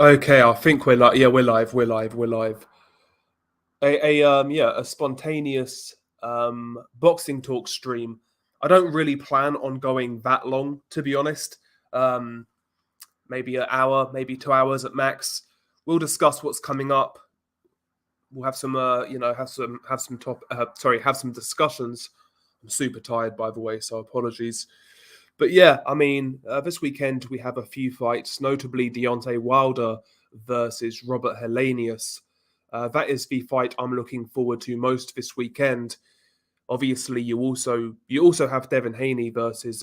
Okay, I think we're like, yeah, we're live. A spontaneous boxing talk stream. I don't really plan on going that long, to be honest. Um, Maybe an hour, maybe 2 hours at max. We'll discuss what's coming up. We'll have some, have some discussions. I'm super tired, by the way, so apologies. But yeah, I mean, this weekend we have a few fights, notably Deontay Wilder versus Robert Helenius. That is the fight I'm looking forward to most this weekend. Obviously, you also have Devin Haney versus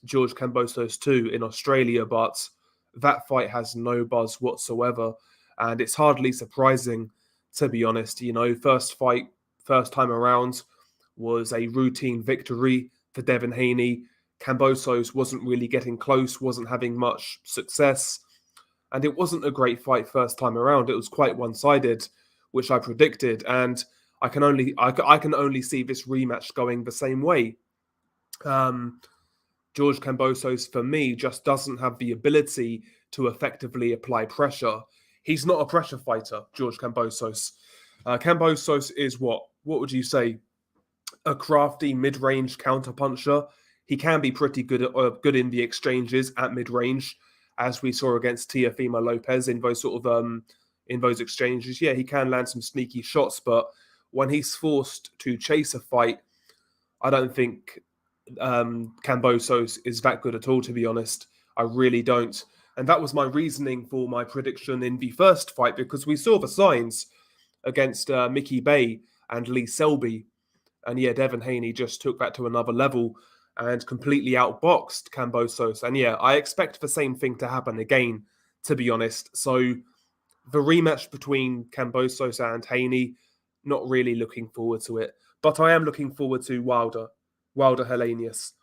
George Kambosos too in Australia, but that fight has no buzz whatsoever, and it's hardly surprising, to be honest. You know, first fight, first time around, was a routine victory for Devin Haney. Kambosos wasn't really getting close, wasn't having much success, and it wasn't a great fight first time around. It was quite one-sided, which I predicted, and I can only see this rematch going the same way. Um, George Kambosos, for me, just doesn't have the ability to effectively apply pressure. He's not a pressure fighter, George Kambosos. Kambosos is what would you say? A crafty mid-range counterpuncher. He can be pretty good in the exchanges at mid-range, as we saw against Teofimo Lopez in those exchanges. Yeah, he can land some sneaky shots, but when he's forced to chase a fight, I don't think Kambosos is that good at all, to be honest. I really don't. And that was my reasoning for my prediction in the first fight, because we saw the signs against Mickey Bay and Lee Selby. And yeah, Devin Haney just took that to another level and completely outboxed Kambosos. And yeah, I expect the same thing to happen again, to be honest. So the rematch between Kambosos and Haney, not really looking forward to it. But I am looking forward to Wilder Helenius.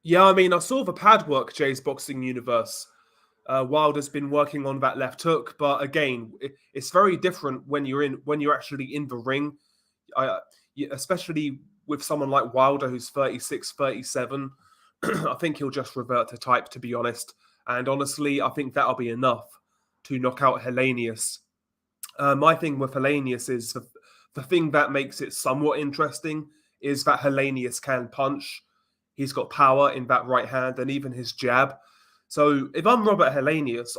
Yeah, I mean, I saw the pad work, Jay's Boxing Universe. Wilder's been working on that left hook, but again, it's very different when you're actually in the ring. Especially with someone like Wilder, who's 36, 37, I think he'll just revert to type, to be honest. And honestly, I think that'll be enough to knock out Helenius. My thing with Helenius is the thing that makes it somewhat interesting is that Helenius can punch. He's got power in that right hand and even his jab. So if I'm Robert Helenius,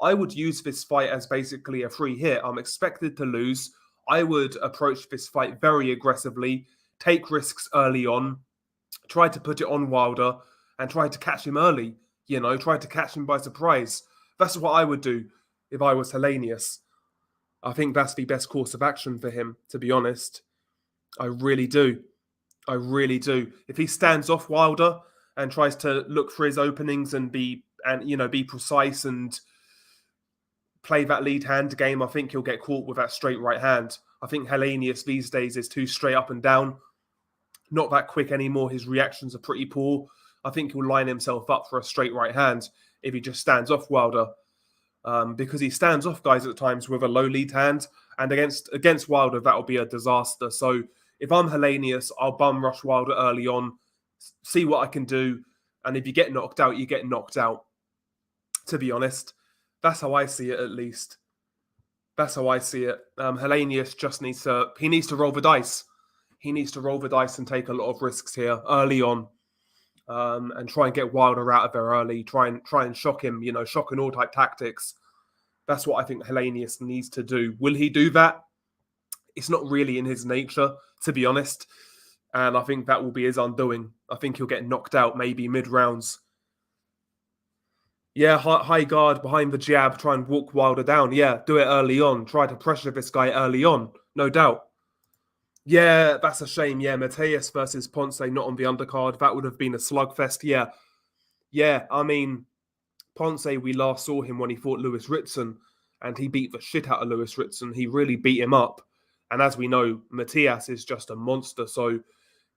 I would use this fight as basically a free hit. I'm expected to lose. I would approach this fight very aggressively, take risks early on, try to put it on Wilder, and try to catch him early. You know, try to catch him by surprise. That's what I would do if I was Helenius. I think that's the best course of action for him, to be honest. I really do. I really do. If he stands off Wilder and tries to look for his openings and be precise and play that lead hand game, I think he'll get caught with that straight right hand. I think Helenius these days is too straight up and down, not that quick anymore. His reactions are pretty poor. I think he'll line himself up for a straight right hand if he just stands off Wilder, because he stands off guys at times with a low lead hand, and against Wilder that'll be a disaster. So if I'm Helenius, I'll bum rush Wilder early on, see what I can do, and if you get knocked out, you get knocked out. To be honest, that's how I see it, at least. That's how I see it. Helenius just needs to roll the dice. He needs to roll the dice and take a lot of risks here early on, and try and get Wilder out of there early. Try and shock him. Shock and all type tactics. That's what I think Helenius needs to do. Will he do that? It's not really in his nature, to be honest. And I think that will be his undoing. I think he'll get knocked out maybe mid-rounds. Yeah, high guard behind the jab, try and walk Wilder down. Yeah, do it early on. Try to pressure this guy early on, no doubt. Yeah, that's a shame. Yeah, Mateus versus Ponce not on the undercard. That would have been a slugfest. Yeah. I mean, Ponce, we last saw him when he fought Lewis Ritson, and he beat the shit out of Lewis Ritson. He really beat him up. And as we know, Mateus is just a monster. So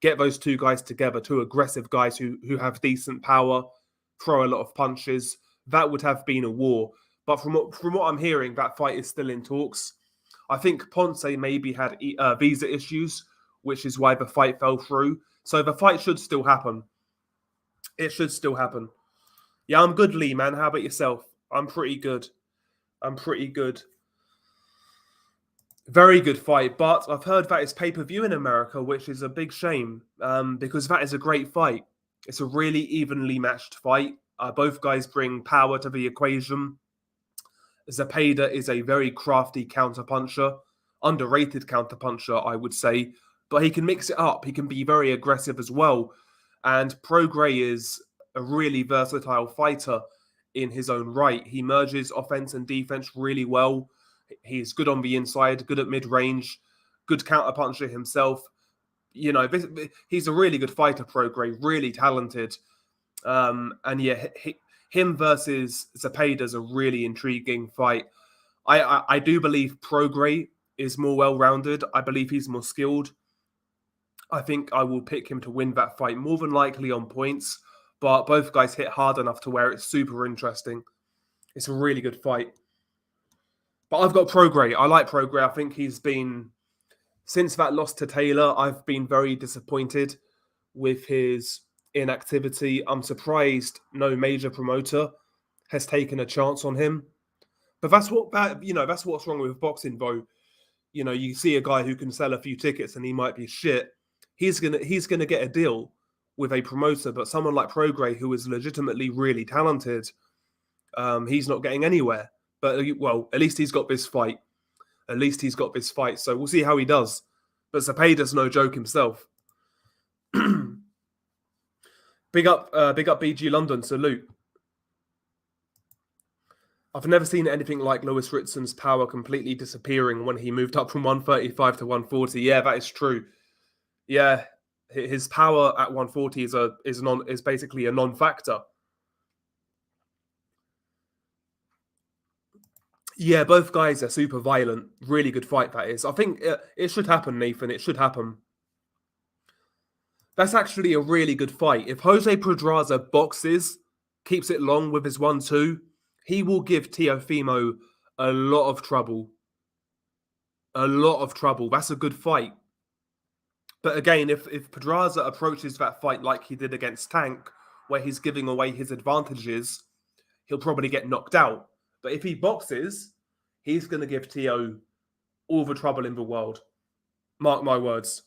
get those two guys together, two aggressive guys who have decent power, throw a lot of punches. That would have been a war. But from what I'm hearing, that fight is still in talks. I think Ponce maybe had visa issues, which is why the fight fell through. So the fight should still happen. It should still happen. Yeah, I'm good, Lee, man. How about yourself? I'm pretty good. I'm pretty good. Very good fight, but I've heard that it's pay-per-view in America, which is a big shame because that is a great fight. It's a really evenly matched fight. Both guys bring power to the equation. Zepeda is a very crafty counterpuncher, underrated counterpuncher, I would say, but he can mix it up. He can be very aggressive as well. And Prograis is a really versatile fighter in his own right. He merges offense and defense really well. He's good on the inside, good at mid-range, good counterpuncher himself. You know, he's a really good fighter, Prograis, really talented. And yeah, him versus Zepeda is a really intriguing fight. I do believe Prograis is more well-rounded. I believe he's more skilled. I think I will pick him to win that fight, more than likely on points. But both guys hit hard enough to where it's super interesting. It's a really good fight. But I've got Prograis. I like Prograis. I think he's been, since that loss to Taylor, I've been very disappointed with his inactivity. I'm surprised no major promoter has taken a chance on him. But that's what's wrong with boxing, though. You know, you see a guy who can sell a few tickets and he might be shit. He's gonna get a deal with a promoter, but someone like Prograis, who is legitimately really talented, he's not getting anywhere. But well, at least he's got this fight. At least he's got this fight. So we'll see how he does. But Zepeda's no joke himself. Big up BG London. Salute. I've never seen anything like Lewis Ritson's power completely disappearing when he moved up from 135 to 140. Yeah, that is true. Yeah, his power at 140 is basically a non-factor. Yeah, both guys are super violent. Really good fight, that is. I think it should happen, Nathan. It should happen. That's actually a really good fight. If Jose Pedraza boxes, keeps it long with his 1-2, he will give Teofimo a lot of trouble. A lot of trouble. That's a good fight. But again, if Pedraza approaches that fight like he did against Tank, where he's giving away his advantages, he'll probably get knocked out. But if he boxes, he's going to give Teo all the trouble in the world. Mark my words.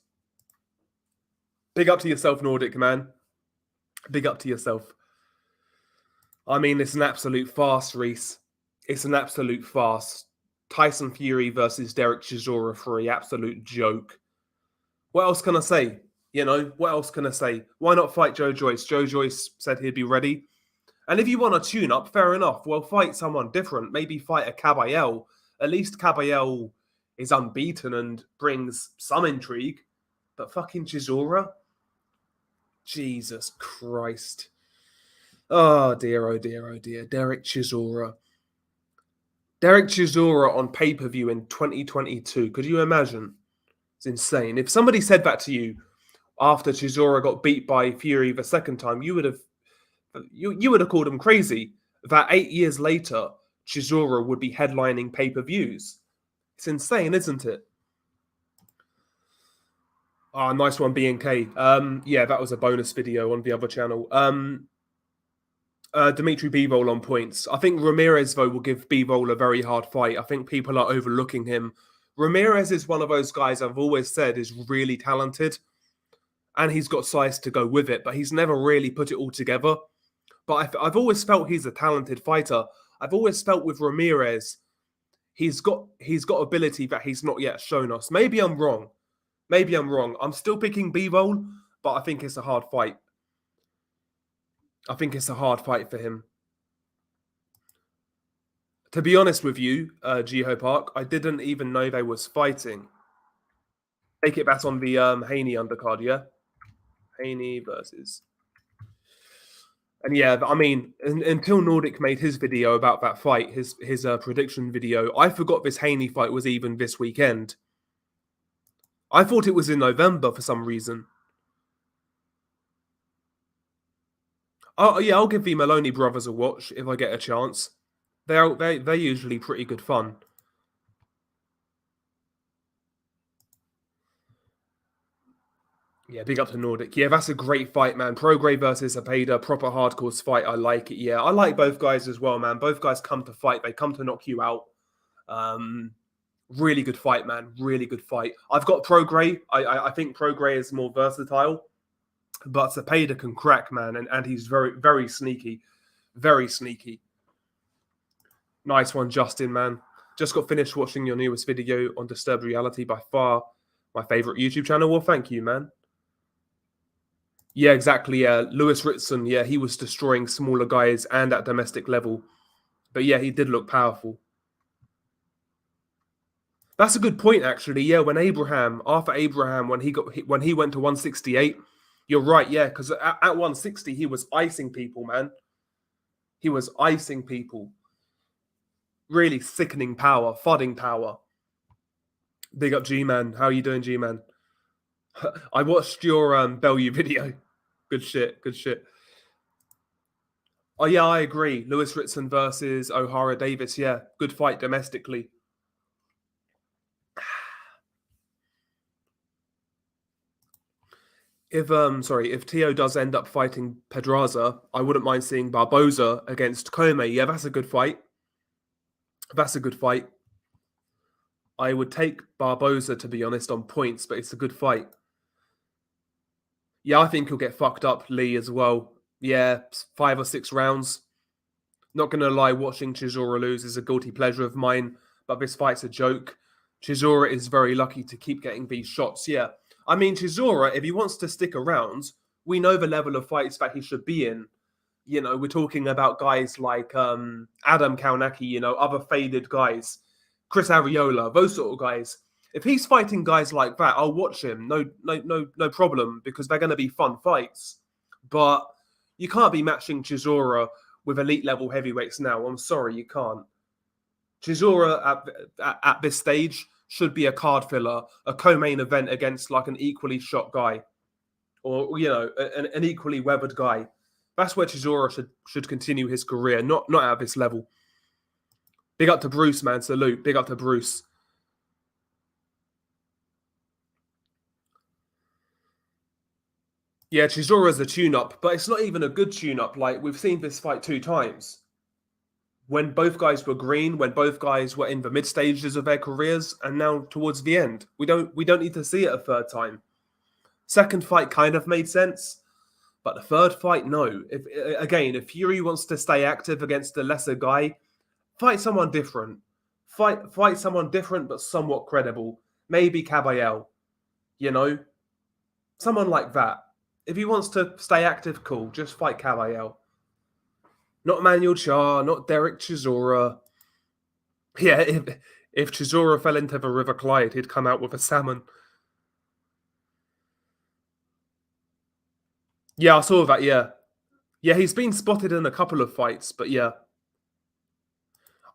Big up to yourself, Nordic, man. Big up to yourself. I mean, it's an absolute farce, Reese. It's an absolute farce. Tyson Fury versus Derek Chisora for an absolute joke. What else can I say? You know, what else can I say? Why not fight Joe Joyce? Joe Joyce said he'd be ready. And if you want a tune-up, fair enough. Well, fight someone different. Maybe fight a Caballel. At least Caballel is unbeaten and brings some intrigue. But fucking Chisora? Jesus Christ. Oh dear, oh dear, oh dear. Derek Chisora. Derek Chisora on pay-per-view in 2022. Could you imagine? It's insane. If somebody said that to you after Chisora got beat by Fury the second time, you would have called him crazy. That 8 years later, Chisora would be headlining pay-per-views. It's insane, isn't it? Ah, nice one, B&K. Yeah, that was a bonus video on the other channel. Dimitri Bivol on points. I think Ramirez, though, will give Bivol a very hard fight. I think people are overlooking him. Ramirez is one of those guys I've always said is really talented. And he's got size to go with it, but he's never really put it all together. But I've always felt he's a talented fighter. I've always felt with Ramirez, he's got ability that he's not yet shown us. Maybe I'm wrong. Maybe I'm wrong. I'm still picking Bivol, but I think it's a hard fight. I think it's a hard fight for him. To be honest with you, Jiho Park, I didn't even know they was fighting. Take it back on the Haney undercard, yeah? Haney versus... And yeah, I mean, until Nordic made his video about that fight, his prediction video, I forgot this Haney fight was even this weekend. I thought it was in November for some reason. Oh yeah, I'll give the Maloney brothers a watch if I get a chance. They're usually pretty good fun. Yeah, big up to Nordic. Yeah, that's a great fight, man. Prograis versus Zepeda, proper hardcore fight. I like it. Yeah, I like both guys as well, man. Both guys come to fight. They come to knock you out. Um, really good fight, man. Really good fight. I've got Prograis. I think Prograis is more versatile, but Zepeda can crack, man, and he's very, very sneaky. Very sneaky. Nice one, Justin, man. Just got finished watching your newest video on Disturbed Reality, by far my favorite YouTube channel. Well, thank you, man. Yeah, exactly. Yeah, Lewis Ritson. Yeah, he was destroying smaller guys and at domestic level. But yeah, he did look powerful. That's a good point, actually. Yeah, Arthur Abraham, when he went to 168, you're right. Yeah, because at 160 he was icing people, man. He was icing people. Really sickening power, fudding power. Big up, G-Man. How are you doing, G-Man? I watched your Bellew video. Good shit. Good shit. Oh, yeah, I agree. Lewis Ritson versus O'Hara Davis. Yeah, good fight domestically. If Tio does end up fighting Pedraza, I wouldn't mind seeing Barboza against Comey. Yeah, that's a good fight. That's a good fight. I would take Barboza, to be honest, on points, but it's a good fight. Yeah, I think he'll get fucked up, Lee, as well. Yeah, 5 or 6 rounds. Not going to lie, watching Chisora lose is a guilty pleasure of mine, but this fight's a joke. Chisora is very lucky to keep getting these shots, yeah. I mean, Chisora, if he wants to stick around, we know the level of fights that he should be in. You know, we're talking about guys like Adam Kaunaki, you know, other faded guys, Chris Ariola, those sort of guys. If he's fighting guys like that, I'll watch him. No problem, because they're going to be fun fights. But you can't be matching Chisora with elite level heavyweights now. I'm sorry, you can't. Chisora at this stage should be a card filler, a co-main event against like an equally shot guy, or you know, an equally weathered guy. That's where Chisora should continue his career, not at this level. Big up to Bruce, man. Salute. Big up to Bruce. Yeah, Chisora's a tune-up, but it's not even a good tune-up. Like, we've seen this fight 2 times. When both guys were green, when both guys were in the mid stages of their careers, and now towards the end. We don't need to see it a third time. Second fight kind of made sense, but the third fight, no. If Fury wants to stay active against a lesser guy, fight someone different. Fight someone different but somewhat credible. Maybe Caballel, you know? Someone like that. If he wants to stay active, cool. Just fight Caballel. Not Manuel Char, not Derek Chisora. Yeah, if Chisora fell into the River Clyde, he'd come out with a salmon. Yeah, I saw that, yeah. Yeah, he's been spotted in a couple of fights, but yeah.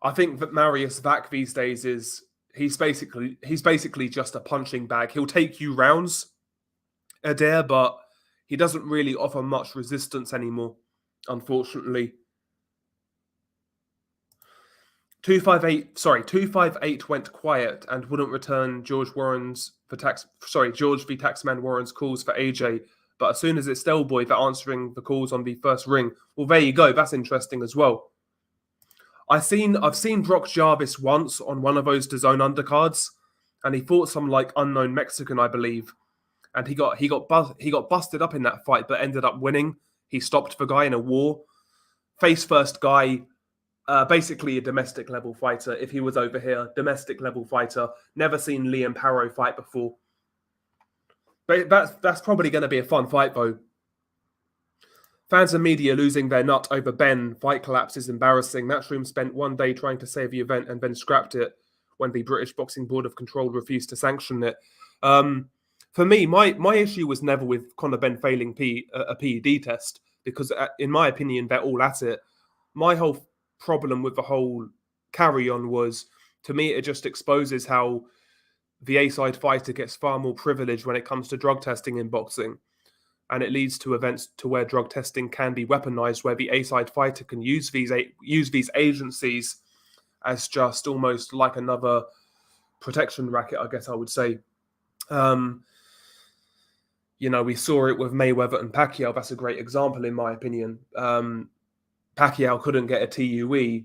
I think that Marius Vac these days he's basically just a punching bag. He'll take you rounds, Adair, but he doesn't really offer much resistance anymore, unfortunately. 258 went quiet and wouldn't return George v. Taxman Warren's calls for AJ. But as soon as it's Delboy that answering the calls on the first ring, well, there you go. That's interesting as well. I've seen Brock Jarvis once on one of those DAZN undercards, and he fought some like unknown Mexican, I believe, and he got busted up in that fight, but ended up winning. He stopped the guy in a war. Face first guy, basically a domestic level fighter. If he was over here, domestic level fighter. Never seen Liam Parrow fight before. But that's probably going to be a fun fight though. Fans and media losing their nut over Benn. Fight collapse is embarrassing. Matchroom spent 1 day trying to save the event and then scrapped it when the British Boxing Board of Control refused to sanction it. For me, my issue was never with Conor Benn failing a PED test, because in my opinion, they're all at it. My whole problem with the whole carry-on was, to me, it just exposes how the A-side fighter gets far more privilege when it comes to drug testing in boxing. And it leads to events to where drug testing can be weaponized, where the A-side fighter can use these agencies as just almost like another protection racket, I guess I would say. You know, we saw it with Mayweather and Pacquiao. That's a great example, in my opinion. Pacquiao couldn't get a TUE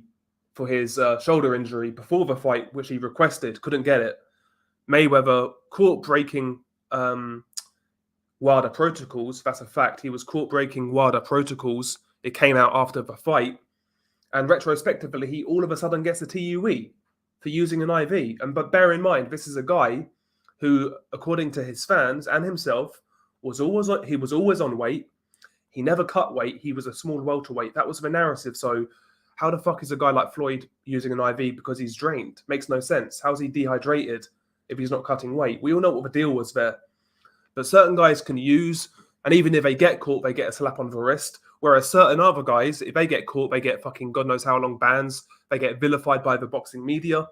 for his shoulder injury before the fight, which he requested, couldn't get it. Mayweather caught breaking WADA protocols. That's a fact. He was caught breaking WADA protocols. It came out after the fight. And retrospectively, he all of a sudden gets a TUE for using an IV. But bear in mind, this is a guy who, according to his fans and himself, was always on weight. He never cut weight. He was a small welterweight. That was the narrative. So how the fuck is a guy like Floyd using an IV because he's drained? Makes no sense. How's he dehydrated if he's not cutting weight? We all know what the deal was there. But certain guys can use, and even if they get caught, they get a slap on the wrist. Whereas certain other guys, if they get caught, they get fucking God knows how long bans. They get vilified by the boxing media.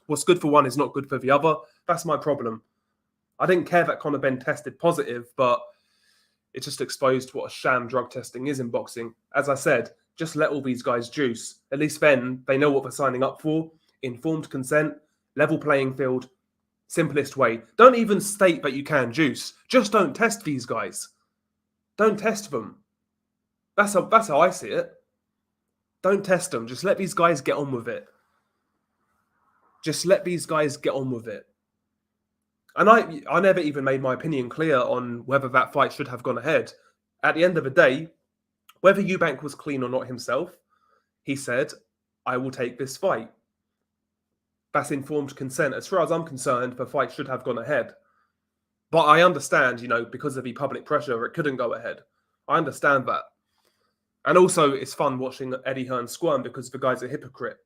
What's good for one is not good for the other. That's my problem. I didn't care that Conor Benn tested positive, but it just exposed what a sham drug testing is in boxing. As I said, just let all these guys juice. At least then they know what they're signing up for. Informed consent, level playing field, simplest way. Don't even state that you can juice. Just don't test these guys. Don't test them. That's how I see it. Don't test them. Just let these guys get on with it. Just let these guys get on with it. And I never even made my opinion clear on whether that fight should have gone ahead. At the end of the day, whether Eubank was clean or not himself, he said, I will take this fight. That's informed consent. As far as I'm concerned, the fight should have gone ahead. But I understand, because of the public pressure, it couldn't go ahead. I understand that. And also, it's fun watching Eddie Hearn squirm because the guy's a hypocrite.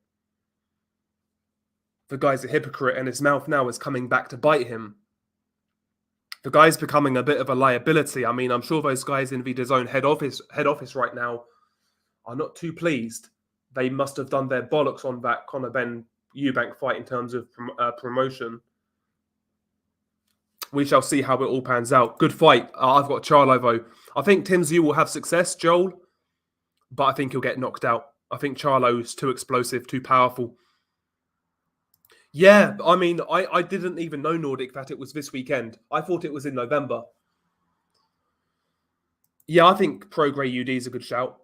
The guy's a hypocrite and his mouth now is coming back to bite him. The guy's becoming a bit of a liability. I mean, I'm sure those guys in the DAZN head office right now are not too pleased. They must have done their bollocks on that Conor Benn Eubank fight in terms of promotion. We shall see how it all pans out. Good fight. I've got Charlo, though. I think Tim Tszyu will have success, Joel, but I think he'll get knocked out. I think Charlo is too explosive, too powerful. Yeah, I mean, I didn't even know Nordic that it was this weekend. I thought it was in November. Yeah, I think Prograis UD is a good shout.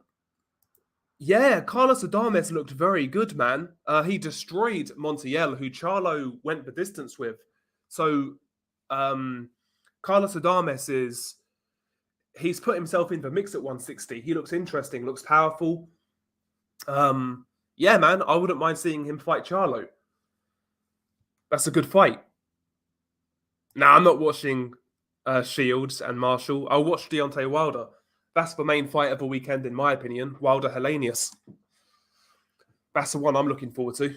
Yeah, Carlos Adames looked very good, man. He destroyed Montiel, who Charlo went the distance with. So, Carlos Adames he's put himself in the mix at 160. He looks interesting, looks powerful. Yeah, man, I wouldn't mind seeing him fight Charlo. That's a good fight. Now, I'm not watching Shields and Marshall. I'll watch Deontay Wilder. That's the main fight of the weekend, in my opinion. Wilder Helenius. That's the one I'm looking forward to.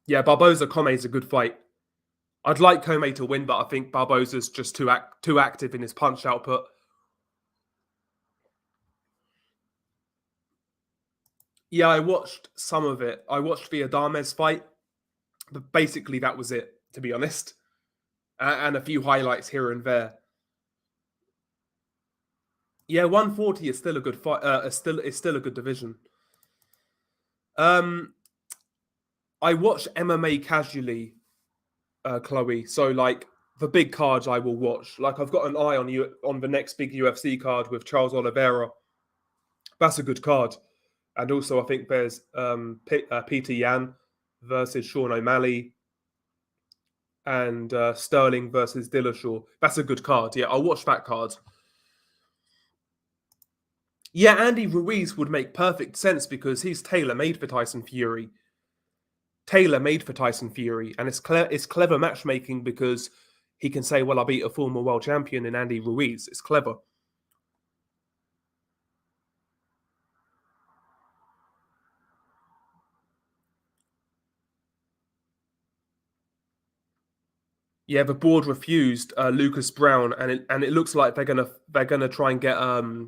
Yeah, Barboza Comey is a good fight. I'd like Comey to win, but I think Barboza's just too active in his punch output. Yeah, I watched some of it. I watched the Adames fight, but basically that was it, to be honest. And a few highlights here and there. Yeah, 140 is still a good fight. Is still a good division. I watch MMA casually, Chloe. So like the big cards, I will watch. Like I've got an eye on the next big UFC card with Charles Oliveira. That's a good card. And also, I think there's Peter Yan versus Sean O'Malley and Sterling versus Dillashaw. That's a good card. Yeah, I'll watch that card. Yeah, Andy Ruiz would make perfect sense because he's tailor-made for Tyson Fury. Tailor-made for Tyson Fury. And it's clever matchmaking because he can say, well, I beat a former world champion in Andy Ruiz. It's clever. Yeah, the board refused Lucas Brown, and it looks like they're gonna try and get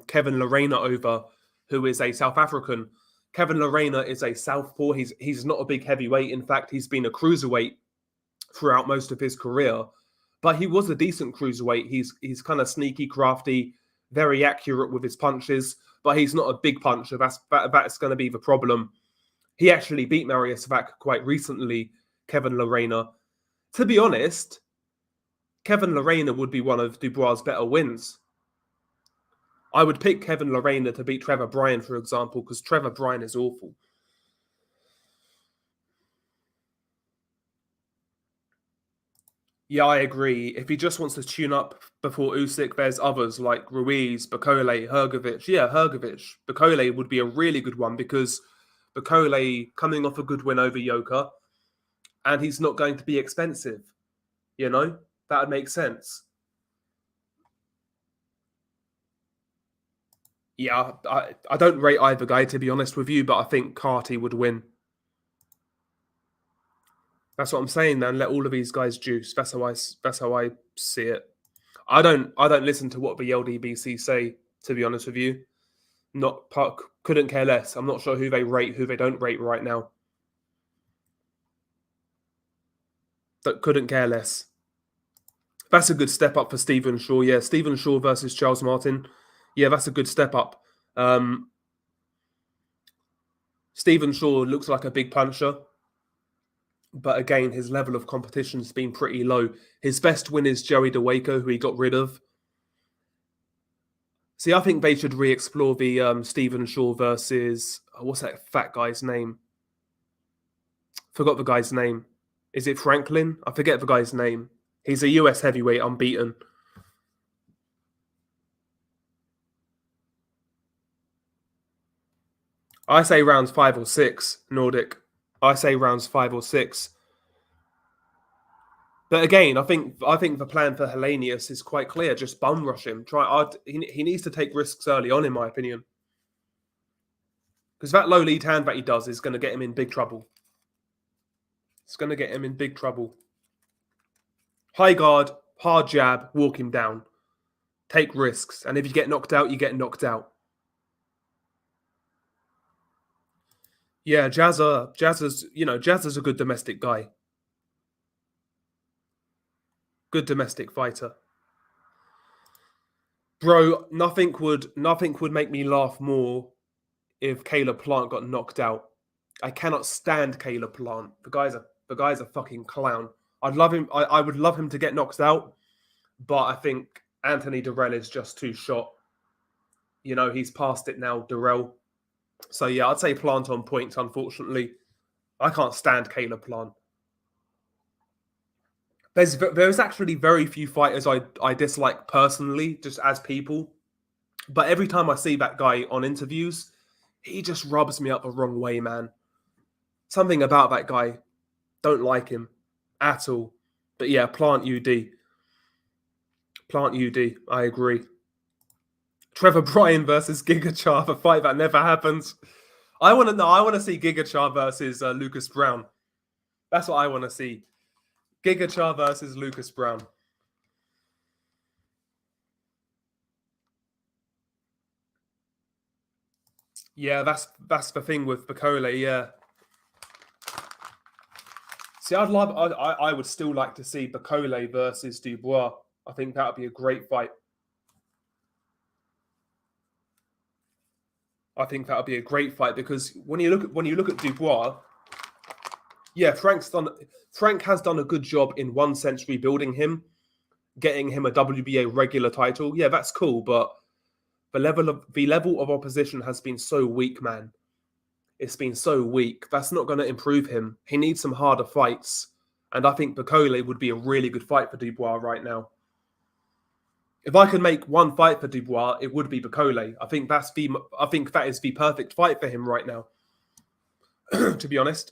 Kevin Lorena over, who is a South African. Kevin Lorena is a southpaw. He's not a big heavyweight. In fact, he's been a cruiserweight throughout most of his career, but he was a decent cruiserweight. He's kind of sneaky, crafty, very accurate with his punches, but he's not a big puncher. That's going to be the problem. He actually beat Mariusz Vak quite recently, Kevin Lorena. To be honest, Kevin Lerena would be one of Dubois' better wins. I would pick Kevin Lerena to beat Trevor Bryan, for example, because Trevor Bryan is awful. Yeah, I agree. If he just wants to tune up before Usyk, there's others like Ruiz, Bakole, Hrgovic. Yeah, Hrgovic. Bakole would be a really good one because Bakole coming off a good win over Yoka, and he's not going to be expensive. You know, that would make sense. Yeah, I don't rate either guy, to be honest with you, but I think Carty would win. That's what I'm saying, man. Let all of these guys juice. That's how I see it. I don't listen to what the LDBC say, to be honest with you. Couldn't care less. I'm not sure who they rate, who they don't rate right now. But couldn't care less. That's a good step up for Stephen Shaw. Yeah, Stephen Shaw versus Charles Martin. Yeah, that's a good step up. Stephen Shaw looks like a big puncher. But again, his level of competition's been pretty low. His best win is Joey DeWaco, who he got rid of. See, I think they should re-explore the Stephen Shaw versus... what's that fat guy's name? Forgot the guy's name. Is it Franklin? I forget the guy's name. He's a US heavyweight, unbeaten. I say rounds 5 or 6, Nordic. I say rounds 5 or 6. But again, I think the plan for Helenius is quite clear. Just bum rush him. He needs to take risks early on, in my opinion. Because that low lead hand that he does is going to get him in big trouble. It's going to get him in big trouble. High guard, hard jab, walk him down. Take risks. And if you get knocked out, you get knocked out. Yeah, Jazza's a good domestic guy. Good domestic fighter. Bro, nothing would make me laugh more if Caleb Plant got knocked out. I cannot stand Caleb Plant. The guy's a fucking clown. I'd love him. I would love him to get knocked out, but I think Anthony Durrell is just too shot. You know, he's past it now, Durrell. So yeah, I'd say Plant on points, unfortunately. I can't stand Caleb Plant. There's actually very few fighters I dislike personally, just as people. But every time I see that guy on interviews, he just rubs me up the wrong way, man. Something about that guy. Don't like him at all. But yeah, Plant UD. Plant UD. I agree. Trevor Bryan versus Gigachar, a fight that never happens. I want to see Gigachar versus Lucas Brown. That's what I want to see. Gigachar versus Lucas Brown. Yeah, that's the thing with Bakole, yeah. See, I would still like to see Bakole versus Dubois. I think that would be a great fight. I think that would be a great fight because when you look at Dubois, yeah, Frank has done a good job in one sense rebuilding him, getting him a WBA regular title. Yeah, that's cool, but the level of opposition has been so weak, man. It's been so weak. That's not going to improve him. He needs some harder fights, and I think Bakole would be a really good fight for Dubois right now. If I could make one fight for Dubois, it would be Bakole. I think that is the perfect fight for him right now. To be honest.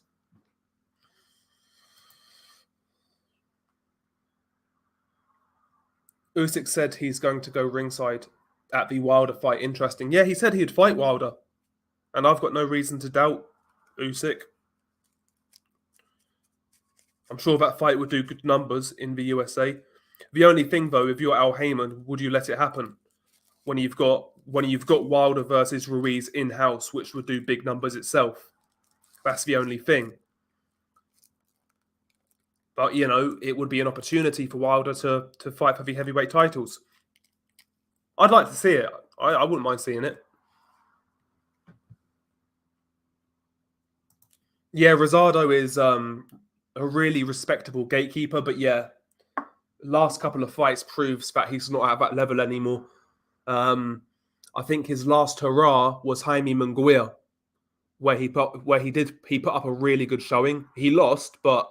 Usyk said he's going to go ringside at the Wilder fight. Interesting. Yeah, he said he'd fight Wilder. And I've got no reason to doubt Usyk. I'm sure that fight would do good numbers in the USA. The only thing, though, if you're Al Heyman, would you let it happen? When you've got Wilder versus Ruiz in-house, which would do big numbers itself. That's the only thing. But, you know, it would be an opportunity for Wilder to fight for the heavyweight titles. I'd like to see it. I wouldn't mind seeing it. Yeah, Rosado is a really respectable gatekeeper, but yeah, Last couple of fights proves that he's not at that level anymore. I think his last hurrah was Jaime Munguia, where he put up a really good showing. He lost, but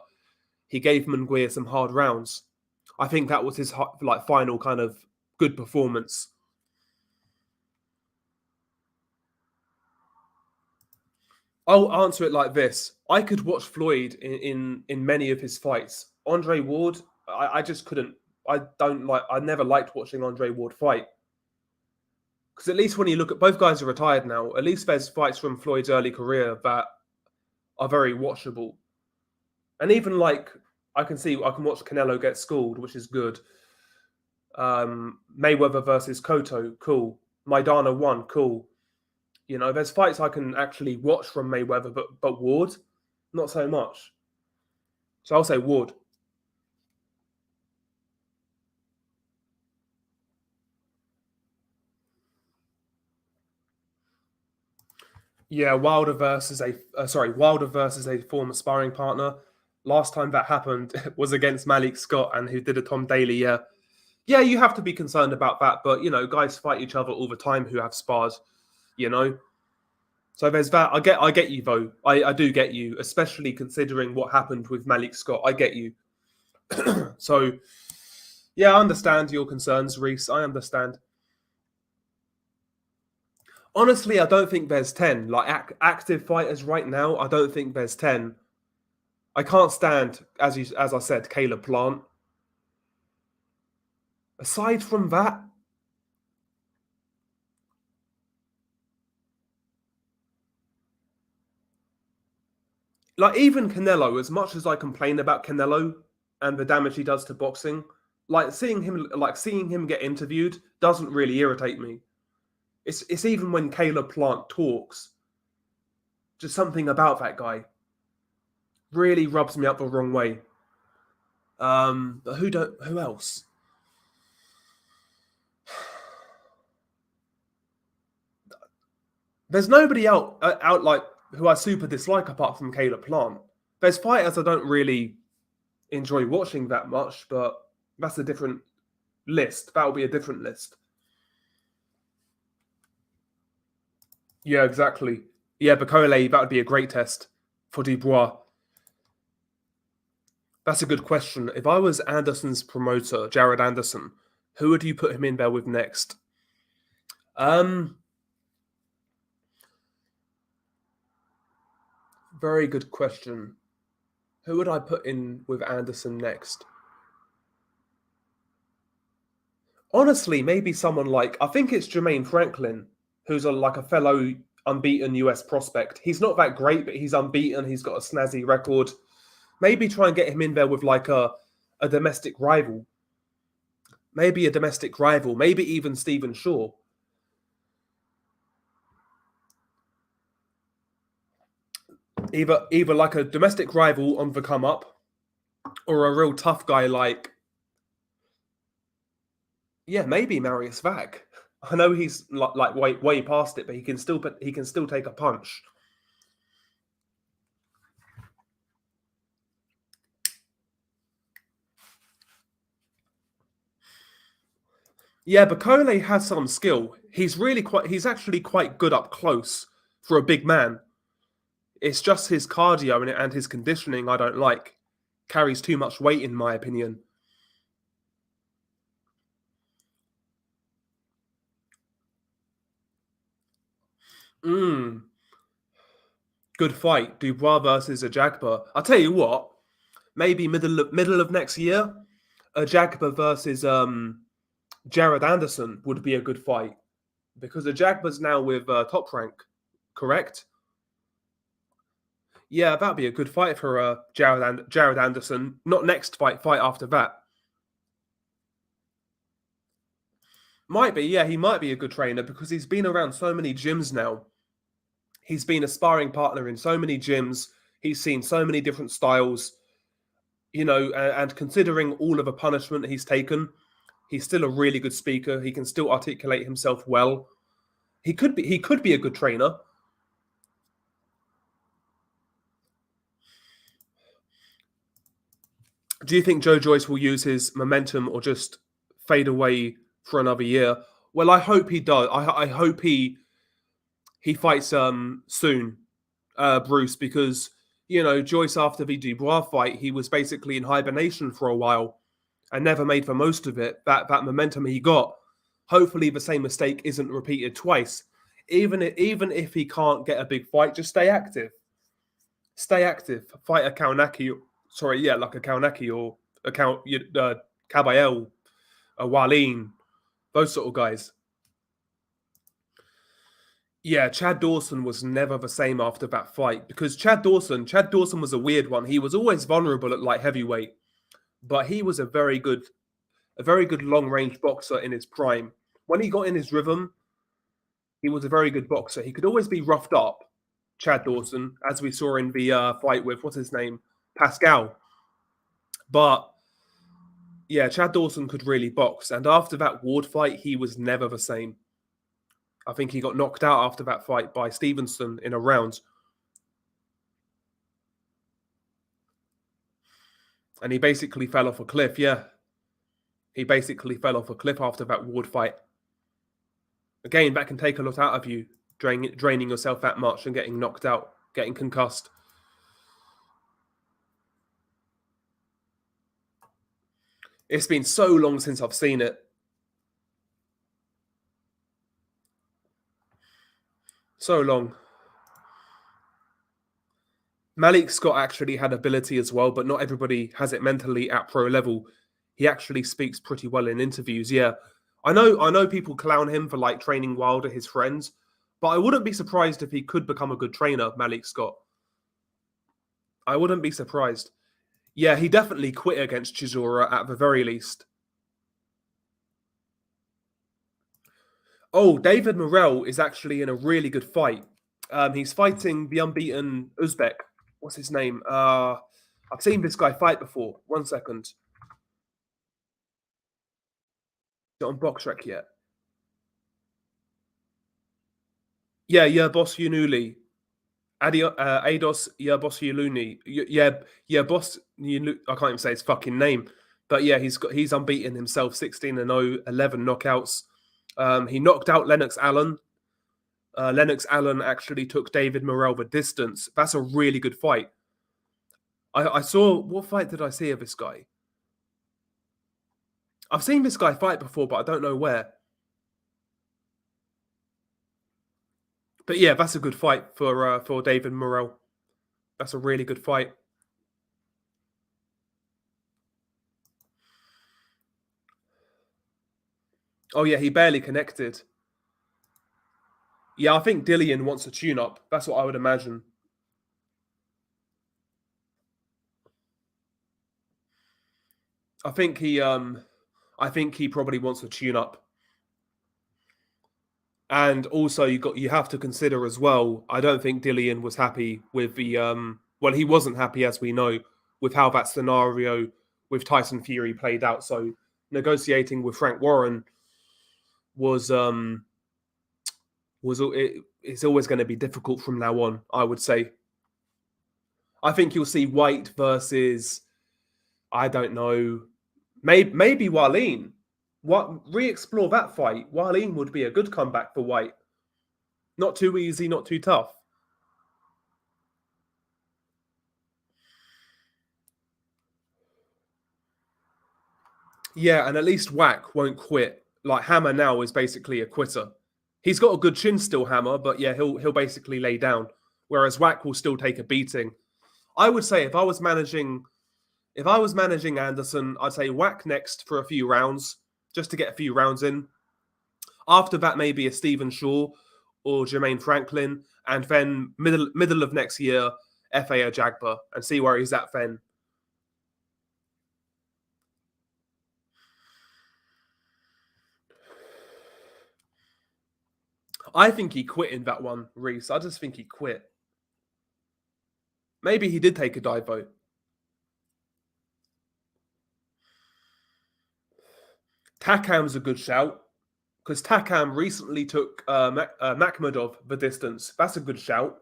he gave Munguia some hard rounds. I think that was his final kind of good performance. I'll answer it like this: I could watch Floyd in many of his fights. Andre Ward, I just couldn't. I never liked watching Andre Ward fight. Because at least when you look at both guys are retired now, at least there's fights from Floyd's early career that are very watchable. And even like I can watch Canelo get schooled, which is good. Mayweather versus Cotto, cool. Maidana 1, cool. You know, there's fights I can actually watch from Mayweather, but Ward, not so much. So I'll say Ward. Yeah, Wilder versus a former sparring partner. Last time that happened was against Malik Scott, and who did a Tom Daly. Yeah, you have to be concerned about that. But you know, guys fight each other all the time who have spars. You know, so there's that. I get you though. I do get you, especially considering what happened with Malik Scott. I get you. So, yeah, I understand your concerns, Reese. I understand. Honestly, I don't think there's 10. Like active fighters right now, I don't think there's 10. I can't stand, as I said, Caleb Plant. Aside from that, like even Canelo, as much as I complain about Canelo and the damage he does to boxing, like seeing him get interviewed doesn't really irritate me. It's even when Caleb Plant talks, just something about that guy really rubs me up the wrong way. But who else? There's nobody out like who I super dislike apart from Caleb Plant. There's fighters I don't really enjoy watching that much, but that's a different list. That'll be a different list. Yeah, exactly. Yeah, Bacole, that would be a great test for Dubois. That's a good question. If I was Anderson's promoter, Jared Anderson, who would you put him in there with next? Very good question. Who would I put in with Anderson next? Honestly, maybe someone like, I think it's Jermaine Franklin, who's like a fellow unbeaten US prospect. He's not that great, but he's unbeaten. He's got a snazzy record. Maybe try and get him in there with like a domestic rival. Maybe a domestic rival. Maybe even Stephen Shaw. Either like a domestic rival on the come up, or a real tough guy like, yeah, maybe Marius Vac. I know he's like way past it, but he can still take a punch. Yeah, Bacole has some skill. He's actually quite good up close for a big man. It's just his cardio and his conditioning I don't like. Carries too much weight, in my opinion. Good fight. Dubois versus Ajagba. I'll tell you what. Maybe middle of next year, Ajagba versus Jared Anderson would be a good fight. Because Ajagba's now with Top Rank, correct? Yeah, that'd be a good fight for Jared Anderson. Not next fight after that. Might be, yeah, he might be a good trainer because he's been around so many gyms now. He's been a sparring partner in so many gyms. He's seen so many different styles, you know, and considering all of the punishment he's taken, he's still a really good speaker. He can still articulate himself well. He could be a good trainer. Do you think Joe Joyce will use his momentum or just fade away for another year? Well, I hope he does. I hope he fights soon, Bruce, because Joyce, after the Dubois fight, he was basically in hibernation for a while and never made the most of it. That momentum he got. Hopefully, the same mistake isn't repeated twice. Even if he can't get a big fight, just stay active. Stay active. Fight a Kaunaki. Sorry, yeah, like a Kaunaki or a Caballel, a Wallin, those sort of guys. Yeah, Chad Dawson was never the same after that fight because Chad Dawson was a weird one. He was always vulnerable at light heavyweight, but he was a very good long range boxer in his prime. When he got in his rhythm, he was a very good boxer. He could always be roughed up, Chad Dawson, as we saw in the fight with what's his name, Pascal. But yeah, Chad Dawson could really box, and after that Ward fight, he was never the same. I think he got knocked out after that fight by Stevenson in a round. And he basically fell off a cliff, yeah. He basically fell off a cliff after that Ward fight. Again, that can take a lot out of you, draining yourself that much and getting knocked out, getting concussed. It's been so long since I've seen it. So long. Malik Scott actually had ability as well, but not everybody has it mentally at pro level. He actually speaks pretty well in interviews, yeah. I know people clown him for like training Wilder, his friends, but I wouldn't be surprised if he could become a good trainer, Malik Scott. I wouldn't be surprised. Yeah, he definitely quit against Chisora at the very least. Oh, David Morrell is actually in a really good fight. He's fighting the unbeaten Uzbek. What's his name? I've seen this guy fight before. 1 second. Not on BoxRec yet. Yeah, Yerbos Yunuli. Ados Yerbos Yuluni. Yerbos Yunuli. I can't even say his fucking name. But yeah, he's unbeaten himself, 16-0, 11 knockouts. He knocked out Lennox Allen. Lennox Allen actually took David Morrell the distance. That's a really good fight. I saw, what fight did I see of this guy? I've seen this guy fight before, but I don't know where. But yeah, that's a good fight for David Morrell. That's a really good fight. Oh yeah, he barely connected. Yeah, I think Dillian wants a tune-up. That's what I would imagine. I think he probably wants a tune-up. And also, you have to consider as well. I don't think Dillian was happy with the well, he wasn't happy, as we know, with how that scenario with Tyson Fury played out. So negotiating with Frank Warren was it's always going to be difficult from now on, I would say. I think you'll see White versus, I don't know, maybe Wallin. Re-explore that fight. Wallin would be a good comeback for White. Not too easy, not too tough. Yeah, and at least Wack won't quit. Like Hammer now is basically a quitter. He's got a good chin still, Hammer, but yeah, he'll basically lay down. Whereas Wack will still take a beating. I would say if I was managing Anderson, I'd say Wack next for a few rounds, just to get a few rounds in. After that, maybe a Stephen Shaw or Jermaine Franklin, and then middle of next year, FA Ajagba, and see where he's at then. I think he quit in that one, Reese. I just think he quit. Maybe he did take a dive vote. Takam's a good shout, because Takam recently took Makhmudov the distance. That's a good shout.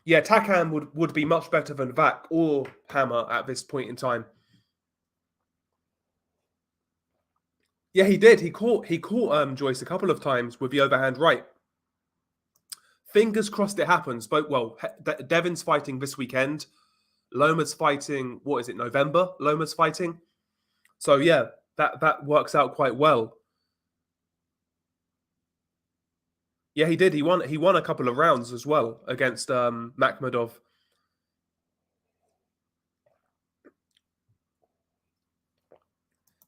Yeah, Takam would be much better than Vac or Hammer at this point in time. Yeah, he did. He caught Joyce a couple of times with the overhand right. Fingers crossed it happens. But Devin's fighting this weekend. Loma's fighting. What is it? November. Loma's fighting. So yeah, that works out quite well. Yeah, he did. He won a couple of rounds as well against Makhmudov.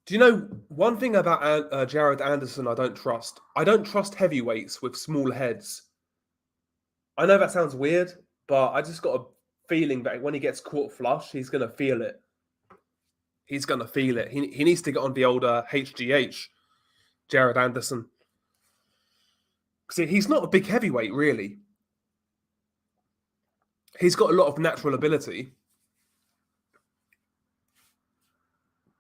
Do you know one thing about Jared Anderson I don't trust? I don't trust heavyweights with small heads. I know that sounds weird, but I just got a feeling that when he gets caught flush, he's going to feel it. He's going to feel it. He needs to get on the older HGH, Jared Anderson. Because he's not a big heavyweight, really. He's got a lot of natural ability.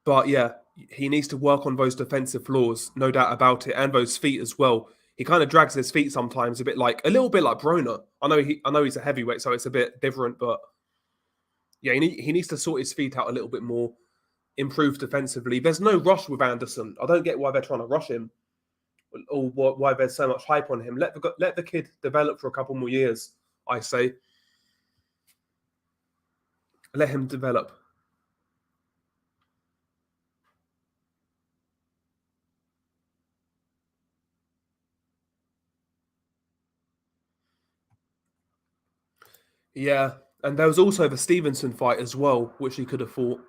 But yeah, he needs to work on those defensive flaws, no doubt about it, and those feet as well. He kind of drags his feet sometimes, a little bit like Broner. I know he's a heavyweight, so it's a bit different, but yeah, he needs to sort his feet out a little bit more, improve defensively. There's no rush with Anderson. I don't get why they're trying to rush him, or why there's so much hype on him. Let the kid develop for a couple more years. I say, let him develop. Yeah, and there was also the Stevenson fight as well, which he could have fought.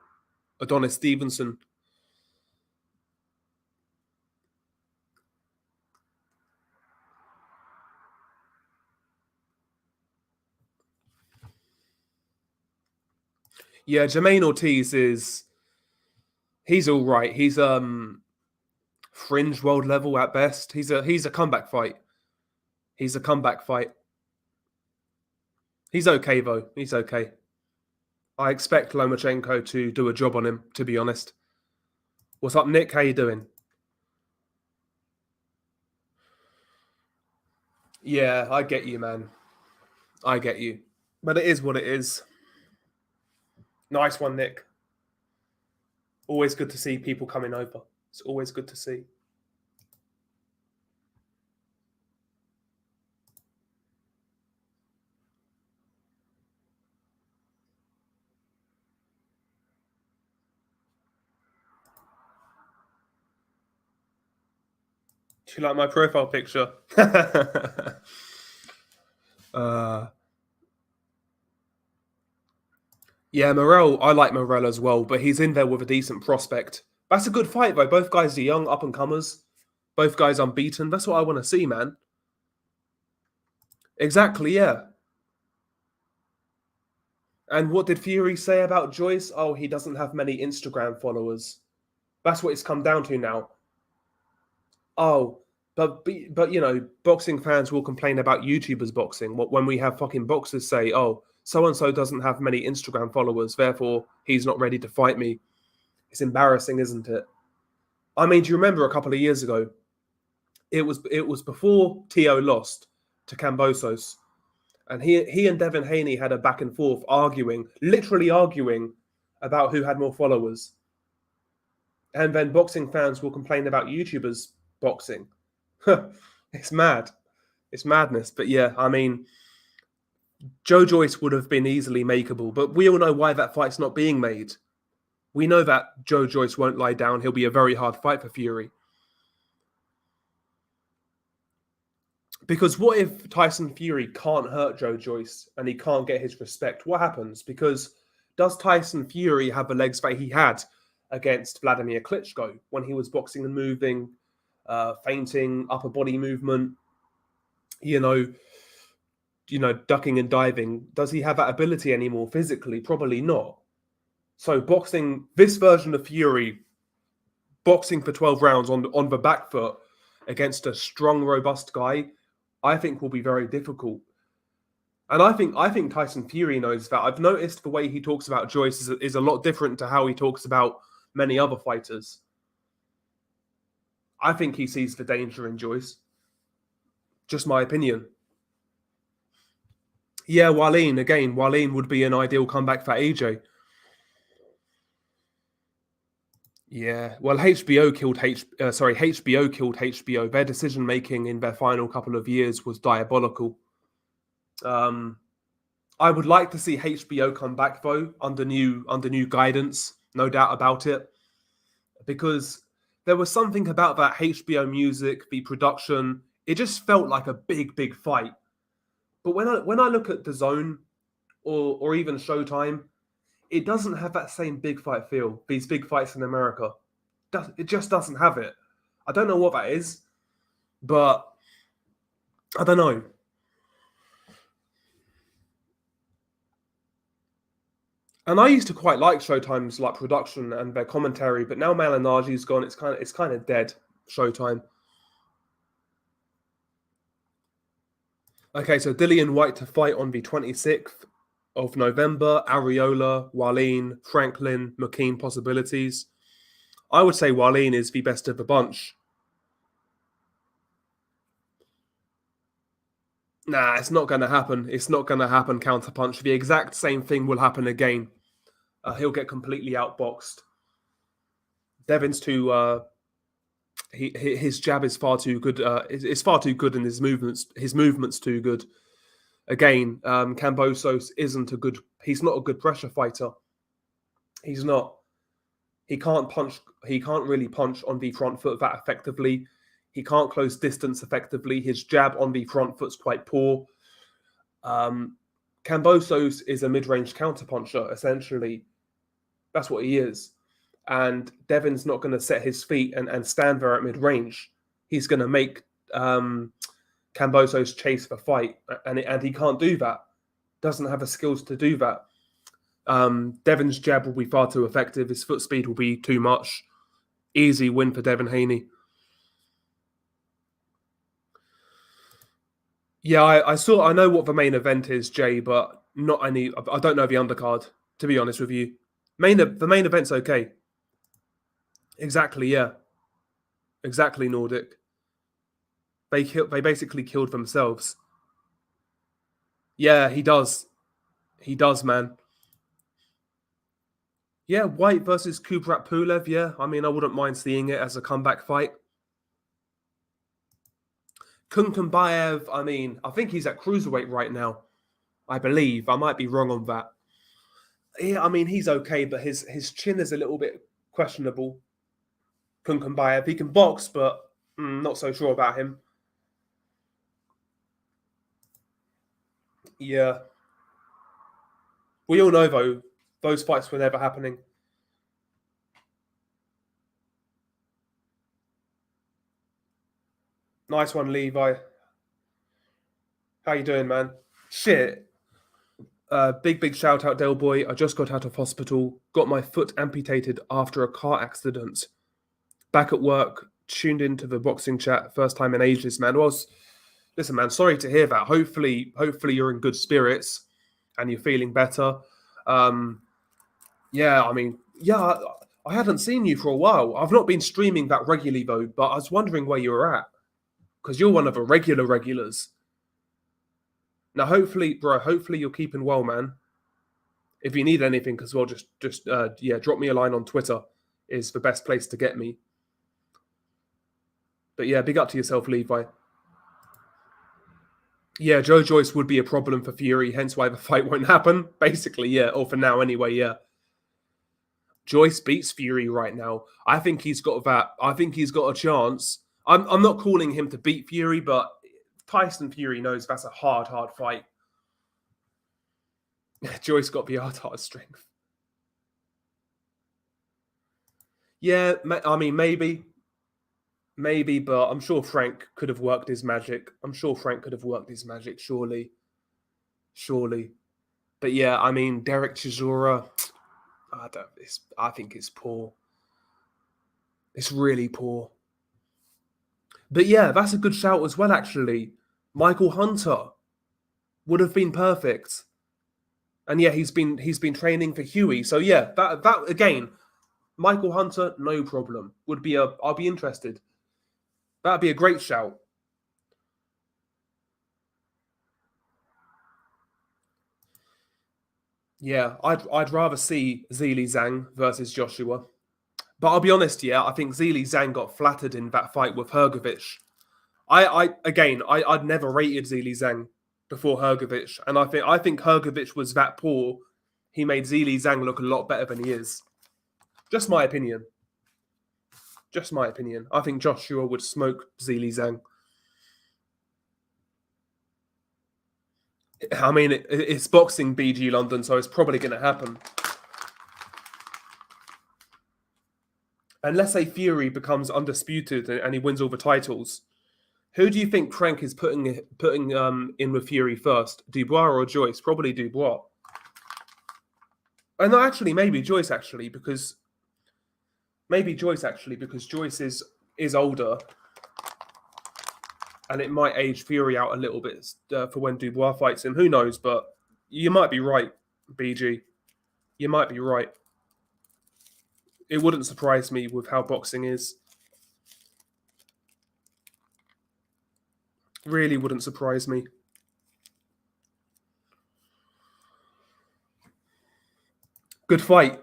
Adonis Stevenson. Yeah, Jermaine Ortiz he's all right. He's fringe world level at best. He's a comeback fight. He's a comeback fight. He's okay though. He's okay. I expect Lomachenko to do a job on him, to be honest. What's up, Nick? How you doing? Yeah, I get you, man. I get you. But it is what it is. Nice one, Nick. Always good to see people coming over. It's always good to see. Do you like my profile picture? Yeah, Morel, I like Morel as well, but he's in there with a decent prospect. That's a good fight, though. Both guys are young, up and comers. Both guys unbeaten. That's what I want to see, man. Exactly, yeah. And what did Fury say about Joyce? Oh, he doesn't have many Instagram followers. That's what it's come down to now. Oh, but boxing fans will complain about YouTubers boxing. When we have fucking boxers say, oh, so and so doesn't have many Instagram followers, therefore he's not ready to fight me. It's embarrassing, isn't it? I mean, do you remember a couple of years ago? It was before Tio lost to Cambosos, and he and Devin Haney had a back and forth literally arguing about who had more followers. And then boxing fans will complain about YouTubers boxing. It's mad. It's madness. But yeah, I mean, Joe Joyce would have been easily makeable, but we all know why that fight's not being made. We know that Joe Joyce won't lie down. He'll be a very hard fight for Fury. Because what if Tyson Fury can't hurt Joe Joyce and he can't get his respect? What happens? Because does Tyson Fury have the legs that he had against Vladimir Klitschko when he was boxing and moving, feinting, upper body movement, ducking and diving? Does he have that ability anymore physically? Probably not. So boxing, this version of Fury, boxing for 12 rounds on the back foot against a strong, robust guy, I think will be very difficult. And I think Tyson Fury knows that. I've noticed the way he talks about Joyce is a lot different to how he talks about many other fighters. I think he sees the danger in Joyce. Just my opinion. Yeah, Wallin again. Wallin would be an ideal comeback for AJ. Yeah, well, HBO killed HBO. Their decision making in their final couple of years was diabolical. Um, I would like to see HBO come back though under new guidance, no doubt about it, because there was something about that HBO music, the production. It just felt like a big fight. But when I look at the Zone or even Showtime, it doesn't have that same big fight feel. These big fights in America, it just doesn't have it. I don't know what that is, but I don't know. And I used to quite like Showtime's like production and their commentary, but now Malinagi's gone. It's kind of dead. Showtime. Okay, so Dillian White to fight on the 26th of November. Areola, Wallin, Franklin, McKean possibilities. I would say Wallin is the best of the bunch. Nah, it's not going to happen. It's not going to happen, counterpunch. The exact same thing will happen again. He'll get completely outboxed. Devin's too... his jab is far too good. It's far too good, and his movement's too good. Again, Kambosos isn't a good... He's not a good pressure fighter. He's not. He can't punch. He can't really punch on the front foot that effectively. He can't close distance effectively. His jab on the front foot's quite poor. Kambosos is a mid-range counterpuncher, essentially. That's what he is. And Devin's not going to set his feet and stand there at mid-range. He's going to make Kambosos chase the fight, and he can't do that. Doesn't have the skills to do that. Devin's jab will be far too effective. His foot speed will be too much. Easy win for Devin Haney. Yeah, I know what the main event is, Jay, but I don't know the undercard, to be honest with you. The main event's okay. Exactly, yeah. Exactly, Nordic. They basically killed themselves. Yeah, he does. He does, man. Yeah, White versus Kubrat Pulev, yeah. I mean, I wouldn't mind seeing it as a comeback fight. Kunkumbayev, I mean, I think he's at cruiserweight right now. I believe. I might be wrong on that. Yeah, I mean, he's okay, but his chin is a little bit questionable. Kunkumbayev, he can box, but not so sure about him. Yeah. We all know, though, those fights were never happening. Nice one, Levi. How you doing, man? Shit. Big shout out, Del Boy. I just got out of hospital. Got my foot amputated after a car accident. Back at work. Tuned into the boxing chat. First time in ages, man. Well, listen, man. Sorry to hear that. Hopefully you're in good spirits and you're feeling better. Yeah, I mean, yeah, I hadn't seen you for a while. I've not been streaming that regularly though, but I was wondering where you were at because you're one of the regulars. Now, hopefully you're keeping well, man. If you need anything as well, just drop me a line on Twitter. Is the best place to get me. But yeah, big up to yourself, Levi. Yeah, Joe Joyce would be a problem for Fury, hence why the fight won't happen. Basically, yeah, or for now anyway, yeah. Joyce beats Fury right now. I think he's got that. I think he's got a chance. I'm not calling him to beat Fury, but Tyson Fury knows that's a hard fight. Joyce got the hard strength. Yeah, I mean, maybe, but I'm sure Frank could have worked his magic. Surely. But yeah, I mean, Derek Chisora, I think it's poor. It's really poor. But yeah, that's a good shout as well, actually. Michael Hunter would have been perfect. And yeah, he's been training for Huey. So yeah, that again, Michael Hunter, no problem. I'll be interested. That'd be a great shout. Yeah, I'd rather see Zhilei Zhang versus Joshua. But I'll be honest, yeah, I think Zhilei Zhang got flattered in that fight with Hrgovic. I'd never rated Zhilei Zhang before Hrgovic, and I think Hrgovic was that poor. He made Zhilei Zhang look a lot better than he is. Just my opinion. Just my opinion. I think Joshua would smoke Zhilei Zhang. I mean, it's boxing, BG London, so it's probably going to happen. And let's say Fury becomes undisputed and he wins all the titles. Who do you think Crank is putting in with Fury first? Dubois or Joyce? Probably Dubois. And no, actually, maybe Joyce because Joyce is older, and it might age Fury out a little bit for when Dubois fights him. Who knows? But you might be right, BG. You might be right. It wouldn't surprise me with how boxing is. Really wouldn't surprise me. Good fight.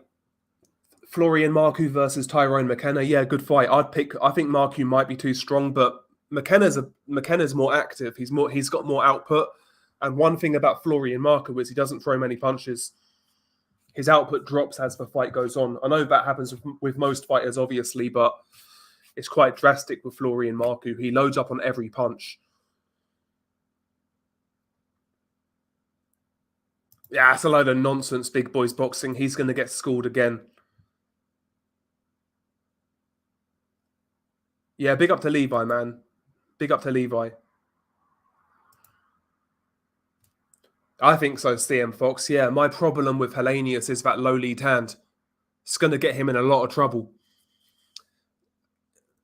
Florian Marku versus Tyrone McKenna. Yeah, good fight. I think Marku might be too strong, but McKenna's more active. He's got more output. And one thing about Florian Marku is he doesn't throw many punches. His output drops as the fight goes on. I know that happens with most fighters, obviously, but it's quite drastic with Florian Marku. He loads up on every punch. Yeah, it's a load of nonsense, big boys boxing. He's going to get schooled again. Yeah, big up to Levi, man. Big up to Levi. I think so, CM Fox. Yeah, my problem with Helenius is that low lead hand. It's going to get him in a lot of trouble.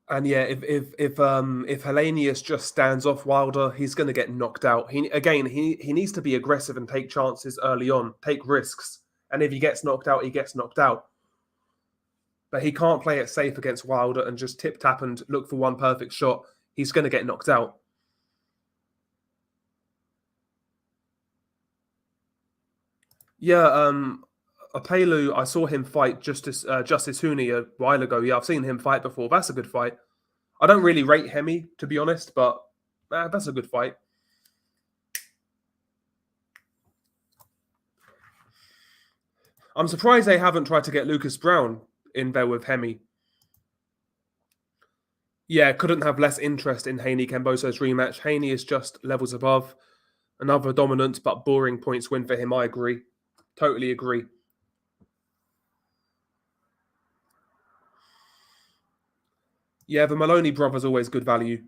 And yeah, if Helenius just stands off Wilder, he's going to get knocked out. He needs to be aggressive and take chances early on, take risks. And if he gets knocked out, he gets knocked out. But he can't play it safe against Wilder and just tip tap and look for one perfect shot. He's going to get knocked out. Yeah, Apelu, I saw him fight Justice Huni a while ago. Yeah, I've seen him fight before. That's a good fight. I don't really rate Hemi, to be honest, but that's a good fight. I'm surprised they haven't tried to get Lucas Brown in there with Hemi. Yeah, couldn't have less interest in Haney Camboso's rematch. Haney is just levels above. Another dominant but boring points win for him, I agree. Totally agree. Yeah, the Maloney brothers always good value.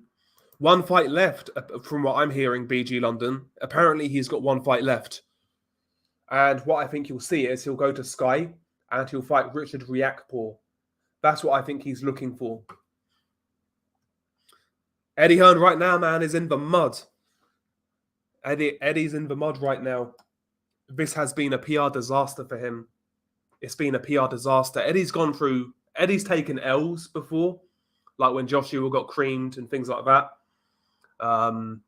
One fight left, from what I'm hearing, BG London. Apparently, he's got one fight left. And what I think you'll see is he'll go to Sky and he'll fight Richard Riakporhe. That's what I think he's looking for. Eddie Hearn right now, man, is in the mud. Eddie's in the mud right now. This has been a PR disaster for him. It's been a PR disaster. Eddie's taken L's before, like when Joshua got creamed and things like that. The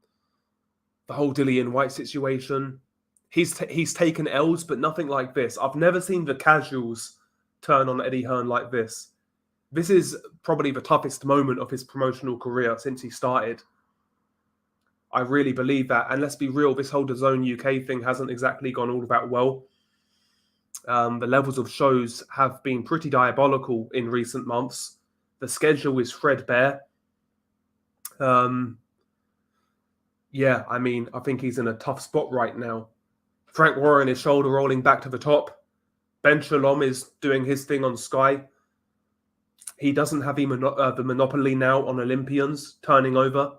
whole Dillian White situation. He's taken L's, but nothing like this. I've never seen the casuals turn on Eddie Hearn like this. This is probably the toughest moment of his promotional career since he started. I really believe that. And let's be real, this whole DAZN UK thing hasn't exactly gone all that well. The levels of shows have been pretty diabolical in recent months. The schedule is threadbare. Yeah, I mean, I think he's in a tough spot right now. Frank Warren is shoulder rolling back to the top. Ben Shalom is doing his thing on Sky. He doesn't have the monopoly now on Olympians turning over.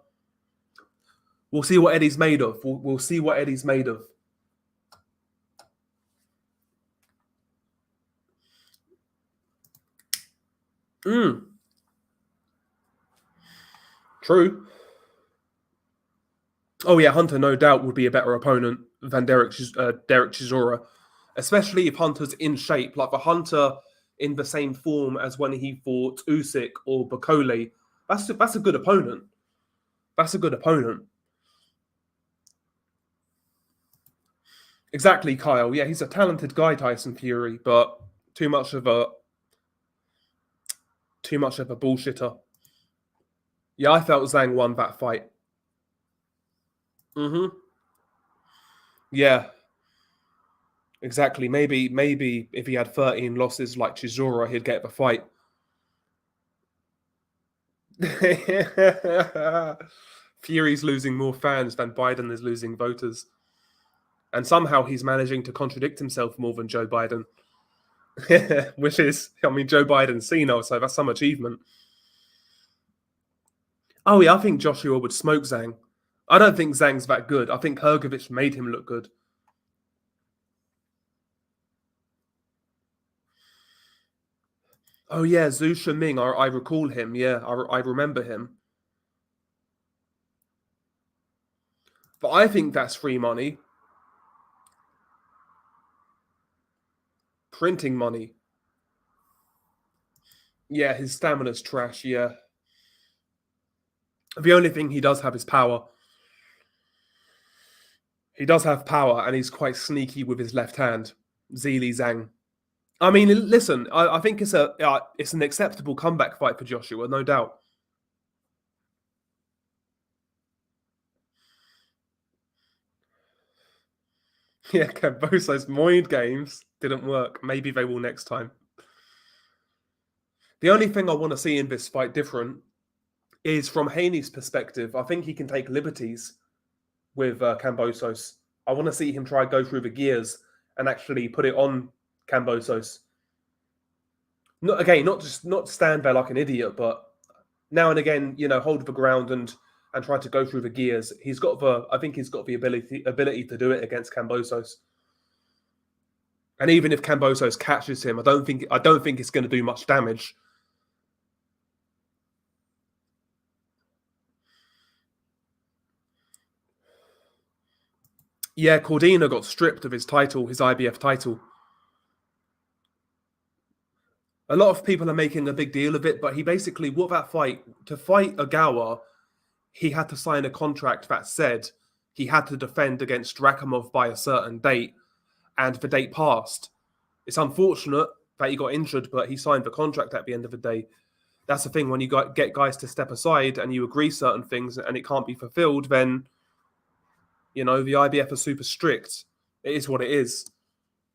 We'll see what Eddie's made of. We'll see what Eddie's made of. True. Oh yeah, Hunter no doubt would be a better opponent than Derek Chisora, especially if Hunter's in shape. Like the Hunter in the same form as when he fought Usyk or Bakole. That's a good opponent. That's a good opponent. Exactly, Kyle. Yeah, he's a talented guy, Tyson Fury, but too much of a bullshitter. Yeah, I felt Zhang won that fight. Mm-hmm. Yeah, exactly. Maybe if he had 13 losses like Chisora, he'd get the fight. Fury's losing more fans than Biden is losing voters. And somehow he's managing to contradict himself more than Joe Biden. Which is, I mean, Joe Biden's senile, so that's some achievement. Oh yeah, I think Joshua would smoke Zhang. I don't think Zhang's that good. I think Hergovich made him look good. Oh yeah, Zhu Shiming. I recall him. Yeah, I remember him. But I think that's free money. Printing money. Yeah, his stamina's trash. Yeah. The only thing he does have is power. He does have power, and he's quite sneaky with his left hand. Zili Zhang. I mean, listen, I think it's an acceptable comeback fight for Joshua, no doubt. Yeah, Camboso's mind games didn't work. Maybe they will next time. The only thing I want to see in this fight different is from Haney's perspective. I think he can take liberties with Cambosos. I want to see him try go through the gears and actually put it on Cambosos. Not stand there like an idiot, but now and again, hold the ground and try to go through the gears. I think he's got the ability to do it against Cambosos. And even if Cambosos catches him, I don't think it's going to do much damage. Yeah, Cordina got stripped of his title, his IBF title. A lot of people are making a big deal of it, but he basically, to fight Ogawa, he had to sign a contract that said he had to defend against Rakhimov by a certain date, and the date passed. It's unfortunate that he got injured, but he signed the contract at the end of the day. That's the thing, when you get guys to step aside and you agree certain things and it can't be fulfilled, then, the IBF are super strict. It is what it is.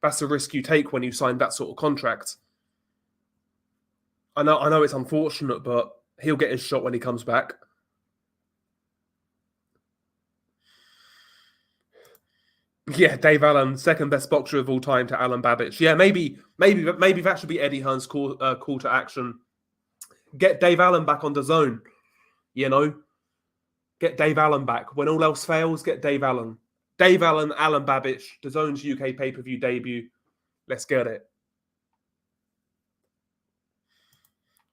That's the risk you take when you sign that sort of contract. I know it's unfortunate, but he'll get his shot when he comes back. Yeah, Dave Allen, second best boxer of all time to Alan Babich. Yeah, maybe that should be Eddie Hearn's call to action. Get Dave Allen back on the zone. Get Dave Allen back. When all else fails, get Dave Allen. Dave Allen, Alan Babich, the zone's UK pay-per-view debut. Let's get it.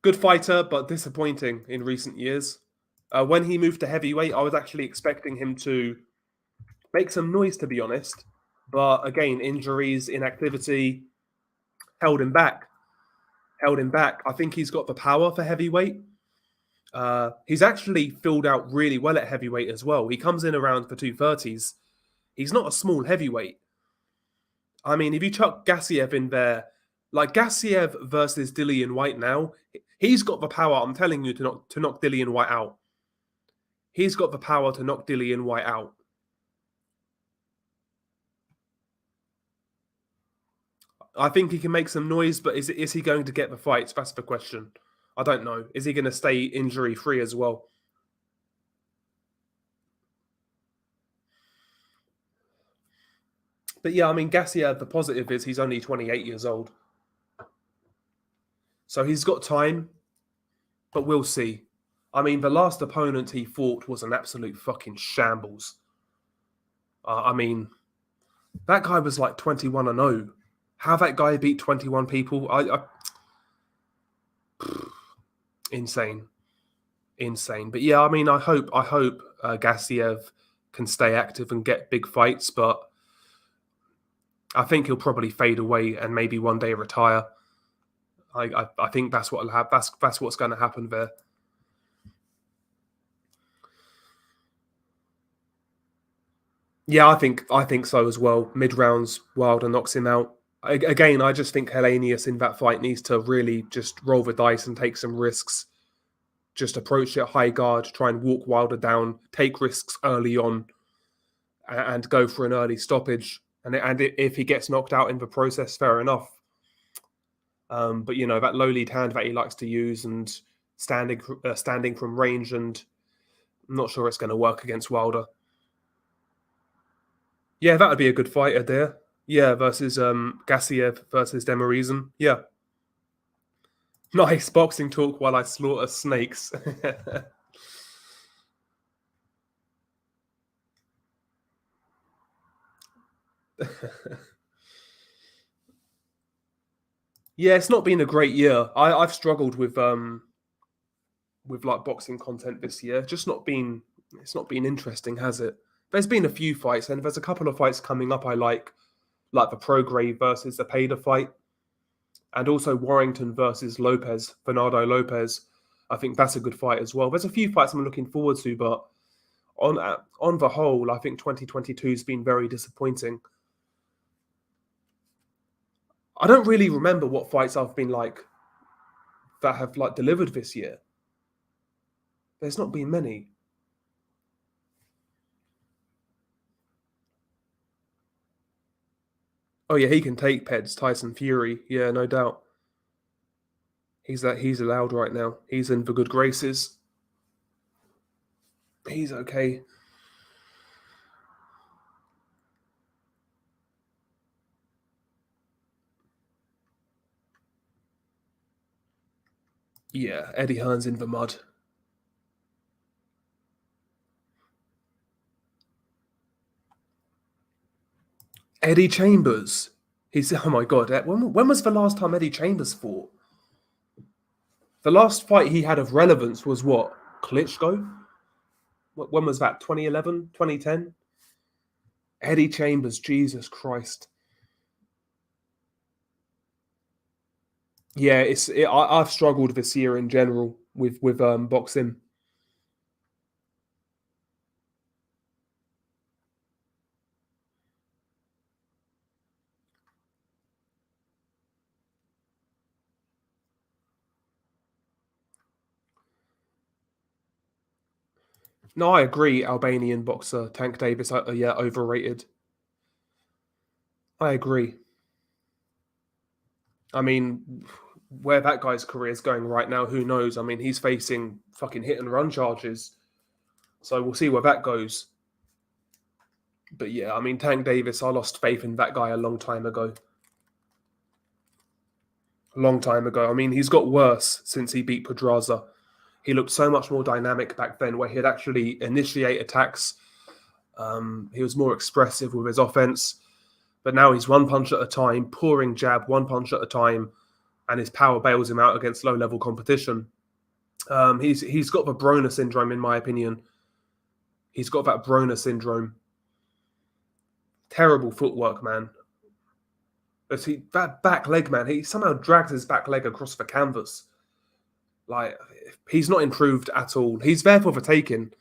Good fighter, but disappointing in recent years. When he moved to heavyweight, I was actually expecting him to make some noise, to be honest. But again, injuries, inactivity held him back. I think he's got the power for heavyweight. He's actually filled out really well at heavyweight as well. He comes in around the 230s. He's not a small heavyweight. I mean, if you chuck Gassiev in there, like Gassiev versus Dillian White now, he's got the power, I'm telling you, to knock Dillian White out. He's got the power to knock Dillian White out. I think he can make some noise, but is he going to get the fights? That's the question. I don't know. Is he going to stay injury-free as well? But yeah, I mean, Gassiev, the positive is he's only 28 years old. So he's got time, but we'll see. I mean, the last opponent he fought was an absolute fucking shambles. I mean, that guy was like 21-0. How that guy beat 21 people? Insane. But yeah, I mean, I hope Gassiev can stay active and get big fights, but I think he'll probably fade away and maybe one day retire. I think that's what'll happen. That's what's going to happen there. Yeah, I think so as well. Mid rounds, Wilder knocks him out. Again, I just think Helenius in that fight needs to really just roll the dice and take some risks. Just approach it high guard, try and walk Wilder down, take risks early on, and go for an early stoppage. And if he gets knocked out in the process, fair enough. But that low lead hand that he likes to use and standing from range, and I'm not sure it's going to work against Wilder. Yeah, that would be a good fighter there. Yeah, versus Gassiev versus Demarizen. Yeah. Nice boxing talk while I slaughter snakes. Yeah, it's not been a great year. I've struggled with like boxing content this year. It's not been interesting, has it? There's been a few fights, and there's a couple of fights coming up I like the Prograis versus Zepeda fight, and also Warrington versus Lopez, Bernardo Lopez. I think that's a good fight as well. There's a few fights I'm looking forward to, but on the whole, I think 2022 has been very disappointing. I don't really remember what fights I've been like that have like delivered this year. There's not been many. Oh yeah, he can take Peds, Tyson Fury. Yeah, no doubt. He's allowed right now. He's in for good graces. He's okay. Yeah, Eddie Hearn's in the mud. Eddie Chambers. Oh my god. When was the last time Eddie Chambers fought? The last fight he had of relevance was what? Klitschko? When was that? 2011? 2010? Eddie Chambers, Jesus Christ. Yeah, I've struggled this year in general with boxing. No, I agree. Albanian boxer Tank Davis, yeah, overrated. I agree. I mean, where that guy's career is going right now, who knows? I mean, he's facing fucking hit and run charges, so we'll see where that goes. But yeah, I mean, Tank Davis, I lost faith in that guy a long time ago. A long time ago. I mean, he's got worse since he beat Pedraza. He looked so much more dynamic back then, where he'd actually initiate attacks. He was more expressive with his offense. But now he's one punch at a time, pouring jab, one punch at a time, and his power bails him out against low-level competition. He's got the Broner syndrome, in my opinion. He's got that Broner syndrome. Terrible footwork, man. That back leg, man, he somehow drags his back leg across the canvas. Like, he's not improved at all. He's there for the taking,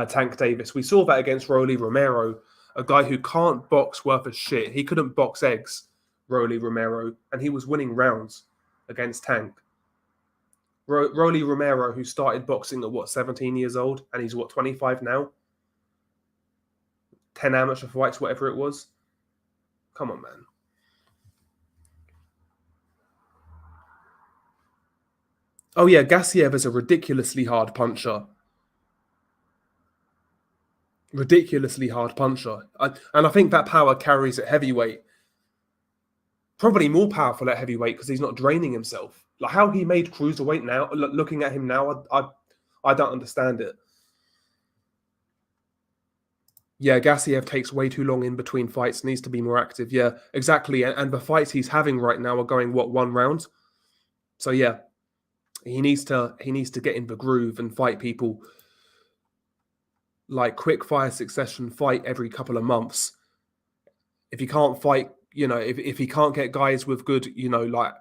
Tank Davis. We saw that against Rolly Romero, a guy who can't box worth a shit. He couldn't box eggs, Rolly Romero, and he was winning rounds against Tank. Rolly Romero, who started boxing at 17 years old, and he's 25 now? 10 amateur fights, whatever it was. Come on, man. Oh yeah, Gassiev is a ridiculously hard puncher. Ridiculously hard puncher. And I think that power carries at heavyweight. Probably more powerful at heavyweight because he's not draining himself. Like how he made cruiserweight now, looking at him now, I don't understand it. Yeah, Gassiev takes way too long in between fights, needs to be more active. Yeah, exactly. And the fights he's having right now are going, one round? So yeah, he needs to get in the groove and fight people like quick fire succession, fight every couple of months. If he can't fight, if he can't get guys with good, like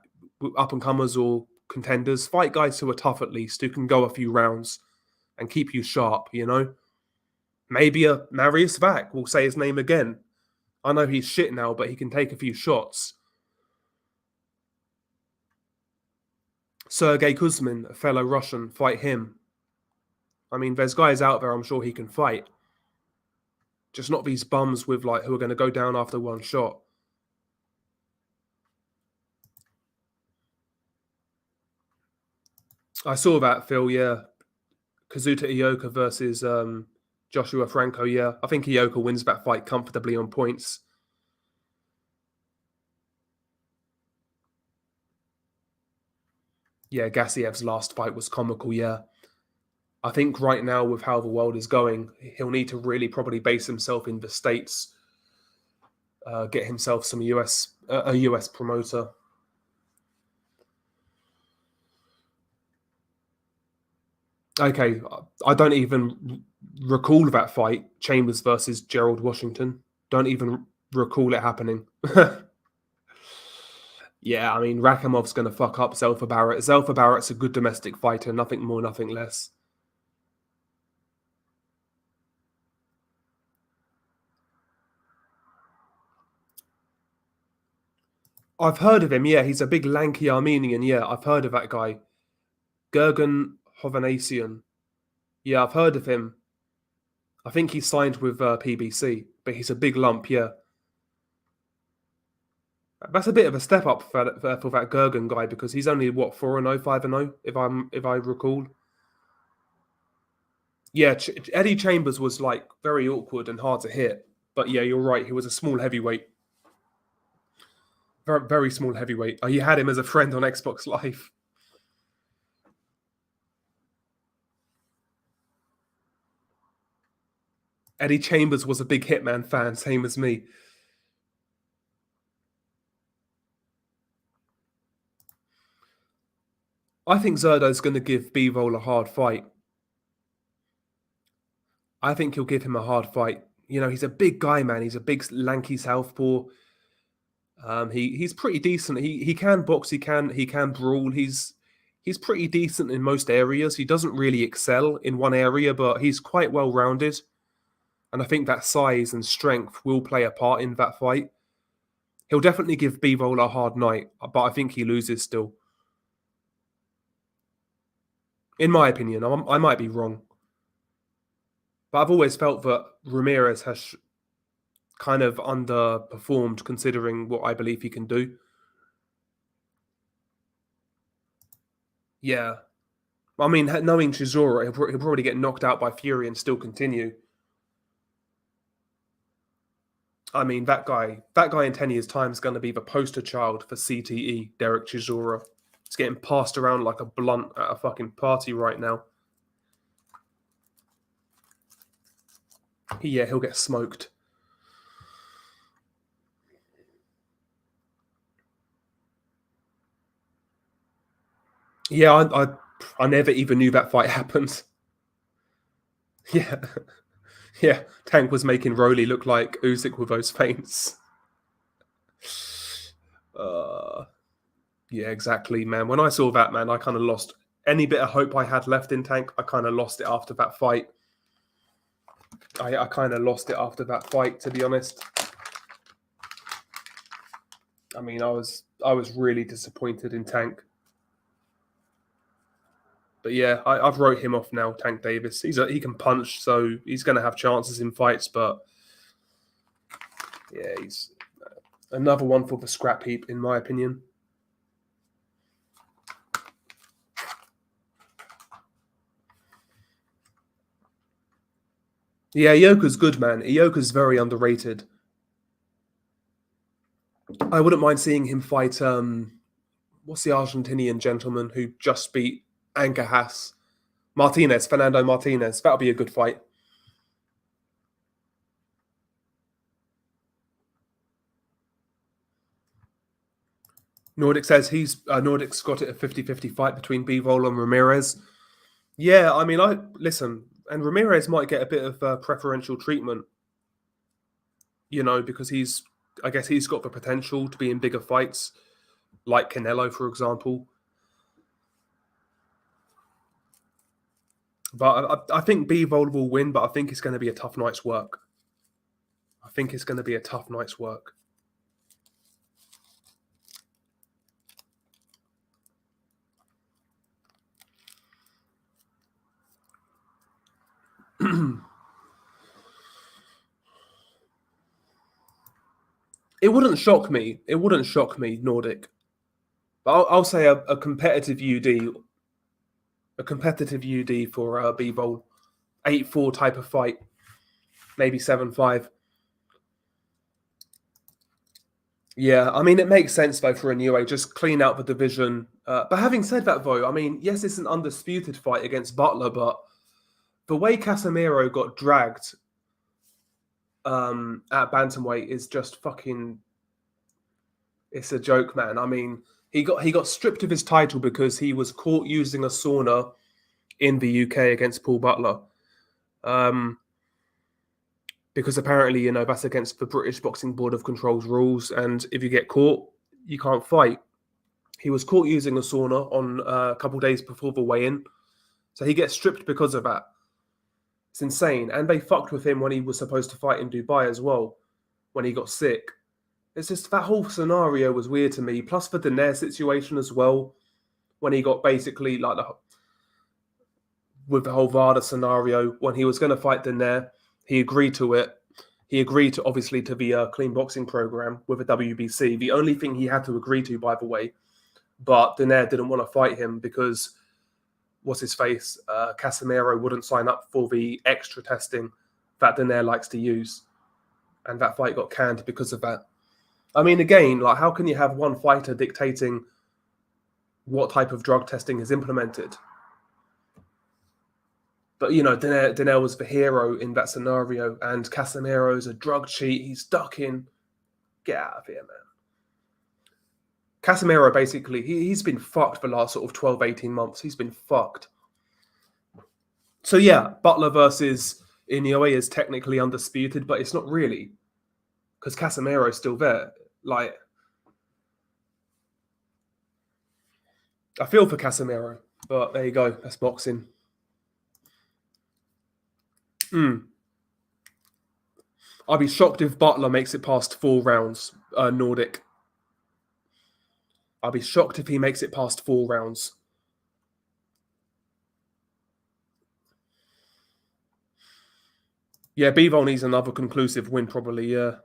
up and comers or contenders, fight guys who are tough at least, who can go a few rounds and keep you sharp, Maybe a Marius Vac will say his name again. I know he's shit now, but he can take a few shots. Sergey Kuzmin, a fellow Russian, fight him. I mean, there's guys out there I'm sure he can fight. Just not these bums with who are going to go down after one shot. I saw that, Phil, yeah. Kazuta Ioka versus Joshua Franco, yeah. I think Ioka wins that fight comfortably on points. Yeah, Gassiev's last fight was comical, yeah. I think right now, with how the world is going, he'll need to really probably base himself in the States, get himself some a US promoter. Okay, I don't even recall that fight, Chambers versus Gerald Washington. Don't even recall it happening. Yeah, I mean, Rakimov's going to fuck up Zelfa Barrett. Zelfa Barrett's a good domestic fighter, nothing more, nothing less. I've heard of him, yeah. He's a big lanky Armenian, yeah. I've heard of that guy. Gergen Hovhanessian. Yeah, I've heard of him. I think he signed with PBC, but he's a big lump, yeah. That's a bit of a step up for that Gergen guy because he's only, what, 4-0, 5-0, if I recall. Yeah, Eddie Chambers was very awkward and hard to hit. But yeah, you're right. He was a small heavyweight. Very, very small heavyweight. You had him as a friend on Xbox Live. Eddie Chambers was a big Hitman fan, same as me. I think Zerdo's going to give Bivol a hard fight. I think he'll give him a hard fight. You know, he's a big guy, man. He's a big, lanky southpaw. He's pretty decent. He can box. He can brawl. He's pretty decent in most areas. He doesn't really excel in one area, but he's quite well rounded. And I think that size and strength will play a part in that fight. He'll definitely give Bivol a hard night, but I think he loses still. In my opinion, I might be wrong. But I've always felt that Ramirez has kind of underperformed considering what I believe he can do. Yeah. I mean, knowing Chisora, he'll probably get knocked out by Fury and still continue. I mean, that guy in 10 years' time is going to be the poster child for CTE, Derek Chisora. He's getting passed around like a blunt at a fucking party right now. Yeah, he'll get smoked. Yeah, I never even knew that fight happened. Yeah. Yeah, Tank was making Rolly look like Usyk with those feints. Yeah, exactly, man. When I saw that, man, I kind of lost any bit of hope I had left in Tank. I kind of lost it after that fight. I kind of lost it after that fight, to be honest. I mean, I was really disappointed in Tank. But yeah, I've wrote him off now, Tank Davis. He can punch, so he's going to have chances in fights. But yeah, he's another one for the scrap heap, in my opinion. Yeah, Ioka's good, man. Ioka's very underrated. I wouldn't mind seeing him fight. What's the Argentinian gentleman who just beat Anka Haas? Fernando Martinez. That'll be a good fight. Nordic says Nordic's got it a 50-50 fight between Bivol and Ramirez. Yeah, I mean, listen, and Ramirez might get a bit of preferential treatment, you know, because I guess he's got the potential to be in bigger fights, like Canelo, for example. But I think Bivol will win, but I think it's going to be a tough night's work. I think it's going to be a tough night's work. It wouldn't shock me. It wouldn't shock me, Nordic. But I'll say a competitive UD, a competitive UD for Bivol, 8-4 type of fight, maybe 7-5. Yeah, I mean, it makes sense, though, for a new age. Just clean out the division. But having said that, though, I mean, yes, it's an undisputed fight against Butler, but the way Casemiro got dragged at bantamweight is just fucking... It's a joke, man. I mean, he got stripped of his title because he was caught using a sauna in the UK against Paul Butler. Because apparently, you know, that's against the British Boxing Board of Control's rules. And if you get caught, you can't fight. He was caught using a sauna on a couple of days before the weigh-in. So he gets stripped because of that. It's insane. And they fucked with him when he was supposed to fight in Dubai as well, when he got sick. It's just that whole scenario was weird to me. Plus the Daenerys situation as well, when he got basically like with the whole VADA scenario, when he was going to fight Daenerys, he agreed to it. He agreed to, obviously, to the clean boxing program with the WBC. The only thing he had to agree to, by the way, but Daenerys didn't want to fight him because, what's his face, Casemiro wouldn't sign up for the extra testing that Daenerys likes to use. And that fight got canned because of that. I mean, again, like, how can you have one fighter dictating what type of drug testing is implemented? But, you know, Daenerys was the hero in that scenario, and Casemiro's a drug cheat. He's ducking. Get out of here, man. Casemiro, basically, he's been fucked the last sort of 12, 18 months. He's been fucked. So, yeah, Butler versus Inoue is technically undisputed, but it's not really. Because Casemiro's still there. Like, I feel for Casemiro, but there you go. That's boxing. I'll be shocked if Butler makes it past 4 rounds, Nordic. I'll be shocked if he makes it past 4 rounds. Yeah, Bivol needs another conclusive win, probably, yeah.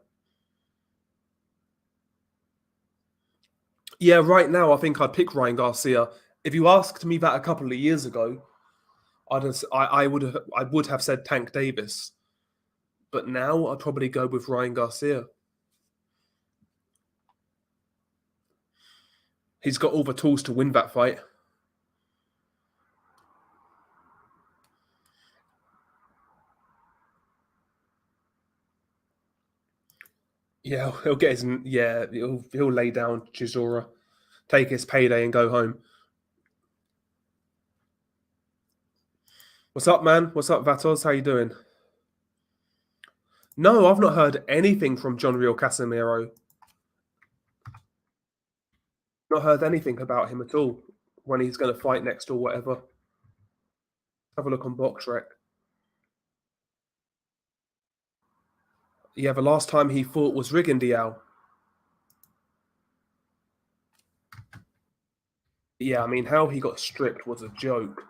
Yeah, right now, I think I'd pick Ryan Garcia. If you asked me that a couple of years ago, I would have said Tank Davis. But now I'd probably go with Ryan Garcia. He's got all the tools to win that fight. Yeah, he'll get his... Yeah, he'll lay down Chisora, take his payday and go home. What's up, man? What's up, Vatos? How you doing? No, I've not heard anything from John Real Casemiro. Not heard anything about him at all, when he's going to fight next or whatever. Have a look on BoxRec. Yeah, the last time he fought was Rigondeaux. Yeah, I mean, how he got stripped was a joke.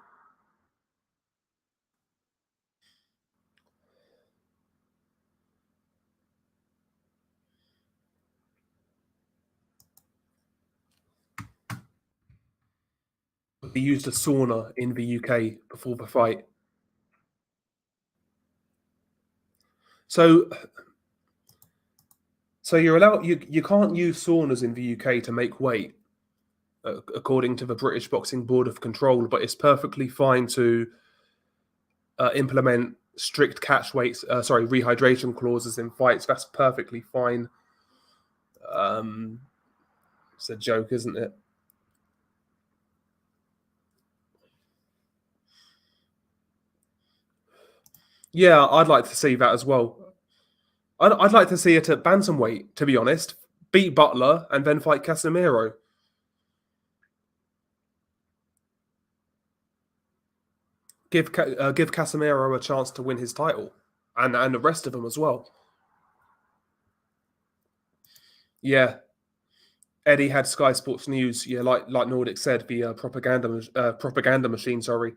He used a sauna in the UK before the fight. So you're allowed... You can't use saunas in the UK to make weight, according to the British Boxing Board of Control, but it's perfectly fine to implement strict catch weights, rehydration clauses in fights. That's perfectly fine. It's a joke, isn't it? Yeah, I'd like to see that as well. I'd like to see it at bantamweight, to be honest. Beat Butler and then fight Casemiro. Give Casemiro a chance to win his title, and the rest of them as well. Yeah, Eddie had Sky Sports News. Yeah, like Nordic said, the propaganda machine. Sorry,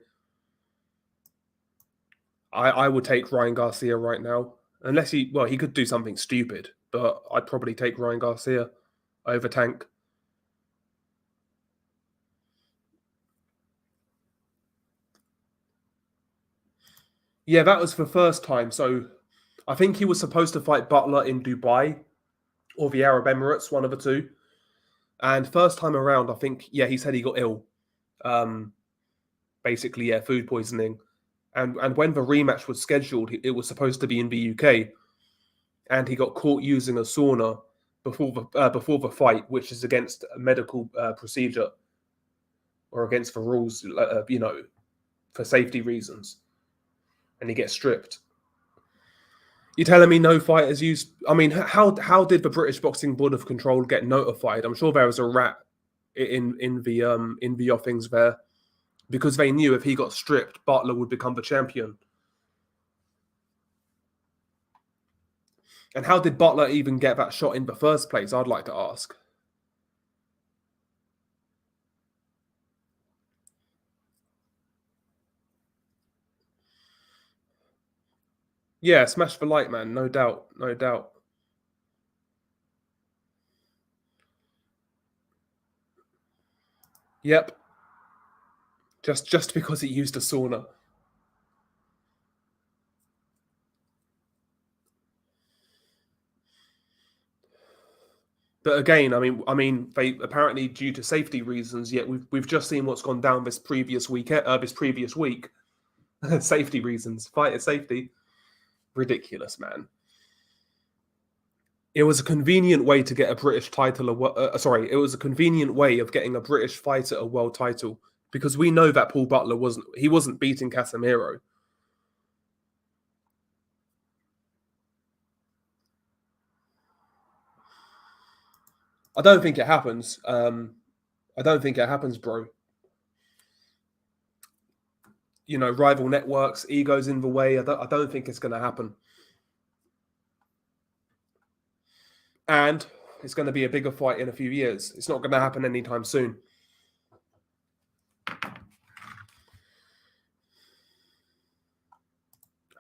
I would take Ryan Garcia right now, unless he could do something stupid, but I'd probably take Ryan Garcia over Tank. Yeah, that was the first time. So I think he was supposed to fight Butler in Dubai or the Arab Emirates, one of the two. And first time around, I think, he said he got ill. Basically, food poisoning. And when the rematch was scheduled, it was supposed to be in the UK, and he got caught using a sauna before the fight, which is against a medical procedure or against the rules, for safety reasons, and he gets stripped. You're telling me no fighters used? I mean, how did the British Boxing Board of Control get notified? I'm sure there was a rat in the offings there, because they knew if he got stripped, Butler would become the champion. And how did Butler even get that shot in the first place? I'd like to ask. Yeah, smash the light, man. No doubt. No doubt. Yep. Just because he used a sauna. But again, I mean, they apparently, due to safety reasons, yet we've just seen what's gone down this previous week. Safety reasons, fighter safety, ridiculous, man. It was a convenient way to get a British title. It was a convenient way of getting a British fighter a world title, because we know that Paul Butler wasn't beating Casemiro. I don't think it happens. I don't think it happens, bro. Rival networks, egos in the way. I don't think it's going to happen. And it's going to be a bigger fight in a few years. It's not going to happen anytime soon.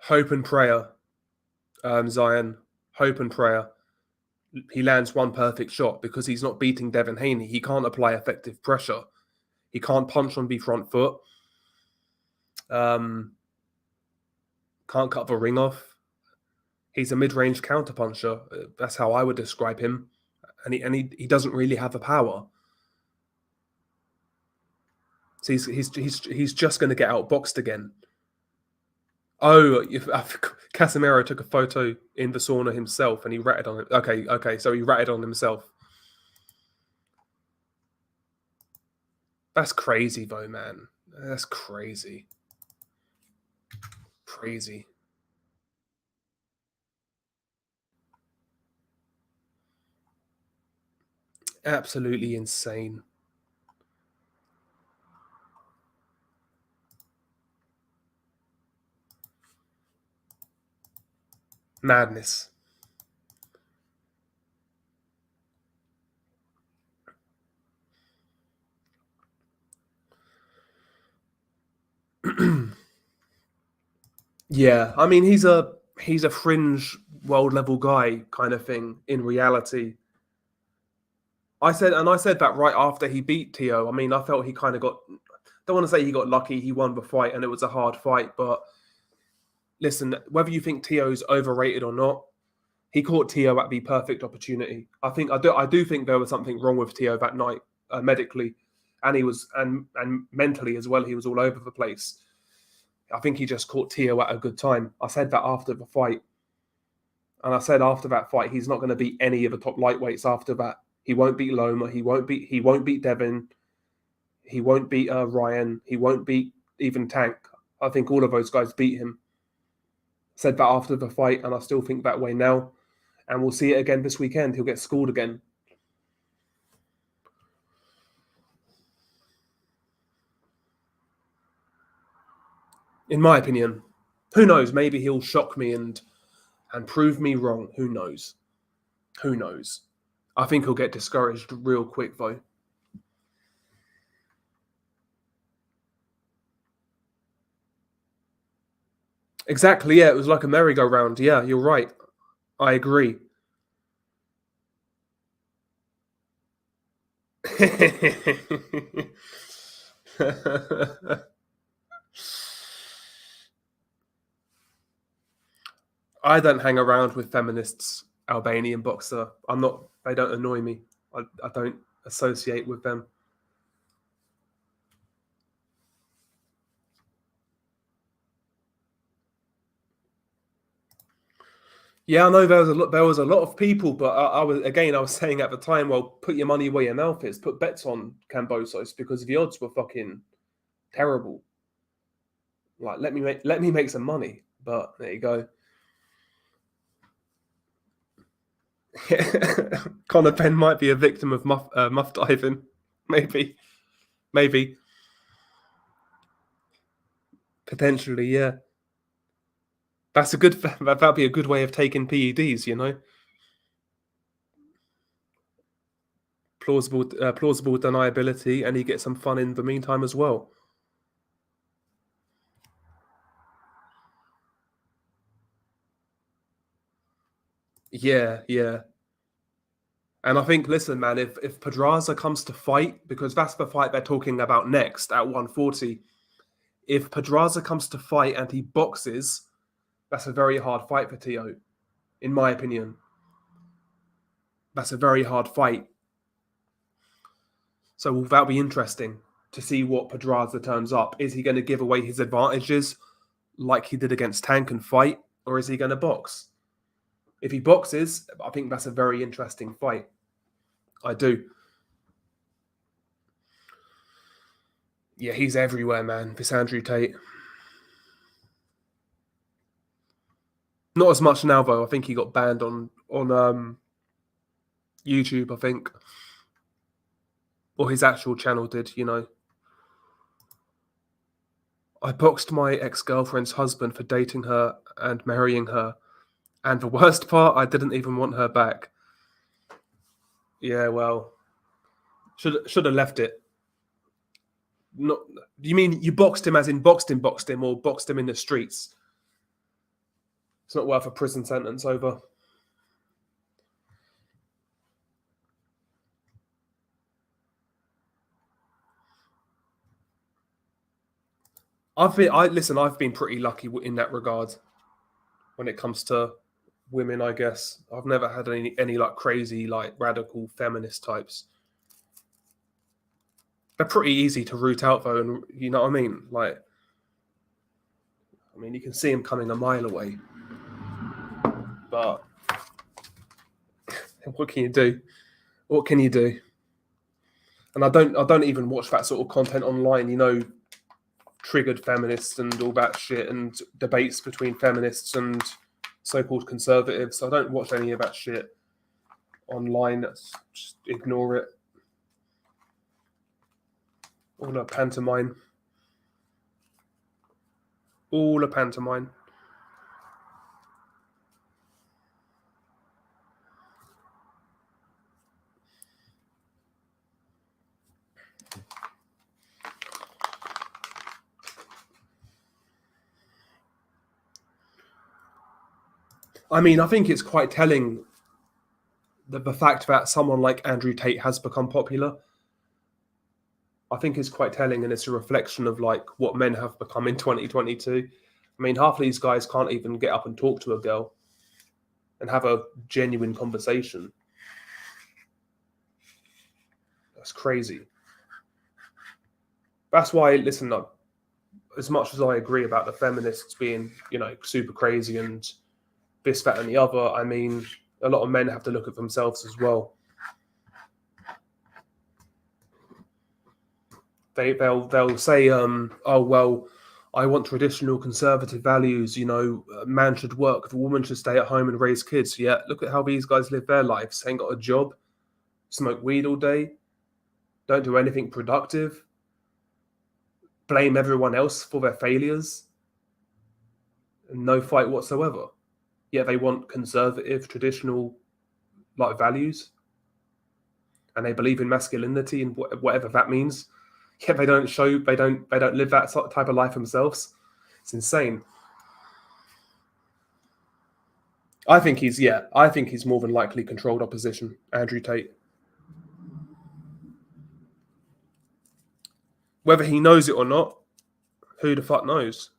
Hope and prayer, Zion. Hope and prayer. He lands one perfect shot, because he's not beating Devin Haney. He can't apply effective pressure. He can't punch on the front foot. Can't cut the ring off. He's a mid-range counterpuncher. That's how I would describe him. And he doesn't really have the power. So he's just going to get outboxed again. Oh, Casemiro took a photo in the sauna himself, and he ratted on it. Okay, so he ratted on himself. That's crazy, though, man. That's crazy. Crazy. Absolutely insane. Madness. Yeah, I mean, he's a fringe world level guy kind of thing in reality. I said that right after he beat Tio. I mean, I felt he kind of got, don't want to say he got lucky. He won the fight and it was a hard fight, but listen, whether you think Tio's overrated or not, he caught Tio at the perfect opportunity. I do think there was something wrong with Tio that night, medically, and he was and mentally as well. He was all over the place. I think he just caught Tio at a good time. I said that after the fight, and I said after that fight, he's not going to beat any of the top lightweights after that. He won't beat Loma. He won't beat Devin. He won't beat Ryan. He won't beat even Tank. I think all of those guys beat him. Said that after the fight, and I still think that way now. And we'll see it again this weekend. He'll get schooled again. in my opinion. Who knows? Maybe he'll shock me and prove me wrong. Who knows? Who knows? I think he'll get discouraged real quick, though. Exactly, yeah. It was like a merry-go-round. Yeah, you're right. I agree. I don't hang around with feminists, Albanian boxer. I'm not. They don't annoy me. I don't associate with them. Yeah, I know there was a lot of people, but I was saying at the time, well, put your money where your mouth is. Put bets on Kambosos because the odds were fucking terrible. Like, let me make some money. But there you go. Conor Benn might be a victim of muff diving. Maybe, potentially, yeah. That'd be a good way of taking PEDs, you know. Plausible deniability, and you get some fun in the meantime as well. Yeah, yeah. And I think, listen, man, if Pedraza comes to fight, because that's the fight they're talking about next at 140, if Pedraza comes to fight and he boxes, that's a very hard fight for Tio, in my opinion. That's a very hard fight. So that'll be interesting to see what Pedraza turns up. Is he going to give away his advantages like he did against Tank and fight, or is he going to box? If he boxes, I think that's a very interesting fight. I do. Yeah, he's everywhere, man. This Andrew Tate. Not as much now, though. I think he got banned on YouTube, I think. Or his actual channel did, you know. I boxed my ex-girlfriend's husband for dating her and marrying her. And the worst part, I didn't even want her back. Yeah, well, should have left it. Not. You mean you boxed him as in boxed him, or boxed him in the streets? It's not worth a prison sentence over. I've been pretty lucky in that regard when it comes to women, I guess. I've never had any like crazy, like radical feminist types. They're pretty easy to root out though, and you know what I mean? Like, I mean, you can see them coming a mile away. But what can you do? What can you do? And I don't even watch that sort of content online, you know, triggered feminists and all that shit, and debates between feminists and so-called conservatives. I don't watch any of that shit online. Just ignore it. All a pantomime. All a pantomime. I mean, I think it's quite telling the fact that someone like Andrew Tate has become popular. I think it's quite telling, and it's a reflection of like what men have become in 2022. I mean, half of these guys can't even get up and talk to a girl and have a genuine conversation. That's crazy. That's why, listen, as much as I agree about the feminists being, you know, super crazy and this, that, and the other, I mean, a lot of men have to look at themselves as well. They'll say, oh well, I want traditional conservative values. You know, a man should work, the woman should stay at home and raise kids. Yeah, look at how these guys live their lives. Ain't got a job, smoke weed all day, don't do anything productive, blame everyone else for their failures. no fight whatsoever. Yeah, they want conservative, traditional like values, and they believe in masculinity and whatever that means. Yet they don't live that type of life themselves. It's insane. I think he's more than likely controlled opposition, Andrew Tate. Whether he knows it or not, who the fuck knows?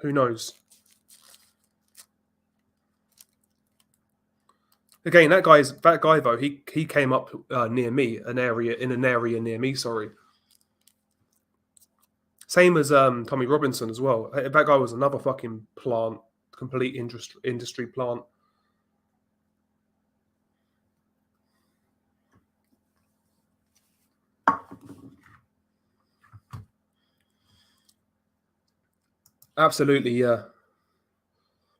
Who knows? Again, that guy though. He came up near me, in an area near me. Sorry. Same as Tommy Robinson as well. That guy was another fucking plant, complete industry plant. Absolutely, yeah.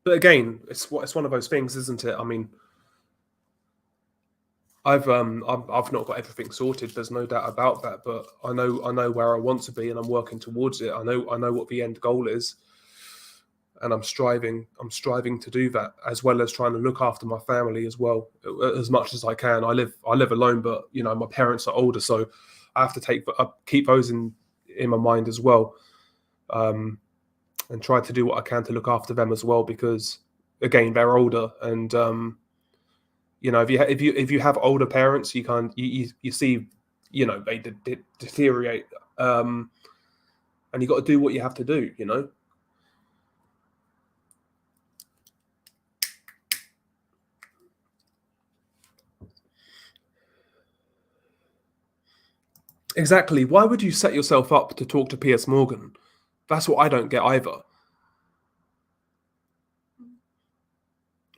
But again, it's one of those things, isn't it? I mean, I've not got everything sorted. There's no doubt about that. But I know where I want to be, and I'm working towards it. I know what the end goal is, and I'm striving to do that, as well as trying to look after my family as well, as much as I can. I live alone, but you know, my parents are older, so I have to keep those in my mind as well, and try to do what I can to look after them as well, because again, they're older, and you know, if you have older parents, you see, you know, they deteriorate, and you got to do what you have to do, you know. Exactly. Why would you set yourself up to talk to Piers Morgan? That's what I don't get either.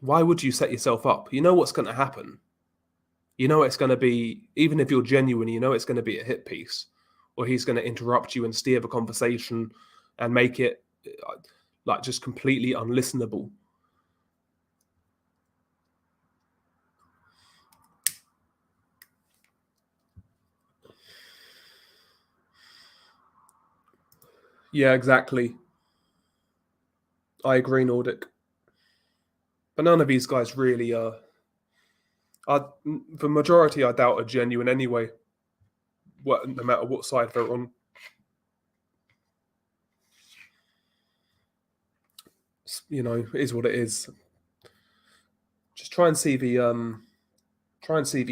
Why would you set yourself up? You know what's going to happen. You know it's going to be, even if you're genuine, you know it's going to be a hit piece, or he's going to interrupt you and steer the conversation and make it like just completely unlistenable. Yeah, exactly. I agree, Nordic. But none of these guys really are. The majority, I doubt, are genuine anyway. No matter what side they're on. You know, it is what it is. Just try and see the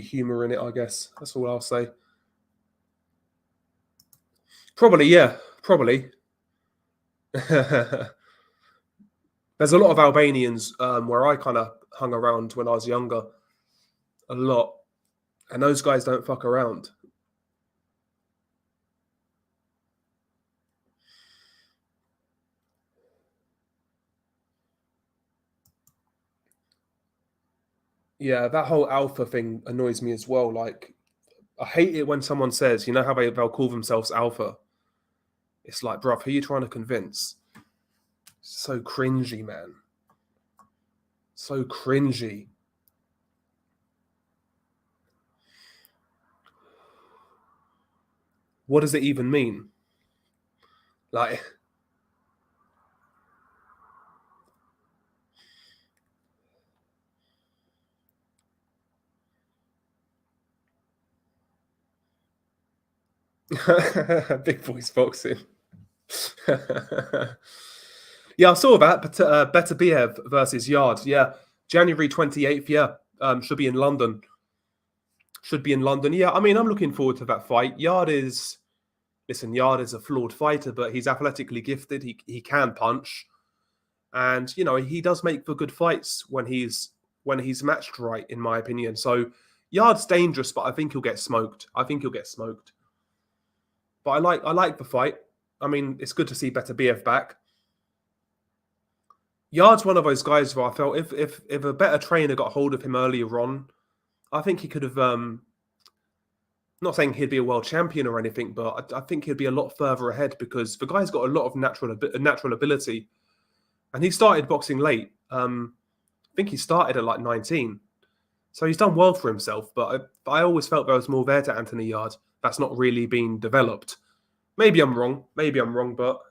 humor in it, I guess. That's all I'll say. Probably, yeah. Probably. There's a lot of Albanians where I kind of hung around when I was younger. A lot. And those guys don't fuck around. Yeah, that whole alpha thing annoys me as well. Like, I hate it when someone says, you know how they'll call themselves alpha? It's like, bruv, who are you trying to convince? So cringy, man. So cringy. What does it even mean? Like, big voice boxing. Yeah, I saw that. But Beterbiev versus Yard. Yeah, January 28th. Yeah, should be in London. Yeah, I mean, I'm looking forward to that fight. Yard is a flawed fighter, but he's athletically gifted. He can punch, and you know he does make for good fights when he's matched right, in my opinion. So Yard's dangerous, but I think he'll get smoked. But I like the fight. I mean, it's good to see Beterbiev back. Yard's one of those guys where I felt if a better trainer got hold of him earlier on, I think he could have. Not saying he'd be a world champion or anything, but I think he'd be a lot further ahead, because the guy's got a lot of natural ability, and he started boxing late. I think he started at like 19, so he's done well for himself. But I always felt there was more there to Anthony Yard That's not really been developed. Maybe I'm wrong, but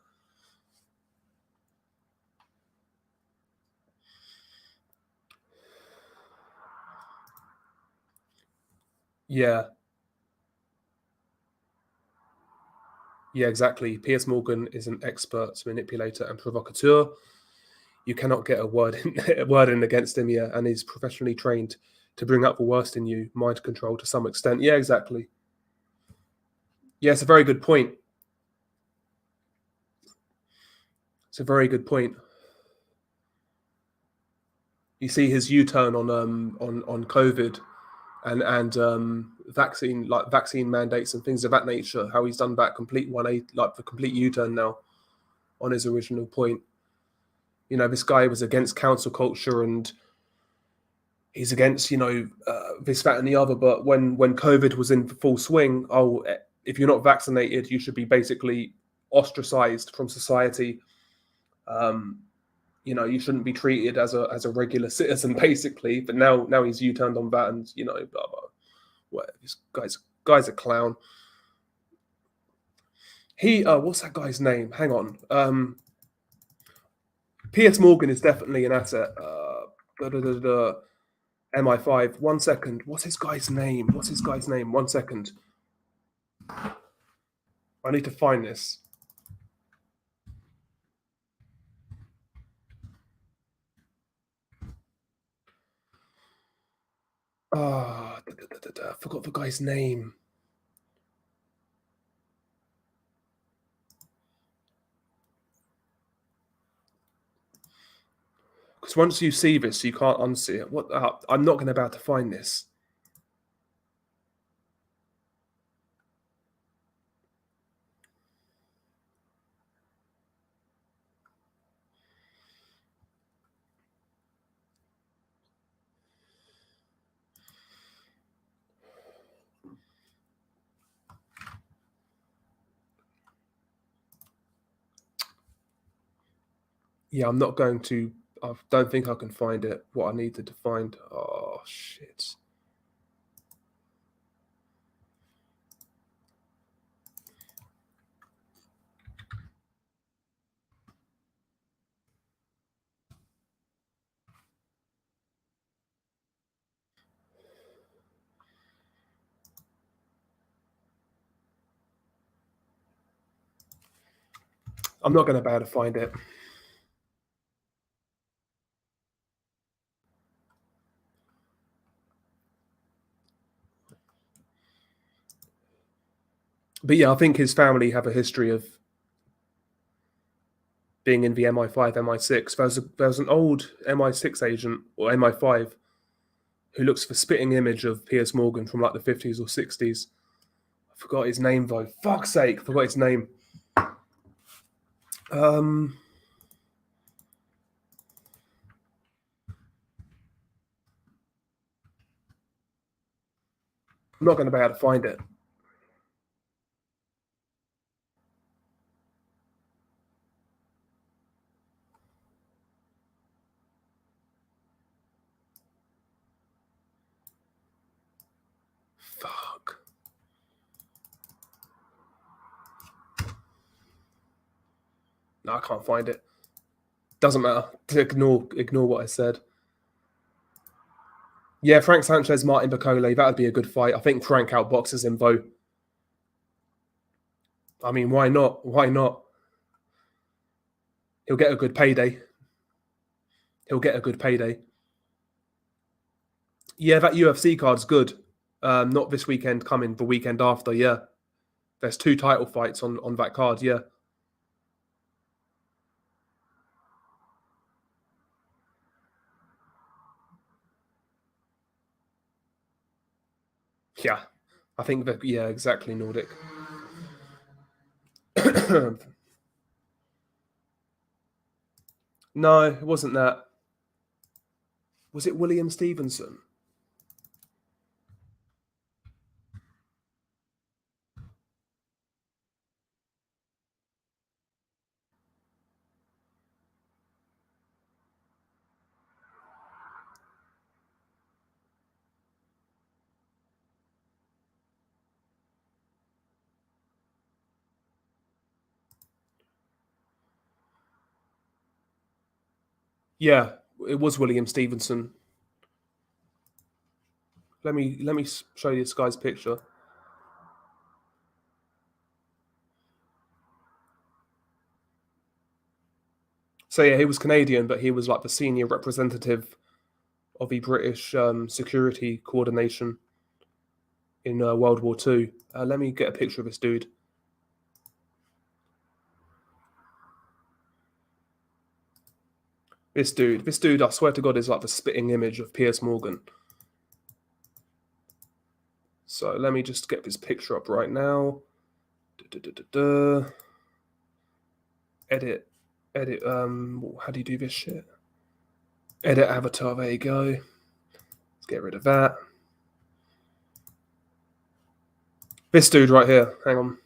yeah. Yeah, exactly. Piers Morgan is an expert manipulator and provocateur. You cannot get a word in, a word in against him, yeah, and he's professionally trained to bring out the worst in you, mind control to some extent. Yeah, exactly. Yeah, it's a very good point. It's a very good point. You see his U-turn on COVID and vaccine mandates and things of that nature. How he's done that complete 180, like the complete U-turn now on his original point. You know, this guy was against council culture and he's against, this, that, and the other. But when COVID was in full swing, if you're not vaccinated, you should be basically ostracized from society. Um, you shouldn't be treated as a regular citizen, basically. But now he's U-turned on that, and blah blah. What this guy's a clown. He what's that guy's name? Hang on. Piers Morgan is definitely an asset. MI5. 1 second. What's his guy's name? One second. I need to find this. I forgot the guy's name. Because once you see this, you can't unsee it. What? I'm not going to be able to find this. Yeah, I'm not going to. I don't think I can find it. What I needed to find. Oh shit. I'm not going to be able to find it. But yeah, I think his family have a history of being in the MI5, MI6. There's an old MI6 agent or MI5 who looks for spitting image of Piers Morgan from like the 50s or 60s. I forgot his name though. Fuck's sake, forgot his name. I'm not going to be able to find it. Fuck. No, I can't find it. Doesn't matter. Ignore what I said. Yeah, Frank Sanchez, Martin Bacole, that would be a good fight. I think Frank outboxes him though. I mean, why not? Why not? He'll get a good payday. Yeah, that UFC card's good. Not this weekend coming, the weekend after, yeah. There's 2 title fights on that card, yeah. Yeah. I think that, yeah, exactly, Nordic. No, it wasn't that. Was it William Stevenson? Yeah, it was William Stevenson. Let me show you this guy's picture. So yeah, he was Canadian, but he was like the senior representative of the British security coordination in World War II. Let me get a picture of this dude. This dude, I swear to God, is like the spitting image of Piers Morgan. So let me just get this picture up right now. Edit. How do you do this shit? Edit avatar, there you go. Let's get rid of that. This dude right here, hang on.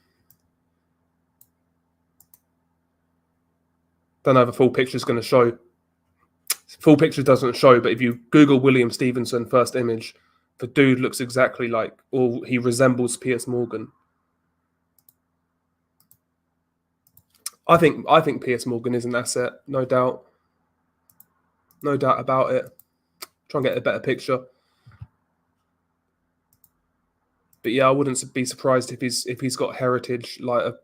Don't know if the full picture is going to show. Full picture doesn't show, but if you Google William Stevenson first image, the dude looks exactly like, or he resembles Piers Morgan. I think Piers Morgan is an asset, no doubt. No doubt about it. Try and get a better picture. But yeah, I wouldn't be surprised if he's got heritage like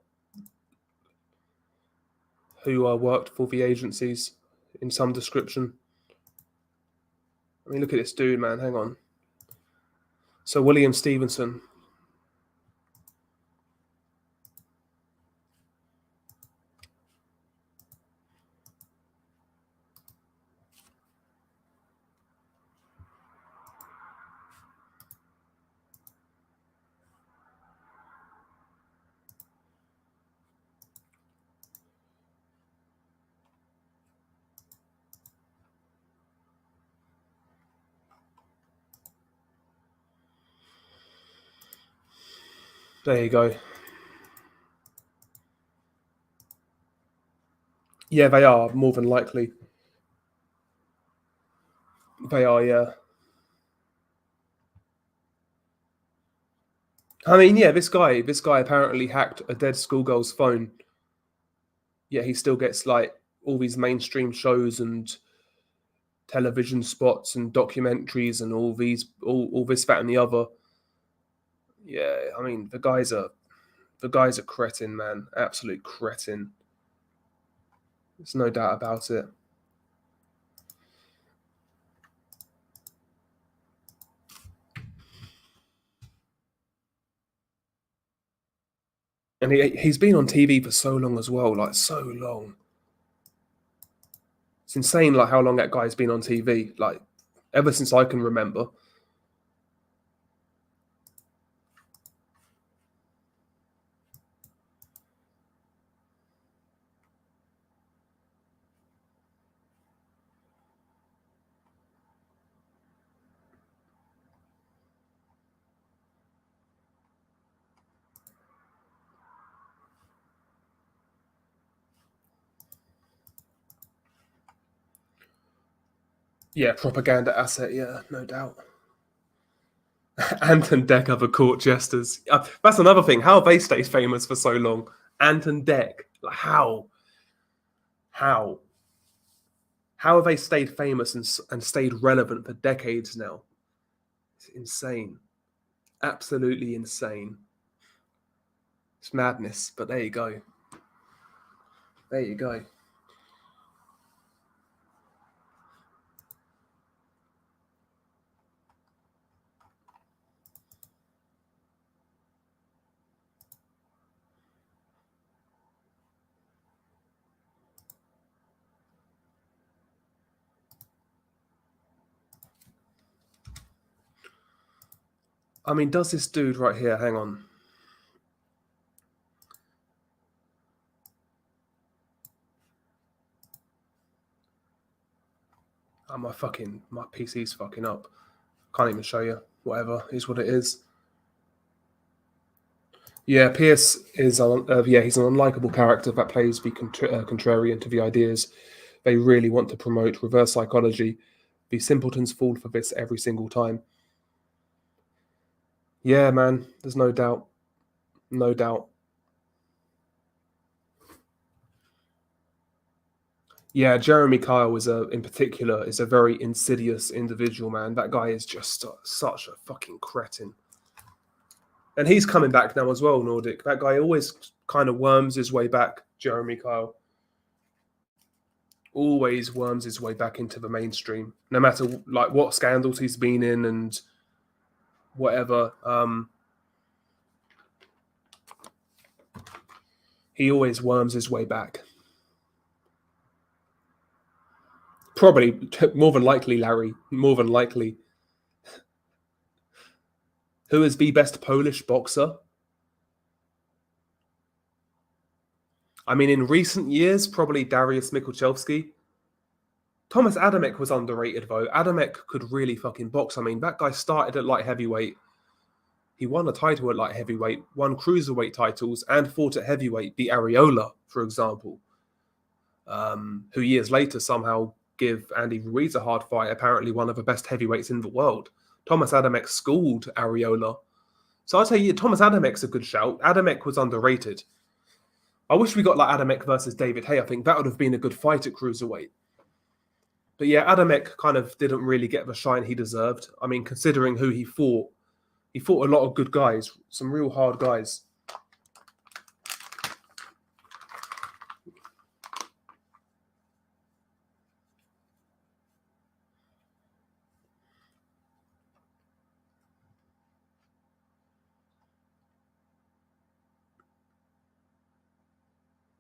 who worked for the agencies in some description. I mean, look at this dude, man. Hang on. So William Stevenson. There you go. Yeah, they are, more than likely. They are, yeah. I mean, yeah, this guy apparently hacked a dead schoolgirl's phone. Yeah, he still gets like all these mainstream shows and television spots and documentaries and all this, that, and the other. Yeah, I mean, the guy's a cretin, man. Absolute cretin. There's no doubt about it. And he's been on TV for so long as well, like so long. It's insane, like how long that guy's been on TV, like ever since I can remember. Yeah, propaganda asset. Yeah, no doubt. Ant and Dec are the court jesters. That's another thing. How have they stayed famous for so long? Ant and Dec. Like how? How? How have they stayed famous and stayed relevant for decades now? It's insane. Absolutely insane. It's madness, but there you go. There you go. I mean, does this dude right here, hang on. Oh, my PC's fucking up. Can't even show you. Whatever, is what it is. Yeah, Pierce is he's an unlikable character that plays the contrarian to the ideas they really want to promote. Reverse psychology. The simpletons fall for this every single time. Yeah, man, there's no doubt. No doubt. Yeah, Jeremy Kyle in particular, is a very insidious individual, man. That guy is just such a fucking cretin. And he's coming back now as well, Nordic. That guy always kind of worms his way back, Jeremy Kyle. Always worms his way back into the mainstream, no matter like what scandals he's been in and whatever. He always worms his way back. Probably, more than likely, Larry. More than likely. Who is the best Polish boxer? I mean, in recent years, probably Dariusz Michalczewski. Thomas Adamek was underrated, though. Adamek could really fucking box. I mean, that guy started at light heavyweight. He won a title at light heavyweight, won cruiserweight titles, and fought at heavyweight, beat Areola, for example, who years later somehow give Andy Ruiz a hard fight, apparently one of the best heavyweights in the world. Thomas Adamek schooled Areola. So I'd say, yeah, Thomas Adamek's a good shout. Adamek was underrated. I wish we got like Adamek versus David Haye. I think that would have been a good fight at cruiserweight. But yeah, Adamek kind of didn't really get the shine he deserved. I mean, considering who he fought a lot of good guys, some real hard guys.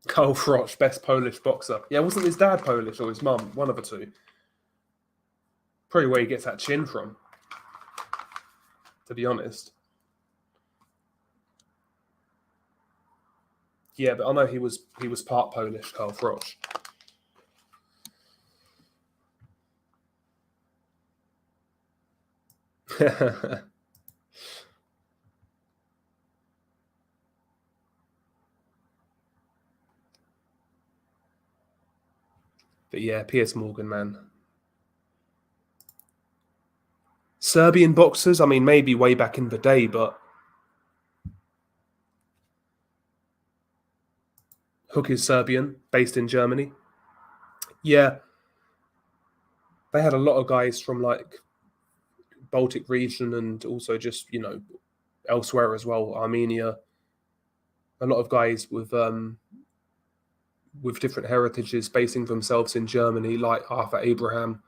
Karl Froch, best Polish boxer. Yeah, wasn't his dad Polish or his mum? One of the two. Probably where he gets that chin from, to be honest. Yeah, but I know he was part Polish, Karl Froch. But yeah, Piers Morgan, man. Serbian boxers, I mean, maybe way back in the day, but Hook is Serbian, based in Germany. Yeah. They had a lot of guys from like Baltic region and also just, elsewhere as well, Armenia. A lot of guys with different heritages basing themselves in Germany, like Arthur Abraham,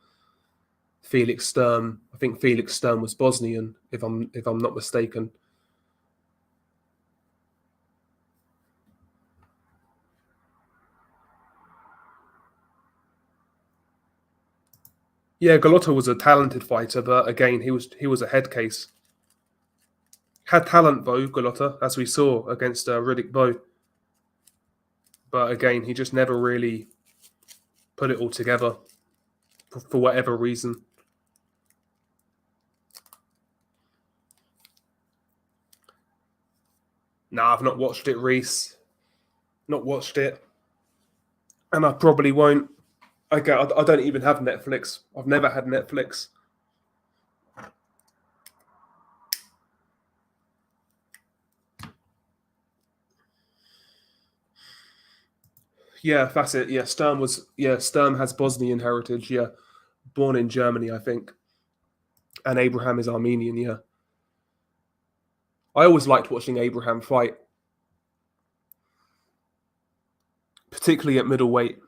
Felix Sturm. I think Felix Sturm was Bosnian, if I'm not mistaken. Yeah, Galotto was a talented fighter, but again, he was a head case. Had talent though, Galotto, as we saw against Riddick Bowe. But again, he just never really put it all together for whatever reason. Nah, I've not watched it, Reese. Not watched it. And I probably won't. Okay, I don't even have Netflix. I've never had Netflix. Yeah, that's it. Yeah, Sturm has Bosnian heritage. Yeah, born in Germany, I think. And Abraham is Armenian. Yeah, I always liked watching Abraham fight, particularly at middleweight.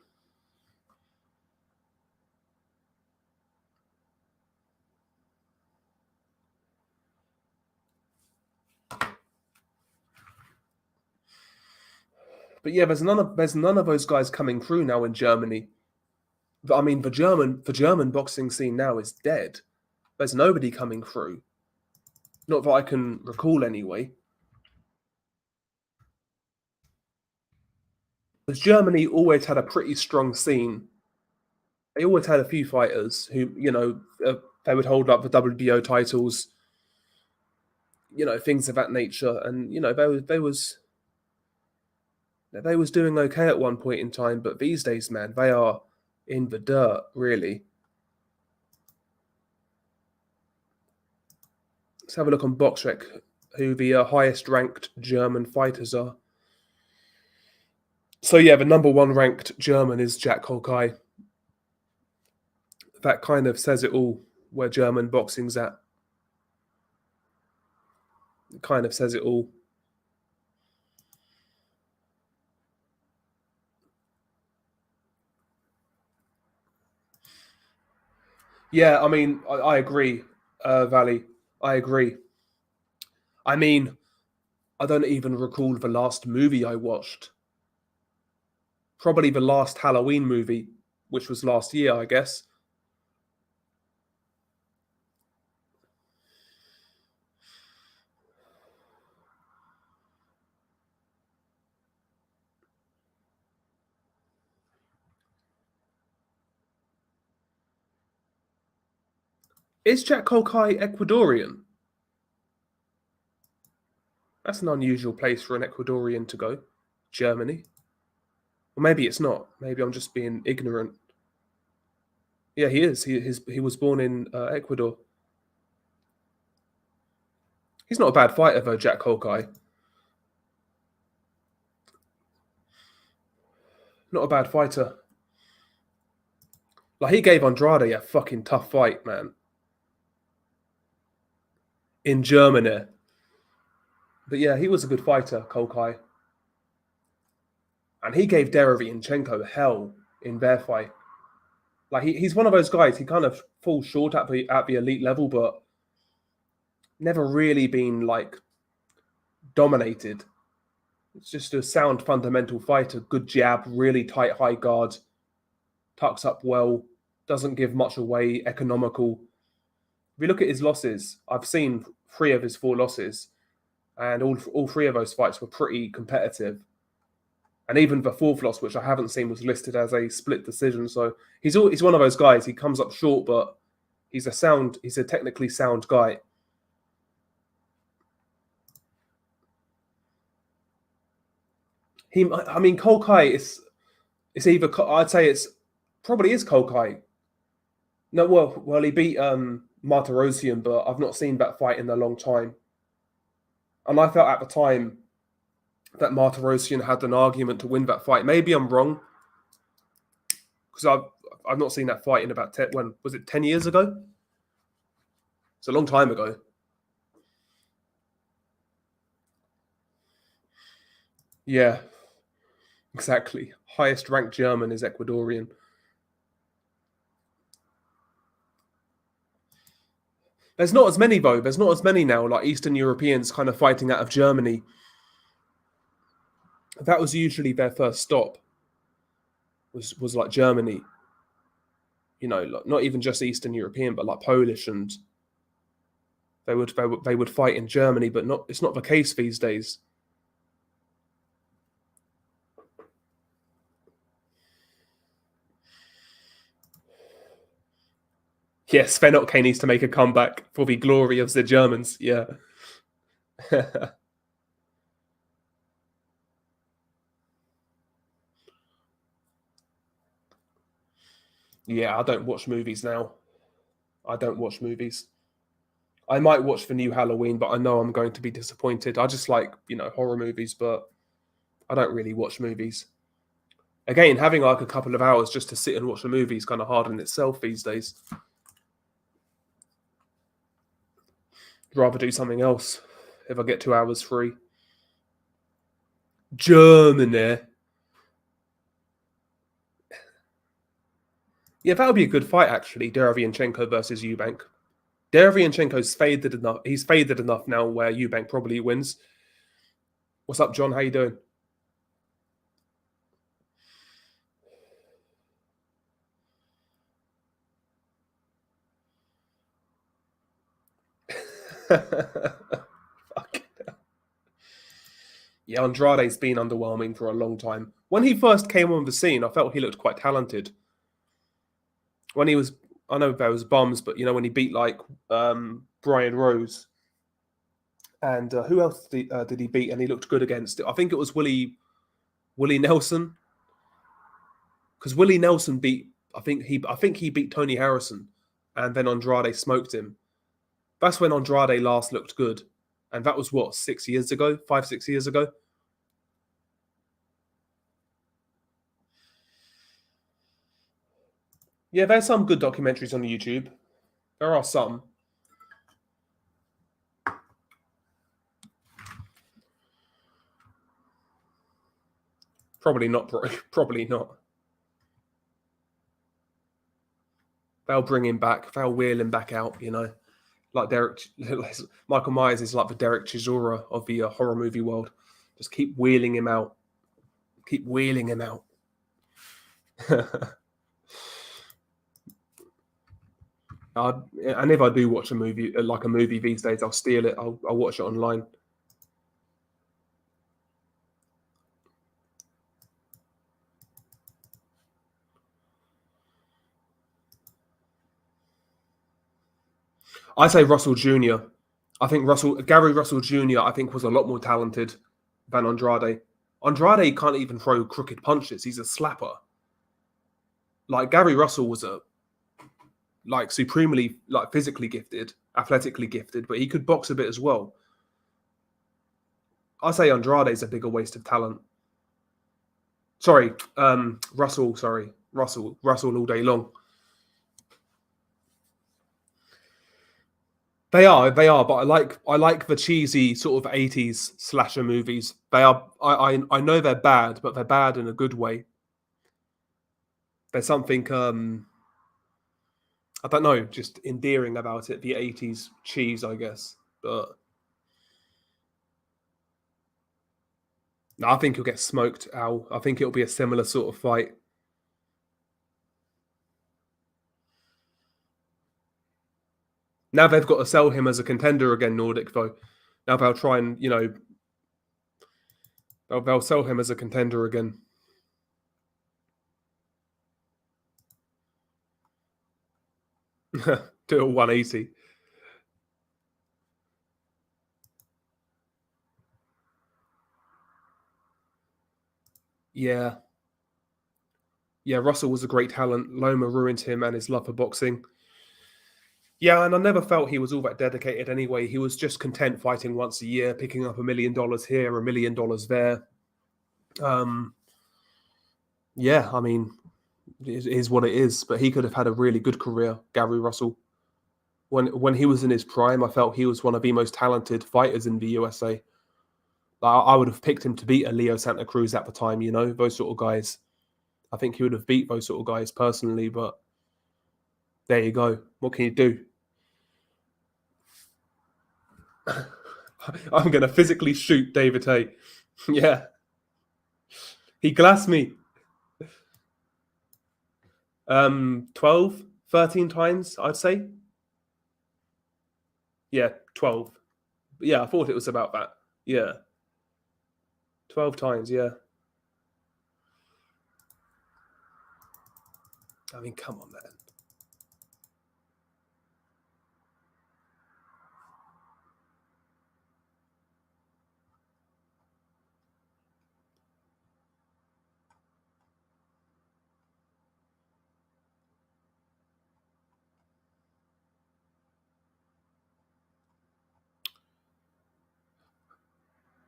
But yeah, there's none of those guys coming through now in Germany. I mean, the German boxing scene now is dead. There's nobody coming through. Not that I can recall anyway. Because Germany always had a pretty strong scene. They always had a few fighters who, they would hold up the WBO titles, things of that nature. And, they was doing okay at one point in time, but these days, man, they are in the dirt, really. Let's have a look on BoxRec, who the highest ranked German fighters are. So yeah, the number one ranked German is Jack Holkai. That kind of says it all, where German boxing's at. It kind of says it all. Yeah, I mean, I agree, Valley. I agree. I mean, I don't even recall the last movie I watched. Probably the last Halloween movie, which was last year, I guess. Is Jack Kolkai Ecuadorian? That's an unusual place for an Ecuadorian to go. Germany. Or maybe it's not. Maybe I'm just being ignorant. Yeah, he is. He was born in Ecuador. He's not a bad fighter, though, Jack Kolkai. Not a bad fighter. Like, he gave Andrade a fucking tough fight, man. In Germany. But yeah, he was a good fighter, Kolkai. And he gave Derevianchenko hell in their fight. Like, he's one of those guys, he kind of falls short at the elite level, but never really been, like, dominated. It's just a sound fundamental fighter, good jab, really tight high guard, tucks up well, doesn't give much away, economical. If you look at his losses, I've seen 3 of his 4 losses, and all 3 of those fights were pretty competitive. And even the 4th loss, which I haven't seen, was listed as a split decision. So he's one of those guys. He comes up short, but he's a technically sound guy. Kolkai it's either, I'd say it's probably is Kolkai. No, well, he beat Martirosyan, but I've not seen that fight in a long time. And I felt at the time that Martirosyan had an argument to win that fight. Maybe I'm wrong, because I've not seen that fight in about 10 years ago? It's a long time ago. Yeah, exactly. Highest ranked German is Ecuadorian. There's not as many, though. There's not as many now, like Eastern Europeans kind of fighting out of Germany. That was usually their first stop, was like Germany. You know, like, not even just Eastern European, but like Polish, and they would fight in Germany, but it's not the case these days. Yes, Svenotke needs to make a comeback for the glory of the Germans. Yeah. Yeah, I don't watch movies now. I don't watch movies. I might watch the new Halloween, but I know I'm going to be disappointed. I just like, horror movies, but I don't really watch movies. Again, having like a couple of hours just to sit and watch a movie is kind of hard in itself these days. I'd rather do something else if I get 2 hours free. Germany. Yeah, that would be a good fight, actually. Derevianchenko versus Eubank. Derevianchenko's faded enough. He's faded enough now where Eubank probably wins. What's up, John? How you doing? Yeah, Andrade's been underwhelming for a long time. When he first came on the scene, I felt he looked quite talented. When he was, I know there was bums, but when he beat like Brian Rose, and who else did he beat? And he looked good against it. I think it was Willie Nelson, because Willie Nelson beat. I think he beat Tony Harrison, and then Andrade smoked him. That's when Andrade last looked good, and that was what 6 years ago, 5-6 years ago. Yeah, there's some good documentaries on YouTube. There are some. Probably not, bro. Probably not. They'll bring him back. They'll wheel him back out, you know. Like Michael Myers is like the Derek Chisora of the horror movie world. Just keep wheeling him out. Keep wheeling him out. And if I do watch a movie, like a movie these days, I'll steal it. I'll watch it online. I say Russell Jr. I think Gary Russell Jr. I think was a lot more talented than Andrade. Andrade can't even throw crooked punches. He's a slapper. Like Gary Russell was supremely physically gifted, athletically gifted, but he could box a bit as well. I say Andrade's a bigger waste of talent. Sorry, Russell. Sorry, Russell all day long. They are, but I like the cheesy sort of 80s slasher movies. They are I know they're bad, but they're bad in a good way. There's something I don't know, just endearing about it, the 80s cheese, I guess. But no, I think he'll get smoked, Al. I think it'll be a similar sort of fight. Now they've got to sell him as a contender again, Nordic, though. Now they'll try and, they'll sell him as a contender again. Do a 180. Yeah. Yeah, Russell was a great talent. Loma ruined him and his love for boxing. Yeah, and I never felt he was all that dedicated anyway. He was just content fighting once a year, picking up $1 million here, $1 million there. Yeah, I mean, it is what it is. But he could have had a really good career, Gary Russell. When he was in his prime, I felt he was one of the most talented fighters in the USA. I would have picked him to beat a Leo Santa Cruz at the time, those sort of guys. I think he would have beat those sort of guys personally, but there you go. What can you do? I'm going to physically shoot David Hay. Yeah. He glassed me 12, 13 times, I'd say. Yeah, 12. Yeah, I thought it was about that. Yeah. 12 times, yeah. I mean, come on, man.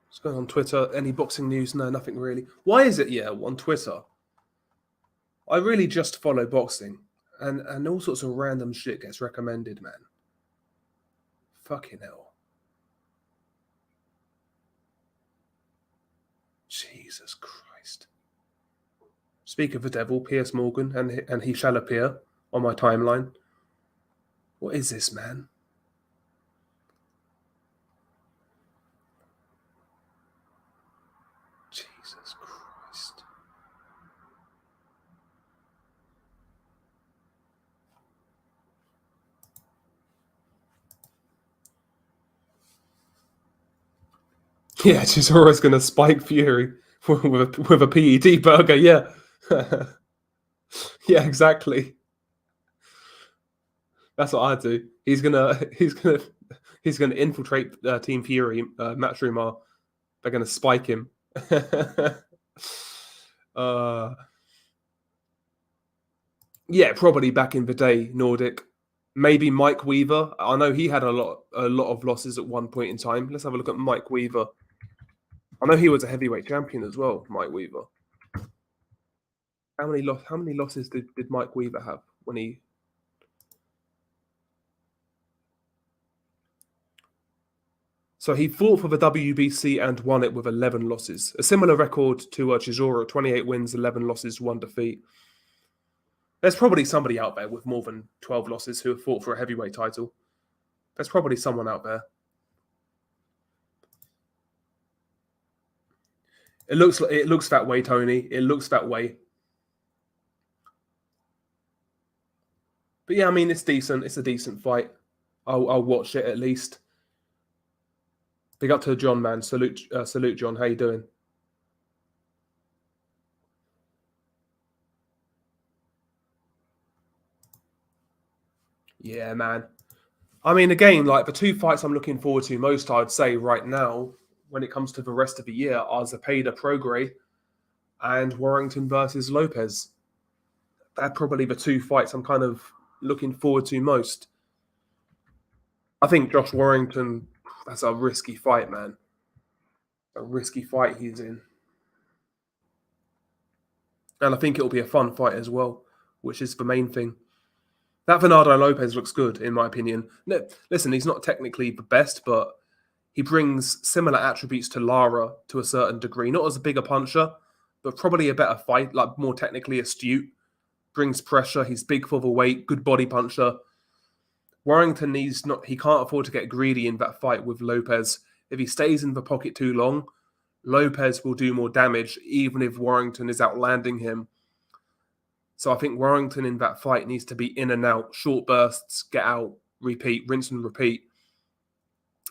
What's going on Twitter? Any boxing news? No, nothing really. Why is it, on Twitter? I really just follow boxing, and all sorts of random shit gets recommended, man. Fucking hell. Jesus Christ. Speak of the devil, Piers Morgan, and he shall appear on my timeline. What is this, man? Jesus Christ. Yeah, Chisora's going to spike Fury with a PED burger, yeah. Yeah, exactly. That's what I do. He's gonna infiltrate Team Fury, Matchroom. They're gonna spike him. Yeah, probably back in the day, Nordic. Maybe Mike Weaver. I know he had a lot of losses at one point in time. Let's have a look at Mike Weaver. I know he was a heavyweight champion as well, Mike Weaver. How many losses did Mike Weaver have when he? So he fought for the WBC and won it with 11 losses. A similar record to Chisora, 28 wins, 11 losses, 1 defeat. There's probably somebody out there with more than 12 losses who have fought for a heavyweight title. There's probably someone out there. It looks that way, Tony. It looks that way. But yeah, I mean, it's decent. It's a decent fight. I'll watch it at least. Big up to John, man. Salute, John. How you doing? Yeah, man. I mean, again, like the two fights I'm looking forward to most, I'd say right now, when it comes to the rest of the year, are Zepeda Prograis and Warrington versus Lopez. They're probably the two fights I'm kind of looking forward to most. I think Josh Warrington, that's a risky fight, man. A risky fight he's in. And I think it'll be a fun fight as well, which is the main thing. That Bernardo Lopez looks good, in my opinion. No, listen, he's not technically the best, but he brings similar attributes to Lara to a certain degree. Not as a bigger puncher, but probably a better fight, like more technically astute. Brings pressure. He's big for the weight, good body puncher. Warrington he can't afford to get greedy in that fight with Lopez. If he stays in the pocket too long, Lopez will do more damage, even if Warrington is outlanding him. So I think Warrington in that fight needs to be in and out, short bursts, get out, repeat, rinse and repeat.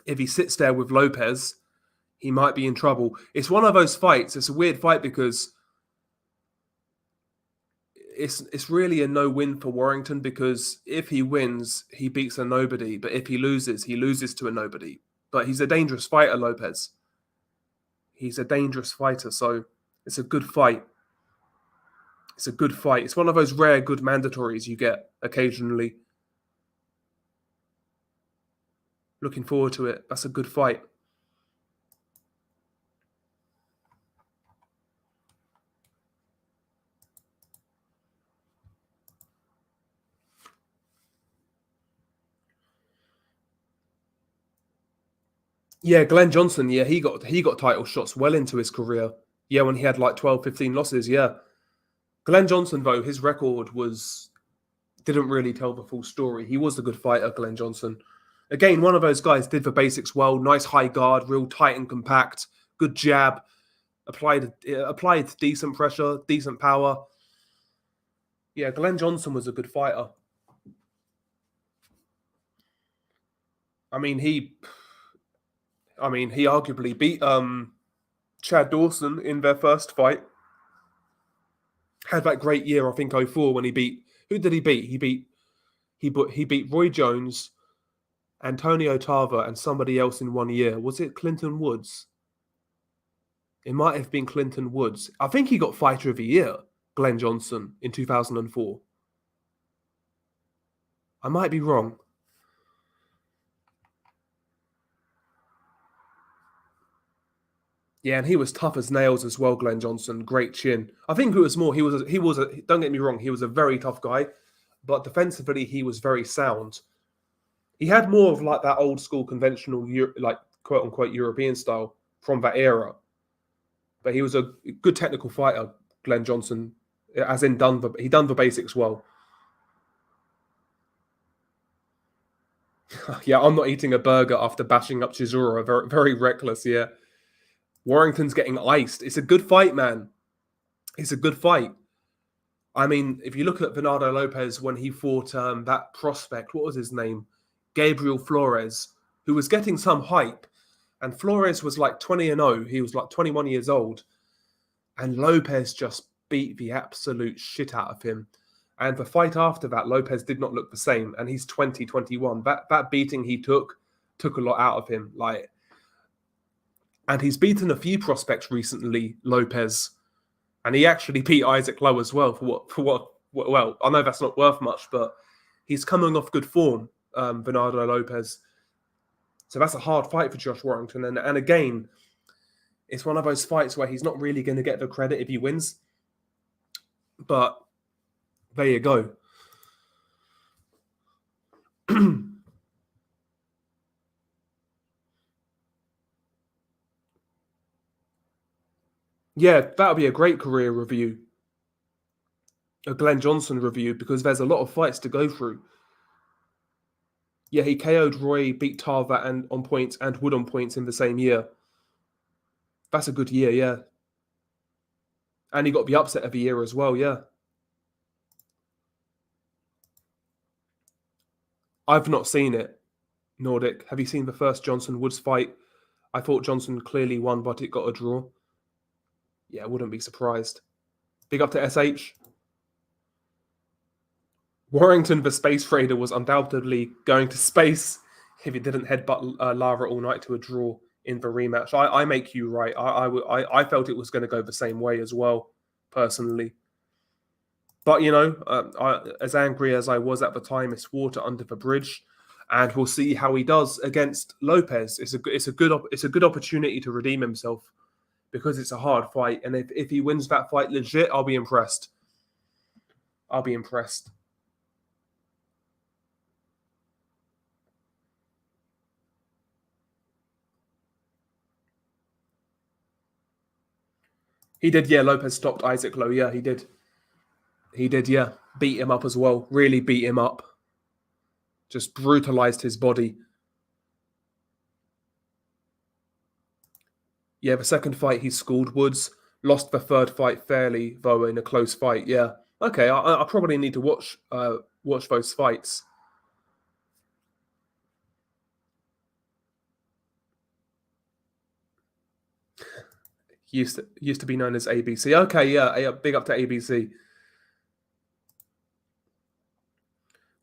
If he sits there with Lopez, he might be in trouble. It's one of those fights. It's a weird fight because it's really a no-win for Warrington, because if he wins, he beats a nobody. But if he loses to a nobody. But he's a dangerous fighter, Lopez. He's a dangerous fighter, so it's a good fight. It's a good fight. It's one of those rare good mandatories you get occasionally. Looking forward to it. That's a good fight. Yeah, Glenn Johnson, yeah, he got title shots well into his career. Yeah, when he had like 12, 15 losses, yeah. Glenn Johnson, though, his record didn't really tell the full story. He was a good fighter, Glenn Johnson. Again, one of those guys did the basics well. Nice high guard, real tight and compact. Good jab. Applied decent pressure, decent power. Yeah, Glenn Johnson was a good fighter. I mean, he arguably beat Chad Dawson in their first fight. Had that great year, I think, 2004 when he beat. Who did he beat? He beat Roy Jones, Antonio Tarver, and somebody else in 1 year. Was it Clinton Woods? It might have been Clinton Woods. I think he got Fighter of the Year, Glenn Johnson, in 2004. I might be wrong. Yeah, and he was tough as nails as well, Glenn Johnson. Great chin. I think it was more, don't get me wrong, he was a very tough guy, but defensively, he was very sound. He had more of like that old school conventional, like quote unquote European style from that era. But he was a good technical fighter, Glenn Johnson, as in he done the basics well. Yeah, I'm not eating a burger after bashing up Chisora. Very, very reckless, yeah. Warrington's getting iced. It's a good fight, man. It's a good fight. I mean, if you look at Bernardo Lopez when he fought that prospect, what was his name? Gabriel Flores, who was getting some hype. And Flores was like 20-0. He was like 21 years old. And Lopez just beat the absolute shit out of him. And the fight after that, Lopez did not look the same. And he's 20, 21. That beating he took a lot out of him. And he's beaten a few prospects recently, Lopez. And he actually beat Isaac Lowe as well well, I know that's not worth much, but he's coming off good form, Bernardo Lopez. So that's a hard fight for Josh Warrington. And again, it's one of those fights where he's not really going to get the credit if he wins. But there you go. Yeah, that would be a great career review. A Glenn Johnson review, because there's a lot of fights to go through. Yeah, he KO'd Roy, beat Tarver and on points and Wood on points in the same year. That's a good year, yeah. And he got the upset of the year as well, yeah. I've not seen it, Nordic. Have you seen the first Johnson-Woods fight? I thought Johnson clearly won, but it got a draw. Yeah, I wouldn't be surprised. Big up to SH. Warrington, the Space Raider, was undoubtedly going to space if he didn't headbutt Lara all night to a draw in the rematch. I make you right. I felt it was going to go the same way as well, personally. But as angry as I was at the time, it's water under the bridge, and we'll see how he does against Lopez. It's a good opportunity to redeem himself, because it's a hard fight, and if he wins that fight legit, I'll be impressed. I'll be impressed. He did, yeah. Lopez stopped Isaac Lowe, yeah, he did. He did, yeah. Beat him up as well. Really beat him up. Just brutalized his body. Yeah, the second fight he schooled Woods. Lost the third fight fairly, though, in a close fight, yeah. Okay, I probably need to watch those fights. Used to be known as ABC. Okay, yeah, big up to ABC.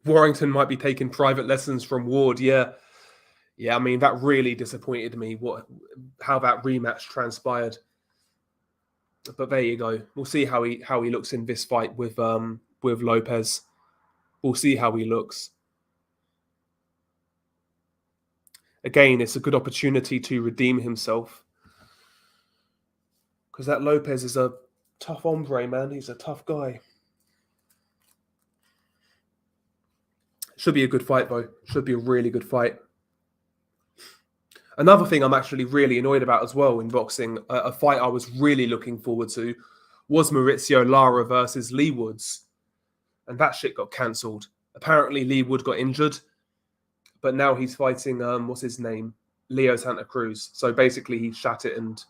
Warrington might be taking private lessons from Ward. Yeah, yeah. I mean, that really disappointed me. How that rematch transpired. But there you go. We'll see how he looks in this fight with Lopez. We'll see how he looks. Again, it's a good opportunity to redeem himself, because that Lopez is a tough hombre, man. He's a tough guy. Should be a good fight, though. Should be a really good fight. Another thing I'm actually really annoyed about as well in boxing, a fight I was really looking forward to, was Maurizio Lara versus Lee Woods. And that shit got cancelled. Apparently Lee Wood got injured, but now he's fighting, what's his name? Leo Santa Cruz. So basically he shat it, and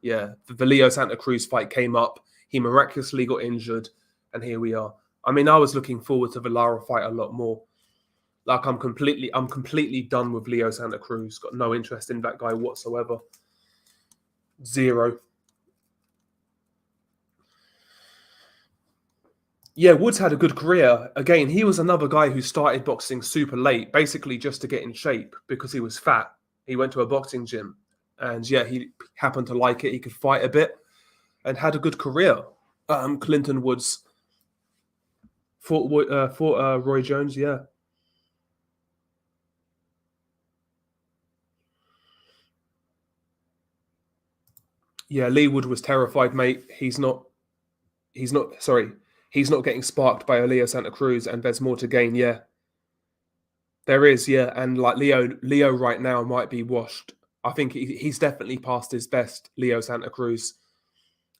yeah, the Leo Santa Cruz fight came up. He miraculously got injured, and here we are. I mean, I was looking forward to the Lara fight a lot more. Like, I'm completely done with Leo Santa Cruz. Got no interest in that guy whatsoever. Zero. Yeah, Woods had a good career. Again, he was another guy who started boxing super late, basically just to get in shape because he was fat. He went to a boxing gym, and yeah, he happened to like it. He could fight a bit and had a good career. Clinton Woods fought Roy Jones, yeah. Yeah, Lee Wood was terrified, mate. He's not getting sparked by a Leo Santa Cruz, and there's more to gain, yeah. There is, yeah. And like Leo right now might be washed. I think he's definitely past his best, Leo Santa Cruz.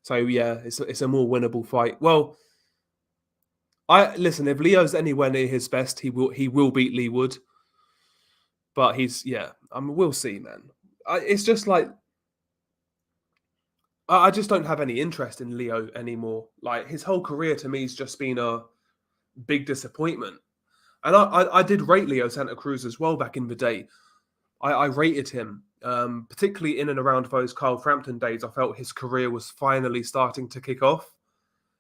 So yeah, it's a more winnable fight. Well, listen, if Leo's anywhere near his best, he will beat Lee Wood. But we'll see, man. It's just like, I just don't have any interest in Leo anymore. Like, his whole career to me has just been a big disappointment. And I did rate Leo Santa Cruz as well back in the day. I rated him, particularly in and around those Carl Frampton days. I felt his career was finally starting to kick off,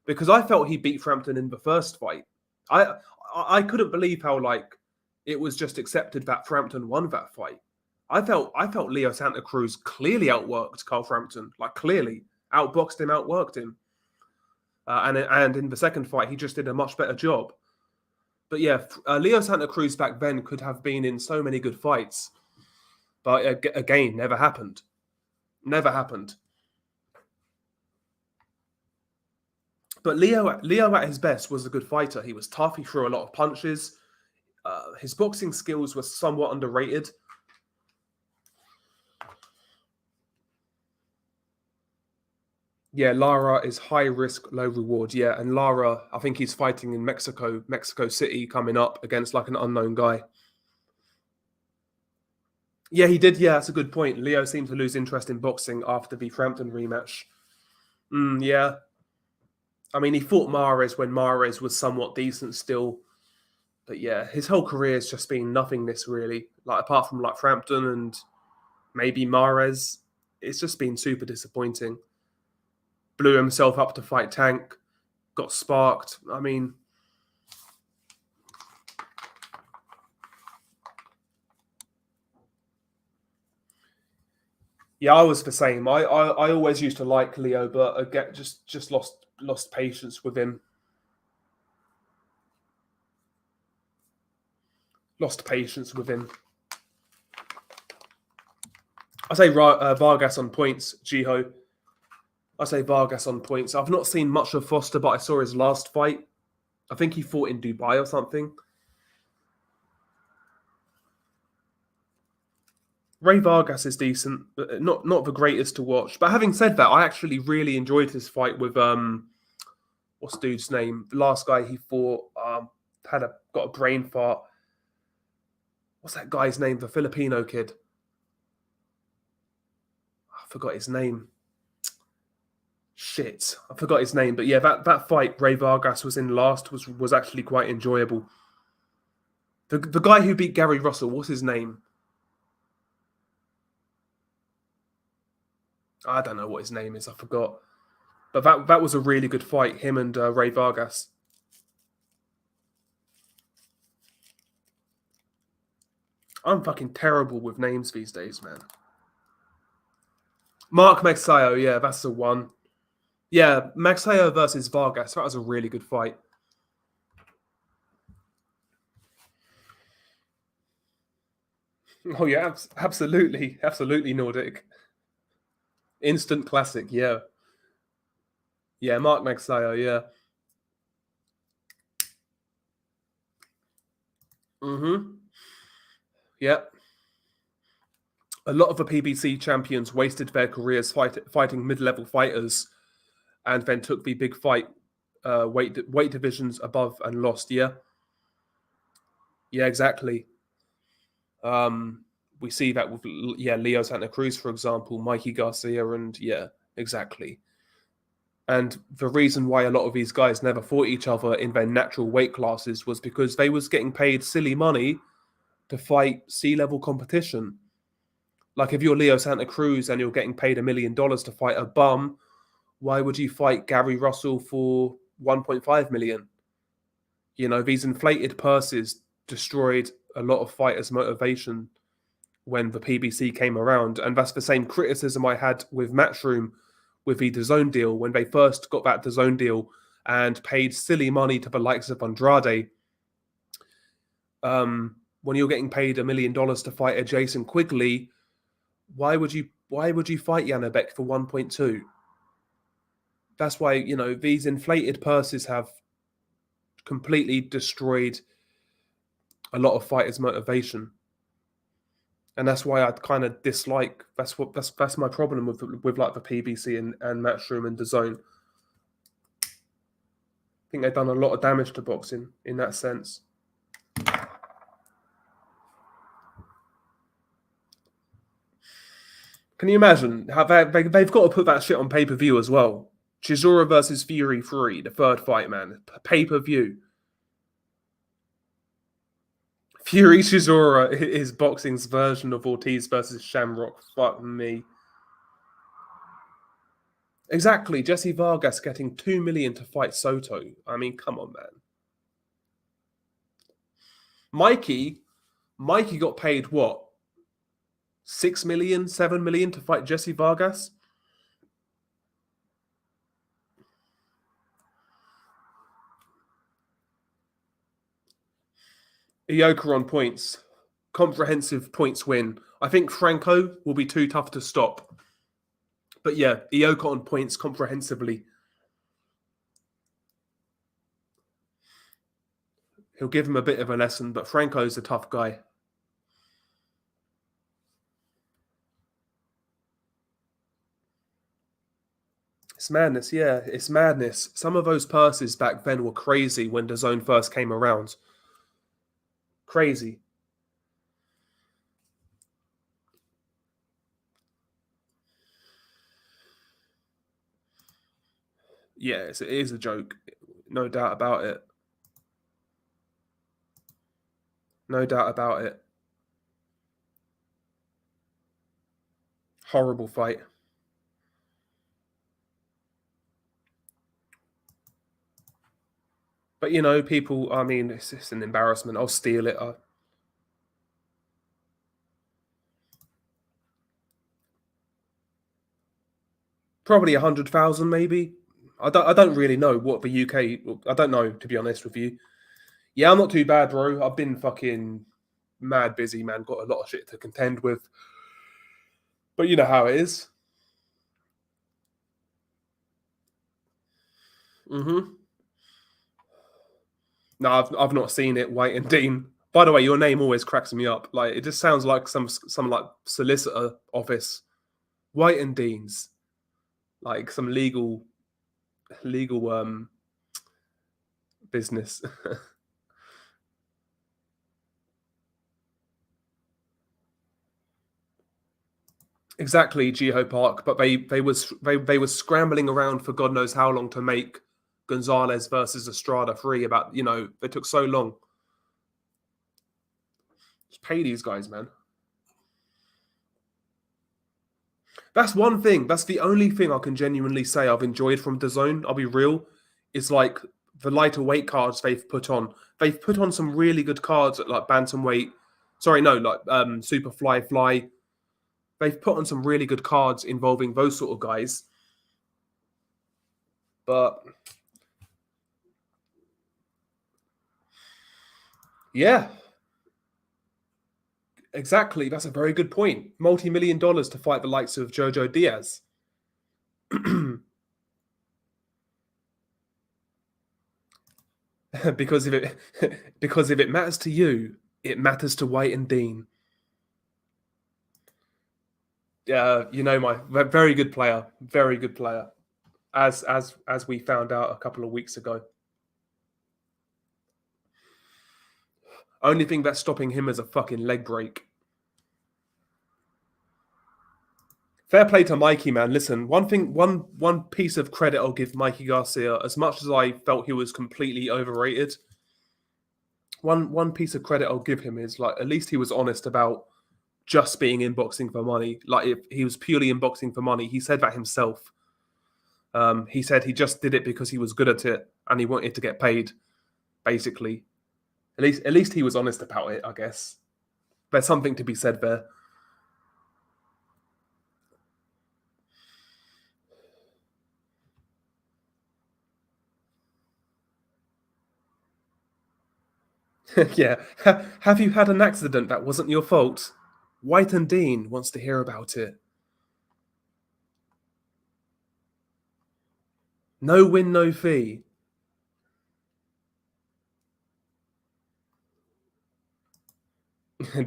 because I felt he beat Frampton in the first fight. I couldn't believe how, like, it was just accepted that Frampton won that fight. I felt Leo Santa Cruz clearly outworked Carl Frampton, like clearly outboxed him, outworked him. And in the second fight, he just did a much better job. But yeah, Leo Santa Cruz back then could have been in so many good fights. But again, never happened. Never happened. But Leo at his best was a good fighter. He was tough. He threw a lot of punches. His boxing skills were somewhat underrated. Yeah, Lara is high risk, low reward. Yeah, and Lara, I think he's fighting in Mexico City coming up against like an unknown guy. Yeah, he did. Yeah, that's a good point. Leo seemed to lose interest in boxing after the Frampton rematch. Yeah. I mean, he fought Mares when Mares was somewhat decent still. But yeah, his whole career has just been nothingness, really. Like, apart from like Frampton and maybe Mares, it's just been super disappointing. Blew himself up to fight Tank, got sparked. I mean, yeah, I was the same. I always used to like Leo, but I get just lost patience with him. Lost patience with him. I say Vargas on points, Jiho. I say Vargas on points. I've not seen much of Foster, but I saw his last fight. I think he fought in Dubai or something. Ray Vargas is decent, but not the greatest to watch. But having said that, I actually really enjoyed his fight with what's the dude's name? The last guy he fought got a brain fart. What's that guy's name? The Filipino kid. I forgot his name. Shit, I forgot his name. But yeah, that fight Ray Vargas was in last was actually quite enjoyable. The guy who beat Gary Russell, what's his name? I don't know what his name is. I forgot. But that was a really good fight, him and Ray Vargas. I'm fucking terrible with names these days, man. Mark Magsayo, yeah, that's the one. Yeah, Magsayo versus Vargas. That was a really good fight. Oh yeah, absolutely, absolutely Nordic. Instant classic, yeah. Yeah, Mark Magsayo, yeah. Yeah. A lot of the PBC champions wasted their careers fighting mid-level fighters, and then took the big fight weight divisions above and lost. Yeah, yeah, exactly. We see that with Leo Santa Cruz, for example, Mikey Garcia, and yeah, exactly. And the reason why a lot of these guys never fought each other in their natural weight classes was because they was getting paid silly money to fight sea-level competition. Like if you're Leo Santa Cruz and you're getting paid $1 million to fight a bum, why would you fight Gary Russell for 1.5 million? You know, these inflated purses destroyed a lot of fighters' motivation when the PBC came around. And that's the same criticism I had with Matchroom with the DAZN deal when they first got that DAZN deal and paid silly money to the likes of Andrade. When you're getting paid $1 million to fight a Jason Quigley, why would you fight Janabek for 1.2? That's why, you know, these inflated purses have completely destroyed a lot of fighters' motivation. And that's why I kind of dislike. That's my problem with like the PBC and Matchroom and DAZN. I think they've done a lot of damage to boxing in that sense. Can you imagine how they've got to put that shit on pay-per-view as well? Chisora versus Fury 3, the third fight, man. Pay-per-view. Fury Chisora is boxing's version of Ortiz versus Shamrock. Fuck me. Exactly. Jesse Vargas getting $2 million to fight Soto. I mean, come on, man. Mikey got paid what? 6 million, 7 million to fight Jesse Vargas? Ioka on points. Comprehensive points win. I think Franco will be too tough to stop. But yeah, Ioka on points comprehensively. He'll give him a bit of a lesson, but Franco's a tough guy. It's madness, yeah. It's madness. Some of those purses back then were crazy when DAZN first came around. Crazy. Yes, it is a joke. No doubt about it. No doubt about it. Horrible fight. But, you know, people, I mean, it's an embarrassment. I'll steal it. Probably 100,000, maybe. I don't really know what the UK. I don't know, to be honest with you. Yeah, I'm not too bad, bro. I've been fucking mad busy, man. Got a lot of shit to contend with. But you know how it is. Mm-hmm. No, I've not seen it. White and Dean. By the way, your name always cracks me up. Like it just sounds like some like solicitor office. White and Dean's, like some legal business. Exactly, Geo Park. But they was scrambling around for God knows how long to make Gonzalez versus Estrada free. About they took so long. Just pay these guys, man. That's one thing. That's the only thing I can genuinely say I've enjoyed from DAZN. I'll be real. Is like the lighter weight cards they've put on. They've put on some really good cards at like bantamweight. Sorry, no, like super fly. They've put on some really good cards involving those sort of guys. But yeah, exactly. That's a very good point. Multi-million dollars to fight the likes of Jojo Diaz. because if it matters to you, it matters to White and Dean. My very good player, as we found out a couple of weeks ago. Only thing that's stopping him is a fucking leg break. Fair play to Mikey, man. Listen, one piece of credit I'll give Mikey Garcia, as much as I felt he was completely overrated. One piece of credit I'll give him is like at least he was honest about just being in boxing for money. Like if he was purely in boxing for money, he said that himself. He said he just did it because he was good at it and he wanted to get paid. Basically, at least he was honest about it. I guess there's something to be said there. Yeah. Have you had an accident that wasn't your fault? White and Dean wants to hear about it. No win, no fee.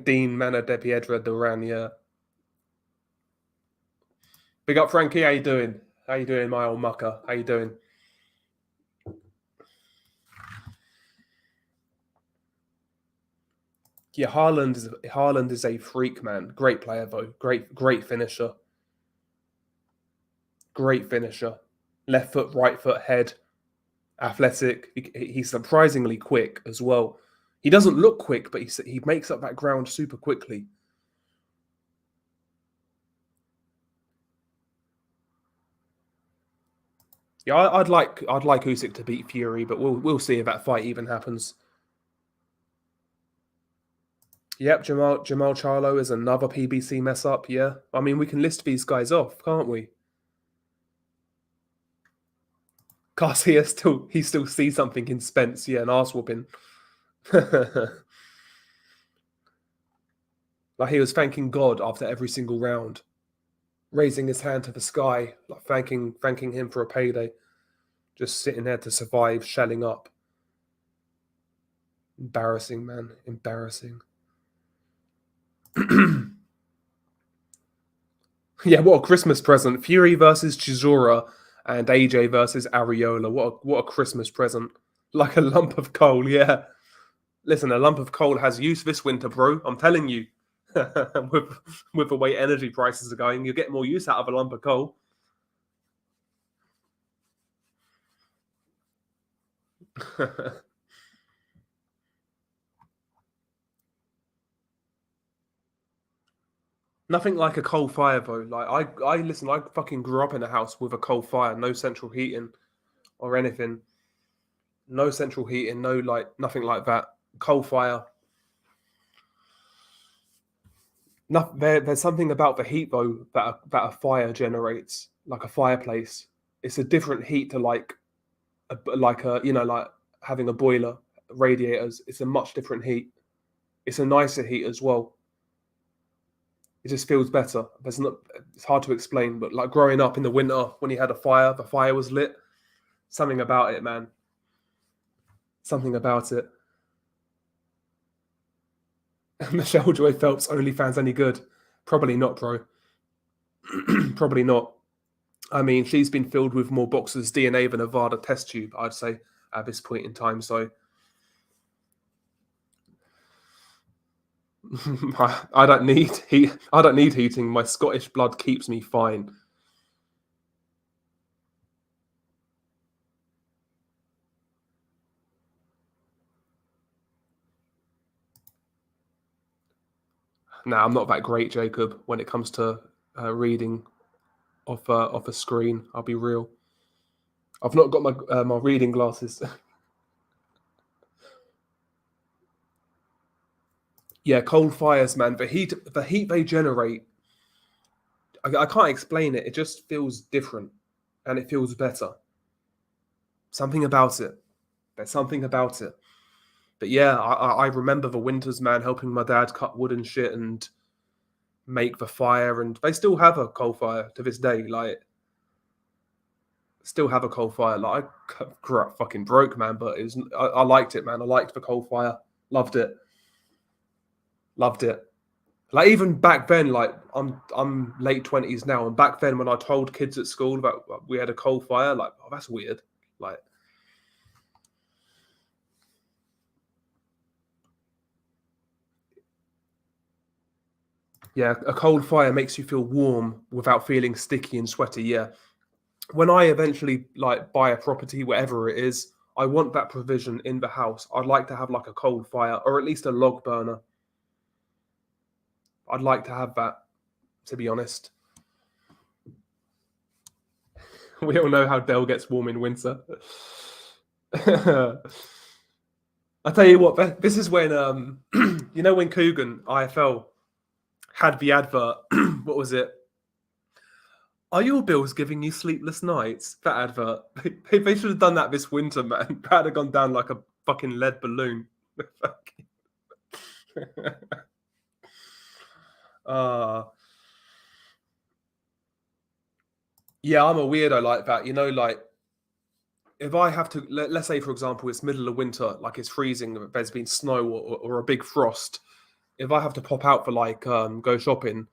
Dean Mana de Piedra Duran, yeah. Big up, Frankie. How you doing? How you doing, my old mucker? How you doing? Yeah, Haaland is a freak, man. Great player, though. Great finisher. Great finisher. Left foot, right foot, head. Athletic. He's surprisingly quick as well. He doesn't look quick, but he makes up that ground super quickly. Yeah, I'd like Usyk to beat Fury, but we'll see if that fight even happens. Yep, Jamal Charlo is another PBC mess up. Yeah, I mean we can list these guys off, can't we? Garcia still sees something in Spence. Yeah, an arse whooping. Like he was thanking God after every single round, raising his hand to the sky, like thanking him for a payday. Just sitting there to survive, shelling up. Embarrassing, man. Embarrassing. Yeah, what a Christmas present. Fury versus Chisora and AJ versus Areola. What a Christmas present. Like a lump of coal, yeah. Listen, a lump of coal has use this winter, bro. I'm telling you. with the way energy prices are going, you'll get more use out of a lump of coal. Nothing like a coal fire though. Like I listen. I fucking grew up in a house with a coal fire, no central heating or anything. No central heating, no like nothing like that. Coal fire. No, there's something about the heat though that a fire generates, like a fireplace. It's a different heat to like a like having a boiler, radiators. It's a much different heat. It's a nicer heat as well. It just feels better. There's not. It's hard to explain, but like growing up in the winter when you had a fire, the fire was lit. Something about it, man. Something about it. Michelle Joy Phelps OnlyFans any good? Probably not, bro. Probably not. I mean, she's been filled with more boxers' DNA than a VADA test tube, I'd say, at this point in time. So I don't need heat. I don't need heating. My Scottish blood keeps me fine. Nah, I'm not that great, Jacob, when it comes to reading off a screen. I'll be real. I've not got my reading glasses. Yeah, coal fires, man. The heat they generate. I can't explain it. It just feels different, and it feels better. Something about it. There's something about it. But yeah, I remember the winters, man, helping my dad cut wood and shit and make the fire, and they still have a coal fire to this day. Like, still have a coal fire. Like, I grew up fucking broke, man, but I liked it, man. I liked the coal fire. Loved it. Loved it. Like even back then, like I'm late 20s now, and back then when I told kids at school about we had a coal fire, like, oh, that's weird. Like, yeah, a coal fire makes you feel warm without feeling sticky and sweaty. Yeah. When I eventually like buy a property, whatever it is, I want that provision in the house. I'd like to have like a coal fire or at least a log burner. I'd like to have that, to be honest. We all know how Dell gets warm in winter. I tell you what, this is when you know when Coogan IFL had the advert. What was it? Are your bills giving you sleepless nights? That advert. They should have done that this winter, man. That had gone down like a fucking lead balloon. uh yeah, I'm a weirdo like that. You know, like if I have to, let's say for example, it's middle of winter, like it's freezing, there's been snow or a big frost. If I have to pop out for like go shopping,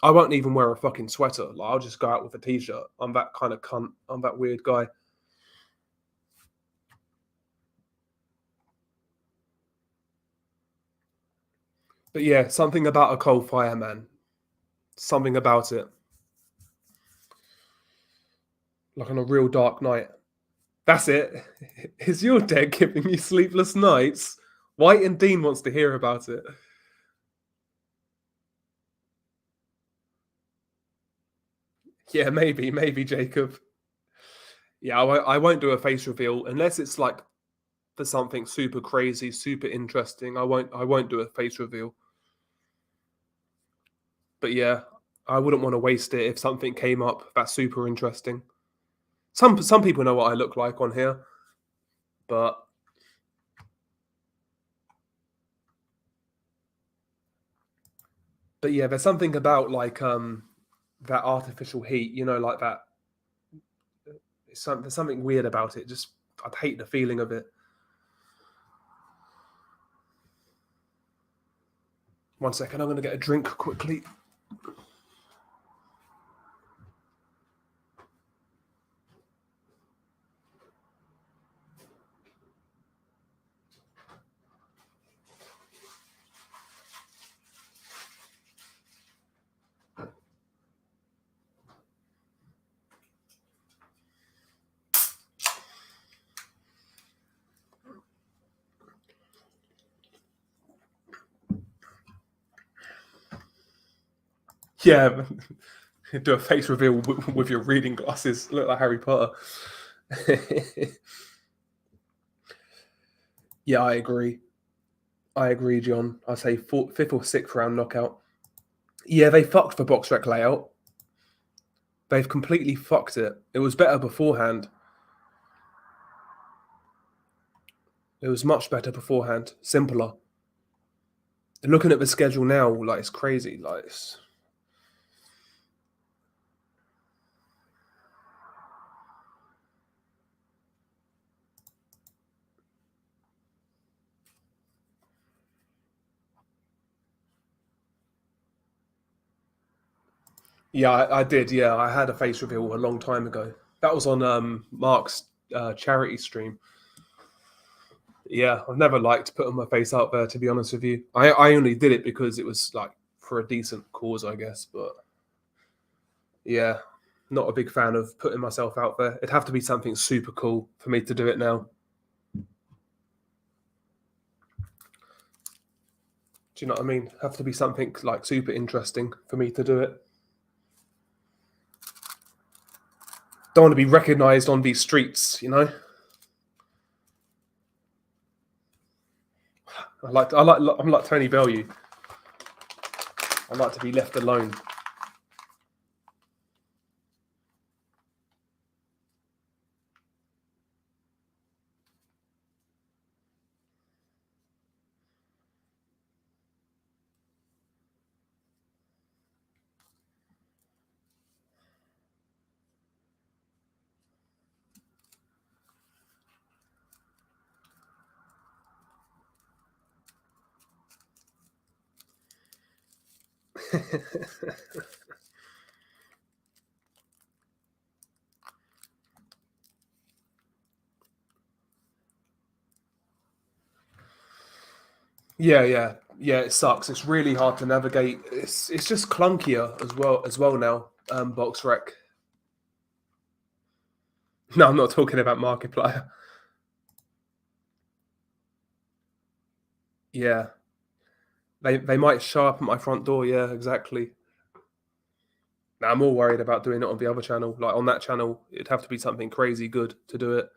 I won't even wear a fucking sweater. Like I'll just go out with a t-shirt. I'm that kind of cunt. I'm that weird guy. But yeah, something about a coal fire, man. Something about it. Like on a real dark night. That's it. Is your dead giving you sleepless nights? White and Dean wants to hear about it. Yeah, maybe, Jacob. Yeah, I won't do a face reveal unless it's like for something super crazy, super interesting. I won't do a face reveal. But yeah, I wouldn't want to waste it if something came up that's super interesting. Some people know what I look like on here, but yeah, there's something about like that artificial heat, you know, like that. There's something weird about it. Just I'd hate the feeling of it. 1 second, I'm going to get a drink quickly. Yeah, do a face reveal with your reading glasses. Look like Harry Potter. Yeah, I agree. John. I say fifth or sixth round knockout. Yeah, they fucked the box rec layout. They've completely fucked it. It was better beforehand. It was much better beforehand. Simpler. Looking at the schedule now, like, it's crazy. Like, yeah, I did. Yeah, I had a face reveal a long time ago. That was on Mark's charity stream. Yeah, I've never liked putting my face out there, to be honest with you. I only did it because it was like for a decent cause, I guess. But yeah, not a big fan of putting myself out there. It'd have to be something super cool for me to do it now. Do you know what I mean? Have to be something like super interesting for me to do it. Don't want to be recognised on these streets, you know. I'm like Tony Bellew. I like to be left alone. Yeah. It sucks. It's really hard to navigate. It's just clunkier as well now. Box rec. No, I'm not talking about Markiplier. Yeah, they might show up at my front door. Yeah, exactly. Now I'm more worried about doing it on the other channel. Like on that channel, it'd have to be something crazy good to do it.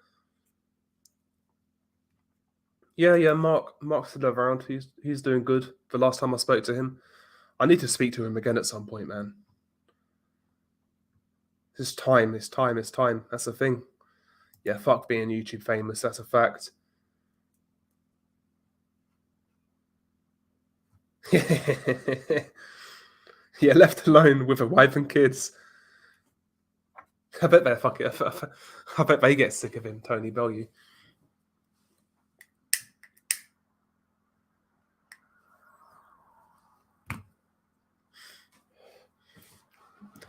Yeah. Mark's still around. He's doing good. The last time I spoke to him, I need to speak to him again at some point, man. It's time. It's time. That's the thing. Yeah, fuck being YouTube famous. That's a fact. Yeah, left alone with a wife and kids. I bet they're fucking. I bet they get sick of him, Tony Bellew.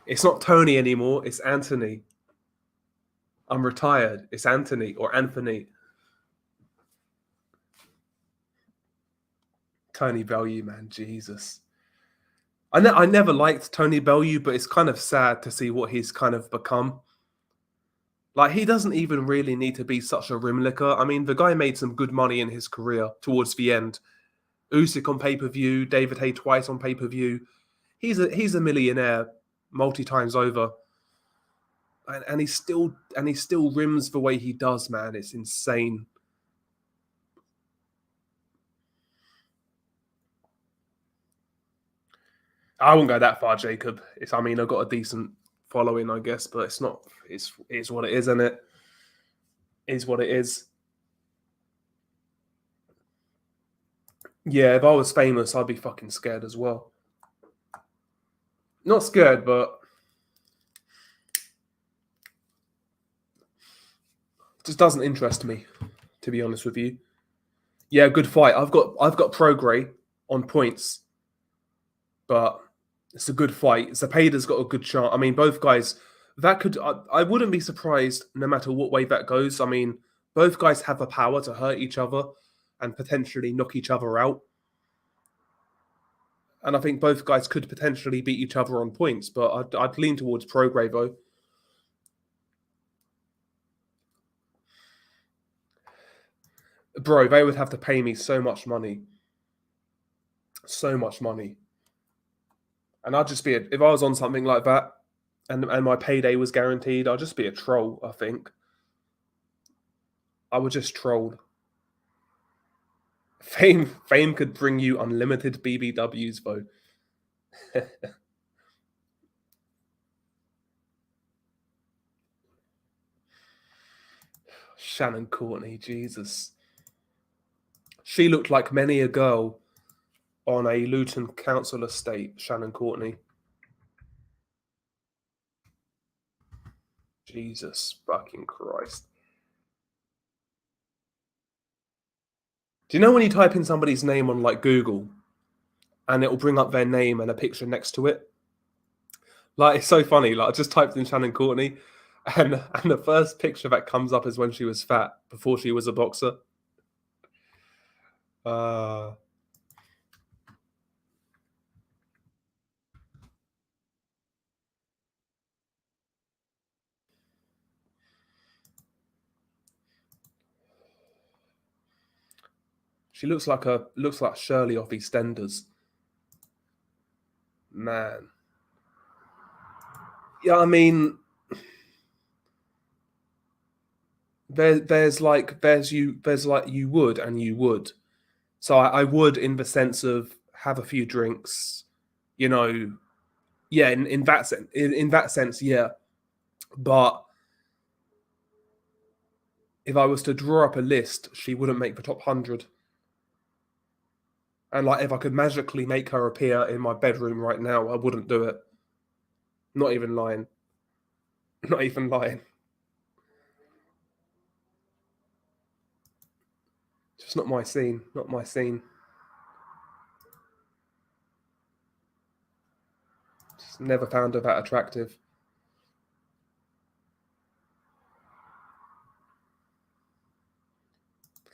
It's not Tony anymore. It's Anthony. I'm retired. It's Anthony or Anthony. Tony Bellew, man, Jesus. I never liked Tony Bellew, but it's kind of sad to see what he's kind of become. Like, he doesn't even really need to be such a rim licker. I mean, the guy made some good money in his career towards the end. Usyk on pay-per-view, David Haye twice on pay-per-view. He's a millionaire multi times over. And he still rims the way he does, man. It's insane. I won't go that far, Jacob. I mean, I've got a decent following, I guess, but it's not. It's what it is, isn't it? Is what it is. Yeah, if I was famous, I'd be fucking scared as well. Not scared, but just doesn't interest me, to be honest with you. Yeah, good fight. I've got Prograis on points. but it's a good fight. Zepeda's got a good chance. I mean, both guys. That could. I wouldn't be surprised no matter what way that goes. I mean, both guys have the power to hurt each other and potentially knock each other out. And I think both guys could potentially beat each other on points, but I'd lean towards Prograis though. Bro, they would have to pay me so much money. So much money. And I'd just be, if I was on something like that and my payday was guaranteed, I'd just be a troll, I think. I would just troll. Fame could bring you unlimited BBWs, though. Shannon Courtney, Jesus. She looked like many a girl on a Luton council estate, Shannon Courtney. Jesus fucking Christ. Do you know when you type in somebody's name on like Google and it'll bring up their name and a picture next to it? Like, it's so funny. Like, I just typed in Shannon Courtney and the first picture that comes up is when she was fat, before she was a boxer. She looks like Shirley off EastEnders. Man. Yeah, I mean, there's you would and you would. So I would, in the sense of have a few drinks, you know. Yeah, in that sense, in that sense, yeah. But if I was to draw up a list, she wouldn't make the top 100. And like, if I could magically make her appear in my bedroom right now, I wouldn't do it. Not even lying. Not even lying. Just not my scene. Not my scene. Just never found her that attractive.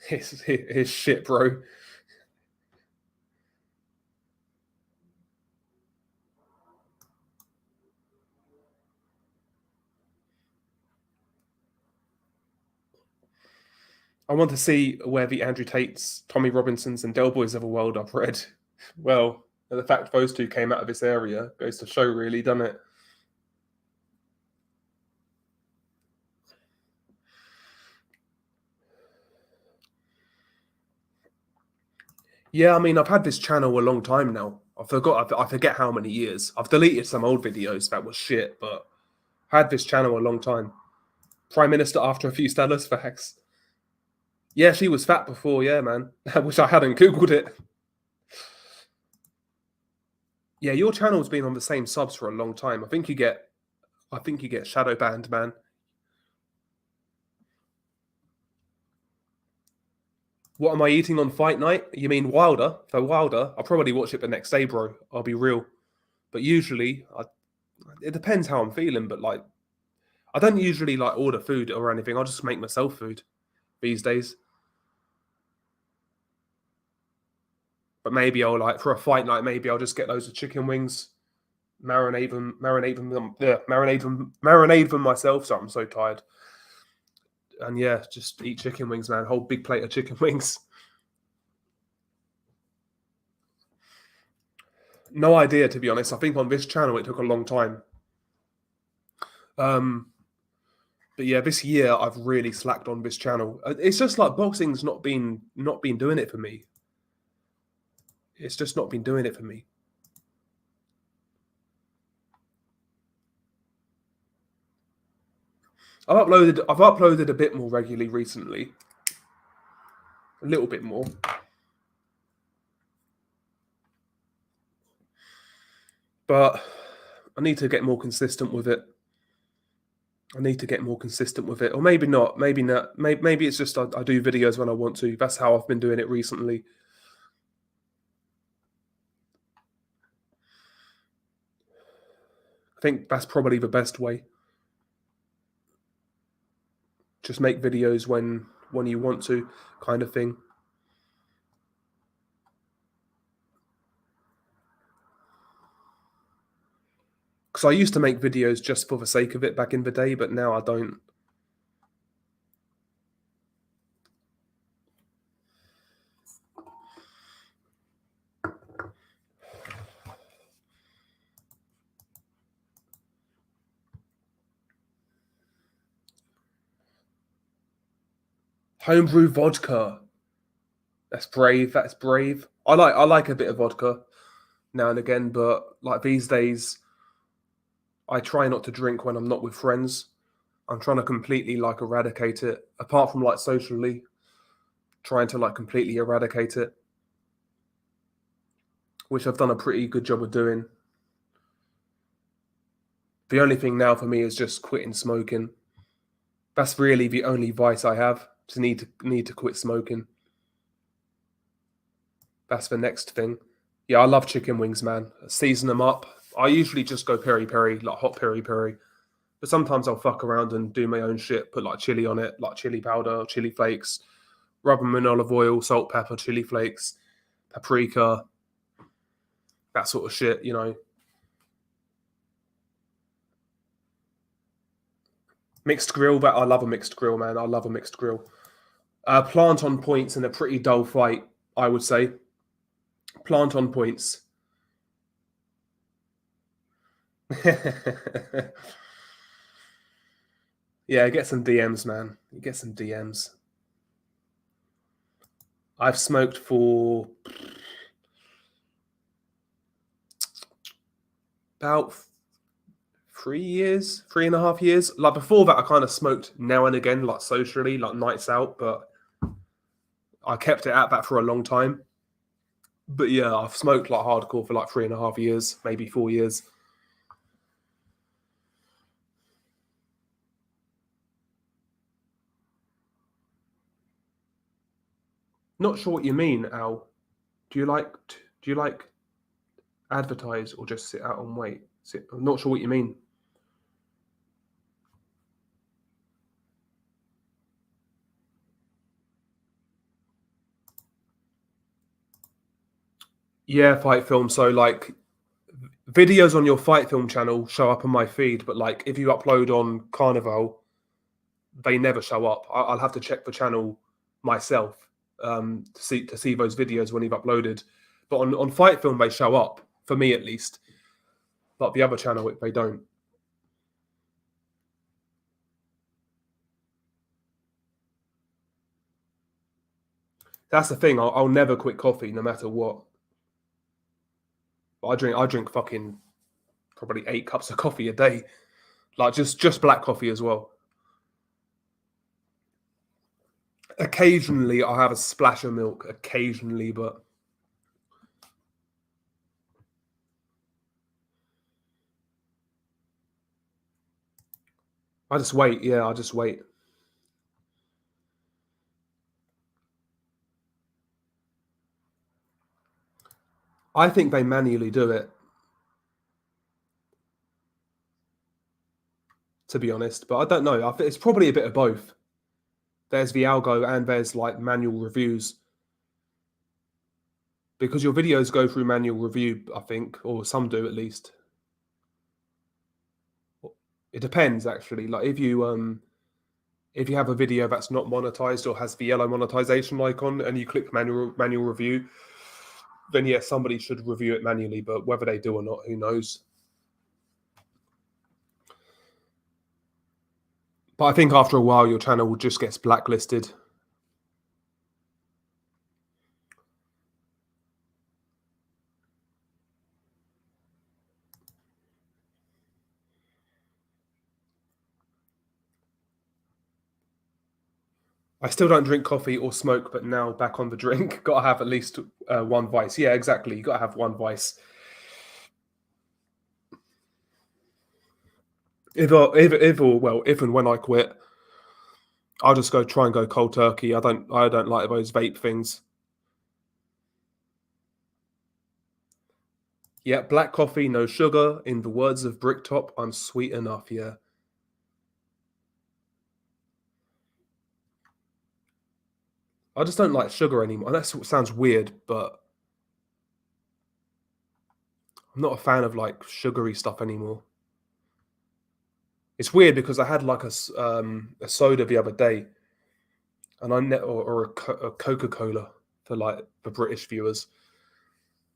His shit, bro. I want to see where the Andrew Tates, Tommy Robinsons, and Del Boys of the world are bred. Well, the fact those two came out of this area goes to show, really, doesn't it? Yeah, I mean, I've had this channel a long time now. I forget how many years. I've deleted some old videos that was shit, but I had this channel a long time. Prime Minister after a few Stellas facts. Yeah, she was fat before, yeah, man. I wish I hadn't Googled it. Yeah, your channel's been on the same subs for a long time. I think you get shadow banned, man. What am I eating on fight night? You mean Wilder? For Wilder, I'll probably watch it the next day, bro. I'll be real. But usually, it depends how I'm feeling. But like, I don't usually like order food or anything. I'll just make myself food these days. But maybe I'll like, for a fight night, maybe I'll just get loads of chicken wings, marinate them myself. So I'm so tired. And yeah, just eat chicken wings, man. Whole big plate of chicken wings. No idea, to be honest. I think on this channel it took a long time. But yeah, this year I've really slacked on this channel. It's just like boxing's not been doing it for me. It's just not been doing it for me. I've uploaded a bit more regularly recently. A little bit more. But I need to get more consistent with it. Or maybe not. Maybe not. Maybe it's just I do videos when I want to. That's how I've been doing it recently. think that's probably the best way. Just make videos when you want to, kind of thing. Because I used to make videos just for the sake of it back in the day, but now I don't. Homebrew vodka. That's brave. That's brave. I like a bit of vodka now and again, but like these days, I try not to drink when I'm not with friends. I'm trying to completely like eradicate it, apart from like socially, trying to like completely eradicate it, which I've done a pretty good job of doing. The only thing now for me is just quitting smoking. That's really the only vice I have. Just need to quit smoking. That's the next thing. Yeah, I love chicken wings, man. Season them up. I usually just go peri-peri, like hot peri-peri. But sometimes I'll fuck around and do my own shit, put like chili on it, like chili powder, chili flakes, rub them in olive oil, salt, pepper, chili flakes, paprika, that sort of shit, you know. Mixed grill, but I love a mixed grill, man. I love a mixed grill. Plant on points in a pretty dull fight, I would say. Plant on points. Yeah, get some DMs, man. Get some DMs. I've smoked for about 3.5 years. Like before that, I kind of smoked now and again, like socially, like nights out, but I kept it at that for a long time. But yeah, I've smoked like hardcore for like 3.5 years, maybe 4 years. Not sure what you mean, Al. Do you like advertise or just sit out and wait? I'm not sure what you mean. Yeah, fight film. So like videos on your fight film channel show up on my feed, but like if you upload on Carnival, they never show up. I'll have to check the channel myself to see those videos when you've uploaded. But on fight film, they show up for me at least. But the other channel, they don't. That's the thing. I'll never quit coffee, no matter what. But I drink fucking probably 8 cups of coffee a day, like just black coffee as well. Occasionally, I'll have a splash of milk. Occasionally, but I just wait. Yeah, I just wait. I think they manually do it, to be honest. But I don't know. I think it's probably a bit of both. There's the algo and there's like manual reviews. Because your videos go through manual review, I think, or some do at least. It depends actually. Like if you have a video that's not monetized or has the yellow monetization icon and you click manual review, then yes, somebody should review it manually, but whether they do or not, who knows? But I think after a while, your channel just gets blacklisted. I still don't drink coffee or smoke, but now back on the drink. Got to have at least one vice. Yeah, exactly. You got to have one vice. If and when I quit, I'll just try and go cold turkey. I don't like those vape things. Yeah, black coffee, no sugar. In the words of Bricktop, I'm sweet enough. Yeah. I just don't like sugar anymore. That sounds weird, but I'm not a fan of like sugary stuff anymore. It's weird because I had like a soda the other day, and or a Coca Cola for like the British viewers,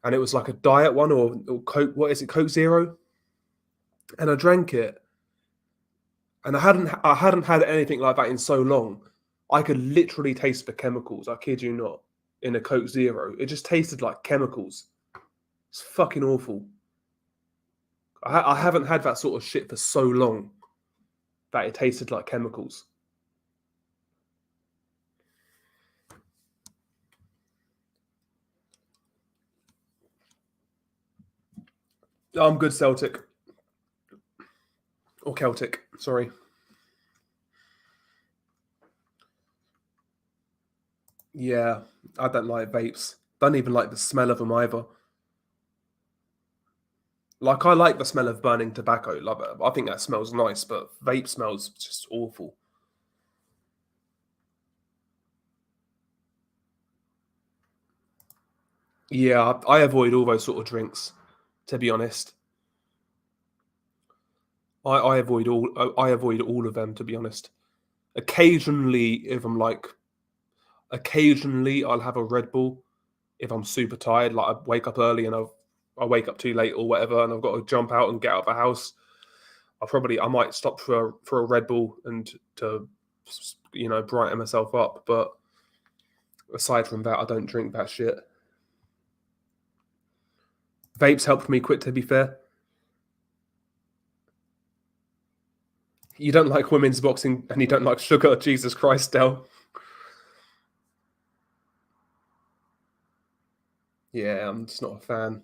and it was like a diet one or Coke. What is it? Coke Zero, and I drank it, and I hadn't had anything like that in so long. I could literally taste the chemicals. I kid you not. In a Coke Zero, it just tasted like chemicals. It's fucking awful. I haven't had that sort of shit for so long that it tasted like chemicals. I'm good Celtic or Celtic. Sorry. Yeah, I don't like vapes. Don't even like the smell of them either. Like I like the smell of burning tobacco. Love it. I think that smells nice, but vape smells just awful. Yeah, I avoid all those sort of drinks. To be honest, I avoid all of them. To be honest, occasionally, if I'm like, occasionally I'll have a Red Bull if I'm super tired. Like I wake up early and I wake up too late or whatever, and I've got to jump out and get out of the house. I might stop for a Red Bull and to brighten myself up. But aside from that, I don't drink that shit. Vapes helped me quit. To be fair, you don't like women's boxing and you don't like sugar. Jesus Christ, Del. Yeah, I'm just not a fan.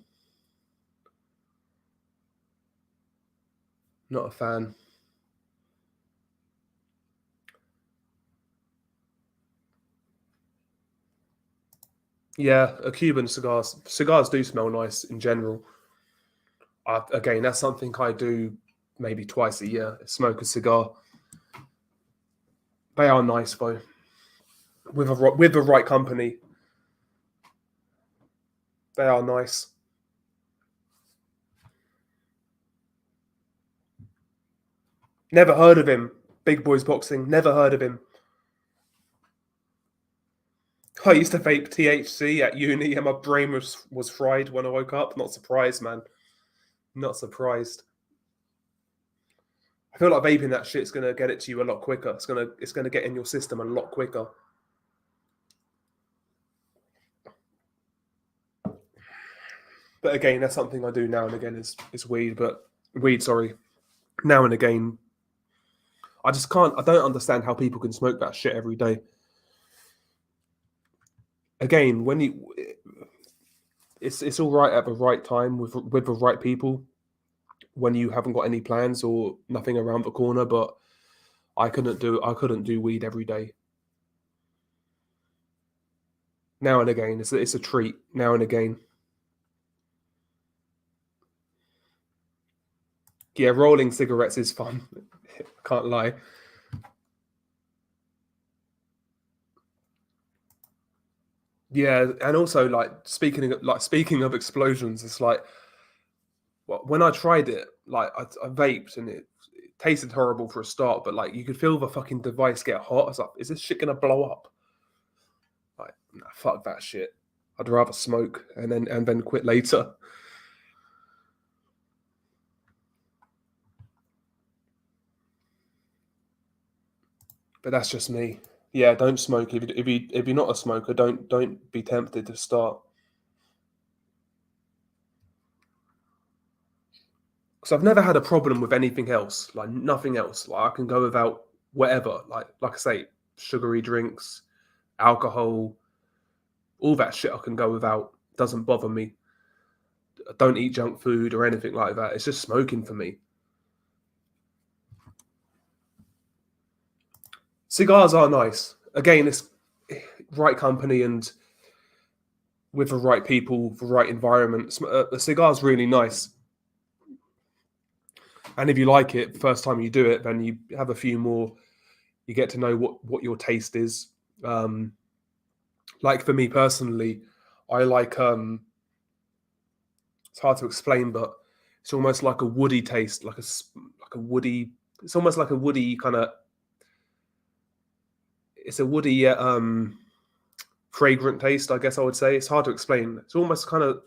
Not a fan. Yeah, a Cuban cigars do smell nice in general. Again, that's something I do maybe twice a year. Smoke a cigar. They are nice though, with the right company. They are nice. Never heard of him. Big Boys Boxing. Never heard of him. I used to vape THC at uni, and my brain was fried when I woke up. Not surprised, man. Not surprised. I feel like vaping that shit's gonna get it to you a lot quicker. It's gonna get in your system a lot quicker. But again, that's something I do now and again is weed, but weed, sorry. Now and again. I just can't I don't understand how people can smoke that shit every day. Again, when you it's all right at the right time with the right people when you haven't got any plans or nothing around the corner, but I couldn't do weed every day. Now and again, it's a treat. Now and again, yeah, rolling cigarettes is fun. Can't lie. Yeah, and also speaking of explosions, it's like when I tried it, like I vaped and it tasted horrible for a start, but like you could feel the fucking device get hot. I was like, is this shit gonna blow up? Like, nah, fuck that shit. I'd rather smoke and then quit later. But that's just me. Yeah, don't smoke. If you're not a smoker, don't be tempted to start. Because I've never had a problem with anything else, like nothing else. Like I can go without whatever. Like I say, sugary drinks, alcohol, all that shit I can go without. Doesn't bother me. I don't eat junk food or anything like that. It's just smoking for me. Cigars are nice. Again, it's right company and with the right people, the right environment. The cigar's really nice. And if you like it, first time you do it, then you have a few more. You get to know what your taste is. Like for me personally, I like it's hard to explain, but it's almost like a woody taste, like a woody. It's almost like a woody kind of. It's a woody fragrant taste, I guess I would say. It's hard to explain. It's almost kind of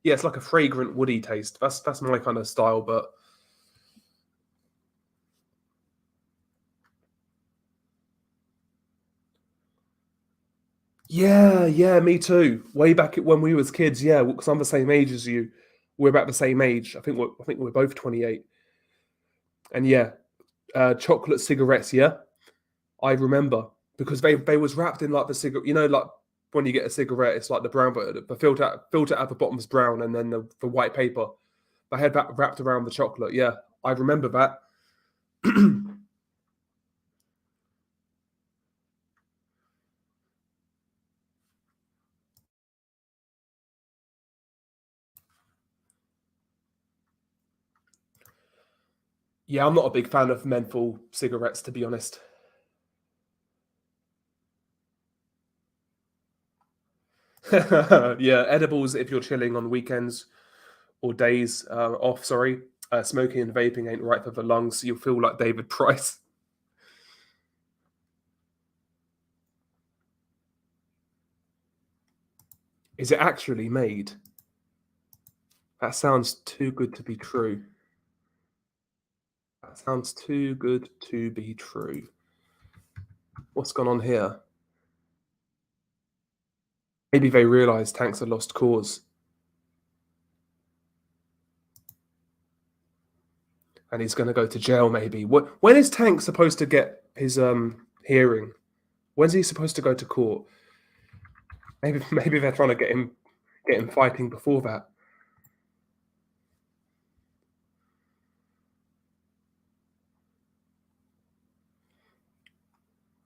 it's like a fragrant woody taste. That's my kind of style, but. Yeah, me too. Way back when we was kids, yeah, because I'm the same age as you. We're about the same age. I think we're both 28. And yeah, chocolate cigarettes. Yeah, I remember because they was wrapped in like the cigarette. You know, like when you get a cigarette, it's like the brown, but the filter at the bottom is brown, and then the white paper. They had that wrapped around the chocolate. Yeah, I remember that. Yeah, I'm not a big fan of menthol cigarettes, to be honest. Yeah, edibles if you're chilling on weekends or days off. Sorry, smoking and vaping ain't right for the lungs. You'll feel like David Price. Is it actually made? That sounds too good to be true. That sounds too good to be true. What's gone on here? Maybe they realise Tank's a lost cause, and he's going to go to jail. Maybe. When is Tank supposed to get his hearing? When's he supposed to go to court? Maybe they're trying to get him fighting before that.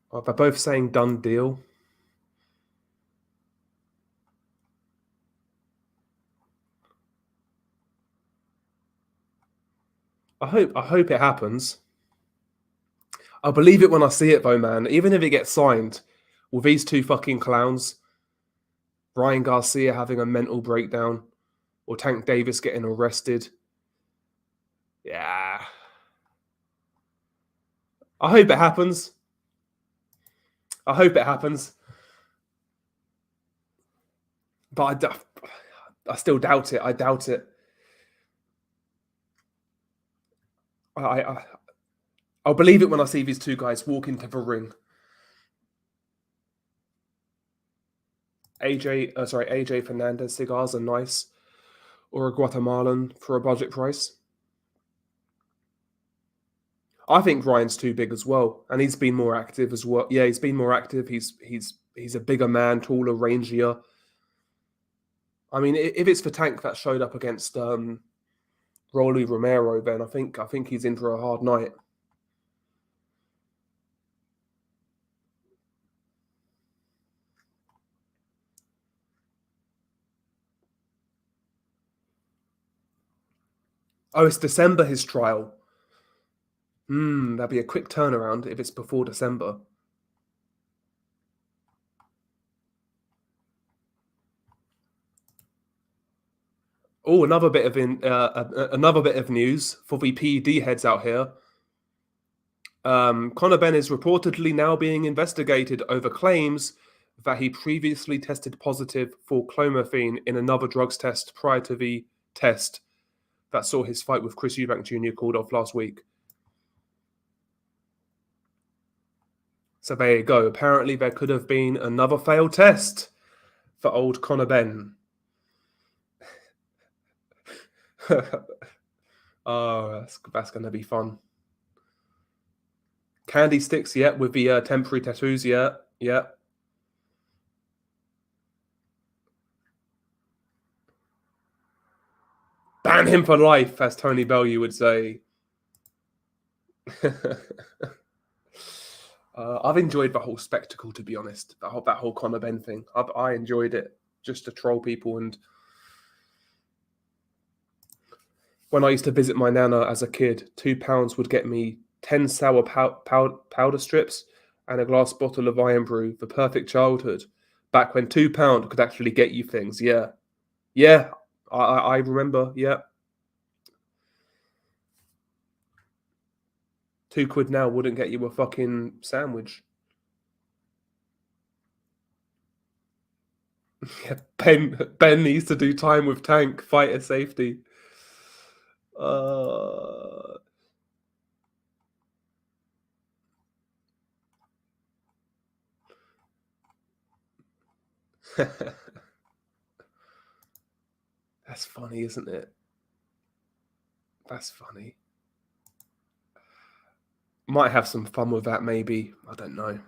Oh, they're both saying done deal. I hope it happens. I'll believe it when I see it though, man. Even if it gets signed, with these two fucking clowns, Ryan Garcia having a mental breakdown, or Tank Davis getting arrested. Yeah. I hope it happens. I hope it happens. But I still doubt it. I doubt it. I I'll believe it when I see these two guys walk into the ring. AJ Fernandez cigars are nice, or a Guatemalan for a budget price. I think Ryan's too big as well, and he's been more active as well. Yeah, he's been more active. He's a bigger man, taller, rangier. I mean, if it's for Tank that showed up against Rolly Romero, then I think he's in for a hard night. Oh, it's December his trial. That'd be a quick turnaround if it's before December. Oh, another bit of news for the PED heads out here. Conor Benn is reportedly now being investigated over claims that he previously tested positive for clomiphene in another drugs test prior to the test that saw his fight with Chris Eubank Jr. called off last week. So there you go. Apparently, there could have been another failed test for old Conor Benn. Oh, that's going to be fun. Candy sticks, yeah, with the temporary tattoos, yeah. Ban him for life, as Tony Bellew would say. I've enjoyed the whole spectacle, to be honest. That whole Conor Benn thing. I enjoyed it. just to troll people. And when I used to visit my nana as a kid, £2 would get me 10 sour powder strips and a glass bottle of iron brew. The perfect childhood. Back when £2 could actually get you things. Yeah. Yeah. I remember. Yeah. £2 now wouldn't get you a fucking sandwich. Yeah, Ben needs to do time with Tank, fighter safety. That's funny, isn't it? That's funny. Might have some fun with that, maybe. I don't know.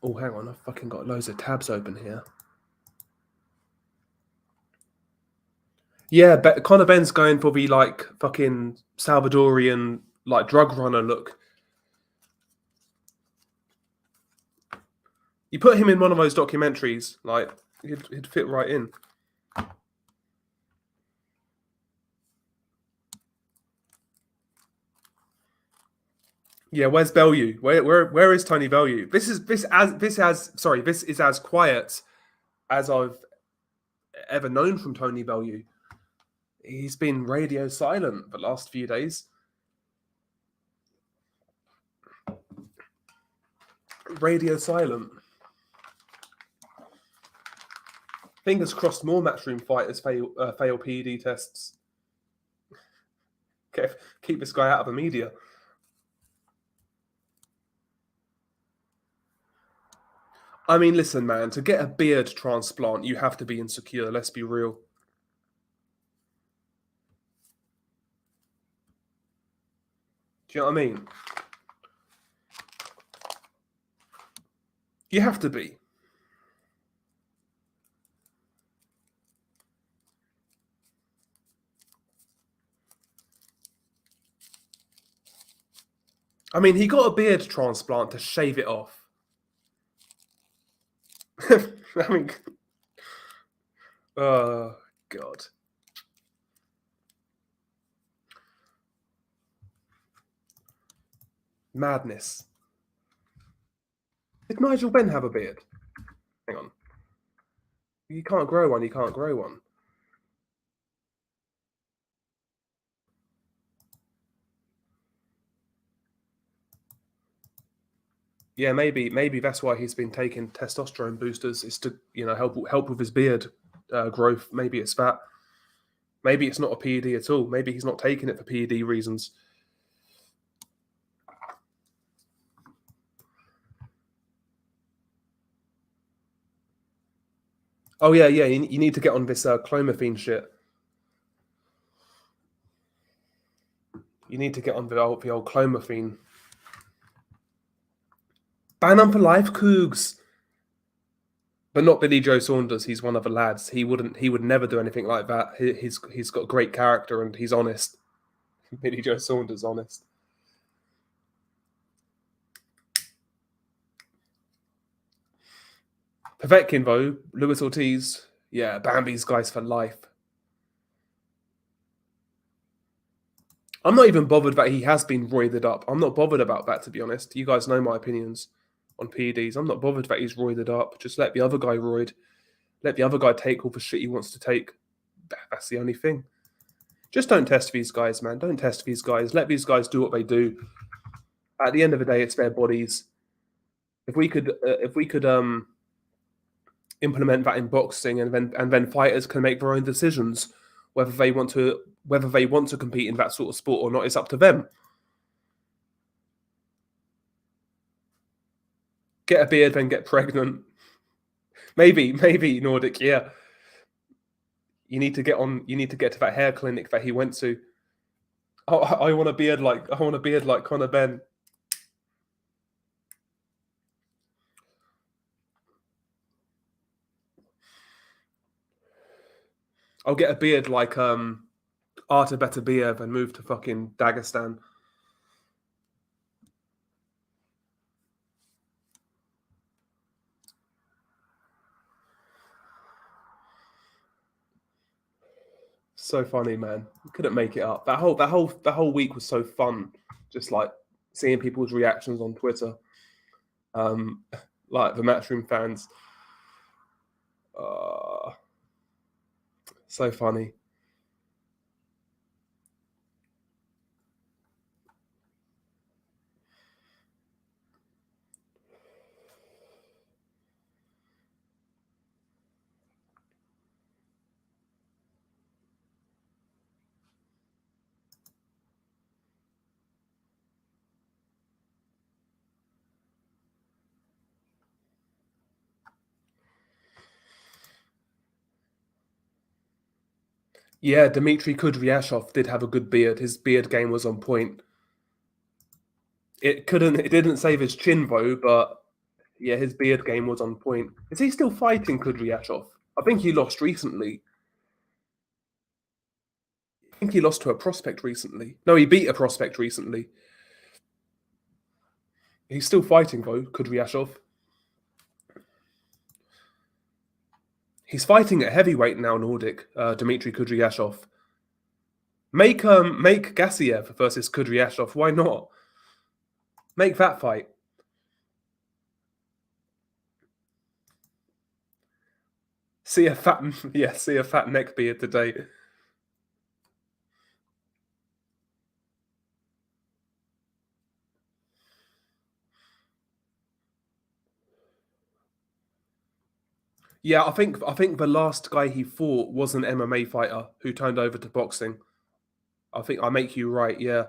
Oh, hang on. I've fucking got loads of tabs open here. Yeah, Conor Benn's going for the, like, fucking Salvadorian, like, drug runner look. You put him in one of those documentaries, like, he'd fit right in. Yeah, where's Bellew? Where is Tony Bellew? This is as quiet as I've ever known from Tony Bellew. He's been radio silent the last few days. Radio silent. Fingers crossed more matchroom fighters fail PED tests. Keep this guy out of the media. I mean, listen, man, to get a beard transplant, you have to be insecure. Let's be real. Do you know what I mean? You have to be. I mean, he got a beard transplant to shave it off. I mean, oh, God. Madness. Did Nigel Benn have a beard? Hang on. You can't grow one, you can't grow one. Yeah, maybe that's why he's been taking testosterone boosters, is to, you know, help with his beard growth. Maybe it's that. Maybe it's not a PED at all. Maybe he's not taking it for PED reasons. Oh yeah. You need to get on this clomiphene shit. You need to get on the old clomiphene. Ban him for life, Cougs. But not Billy Joe Saunders. He's one of the lads. He would never do anything like that. He's got great character and he's honest. Billy Joe Saunders, honest. Povetkin, though, Luis Ortiz, yeah, Bambi's guys for life. I'm not even bothered that he has been roided up. I'm not bothered about that, to be honest. You guys know my opinions on PEDs. I'm not bothered that he's roided up. Just let the other guy roid. Let the other guy take all the shit he wants to take. That's the only thing. Just don't test these guys, man. Don't test these guys. Let these guys do what they do. At the end of the day, it's their bodies. If we could implement that in boxing, and then fighters can make their own decisions whether they want to compete in that sort of sport or not. It's up to them. Get a beard, then get pregnant. Maybe Nordic. Yeah, you need to get to that hair clinic that he went to. Oh, I want a beard like Conor Benn. I'll get a beard like Arta Beterbiev and move to fucking Dagestan. So funny, man. Couldn't make it up. That whole week was so fun. Just like seeing people's reactions on Twitter. Um, like the Matchroom fans. So funny. Yeah, Dmitry Kudryashov did have a good beard. His beard game was on point. It didn't save his chin though, but yeah, his beard game was on point. Is he still fighting Kudryashov? I think he lost recently. I think he lost to a prospect recently. No, he beat a prospect recently. He's still fighting though, Kudryashov. He's fighting at heavyweight now, Nordic. Dmitry Kudryashov. Make Gassiev versus Kudryashov. Why not? Make that fight. See a fat neckbeard today. Yeah, I think the last guy he fought was an MMA fighter who turned over to boxing. I think I make you right, yeah.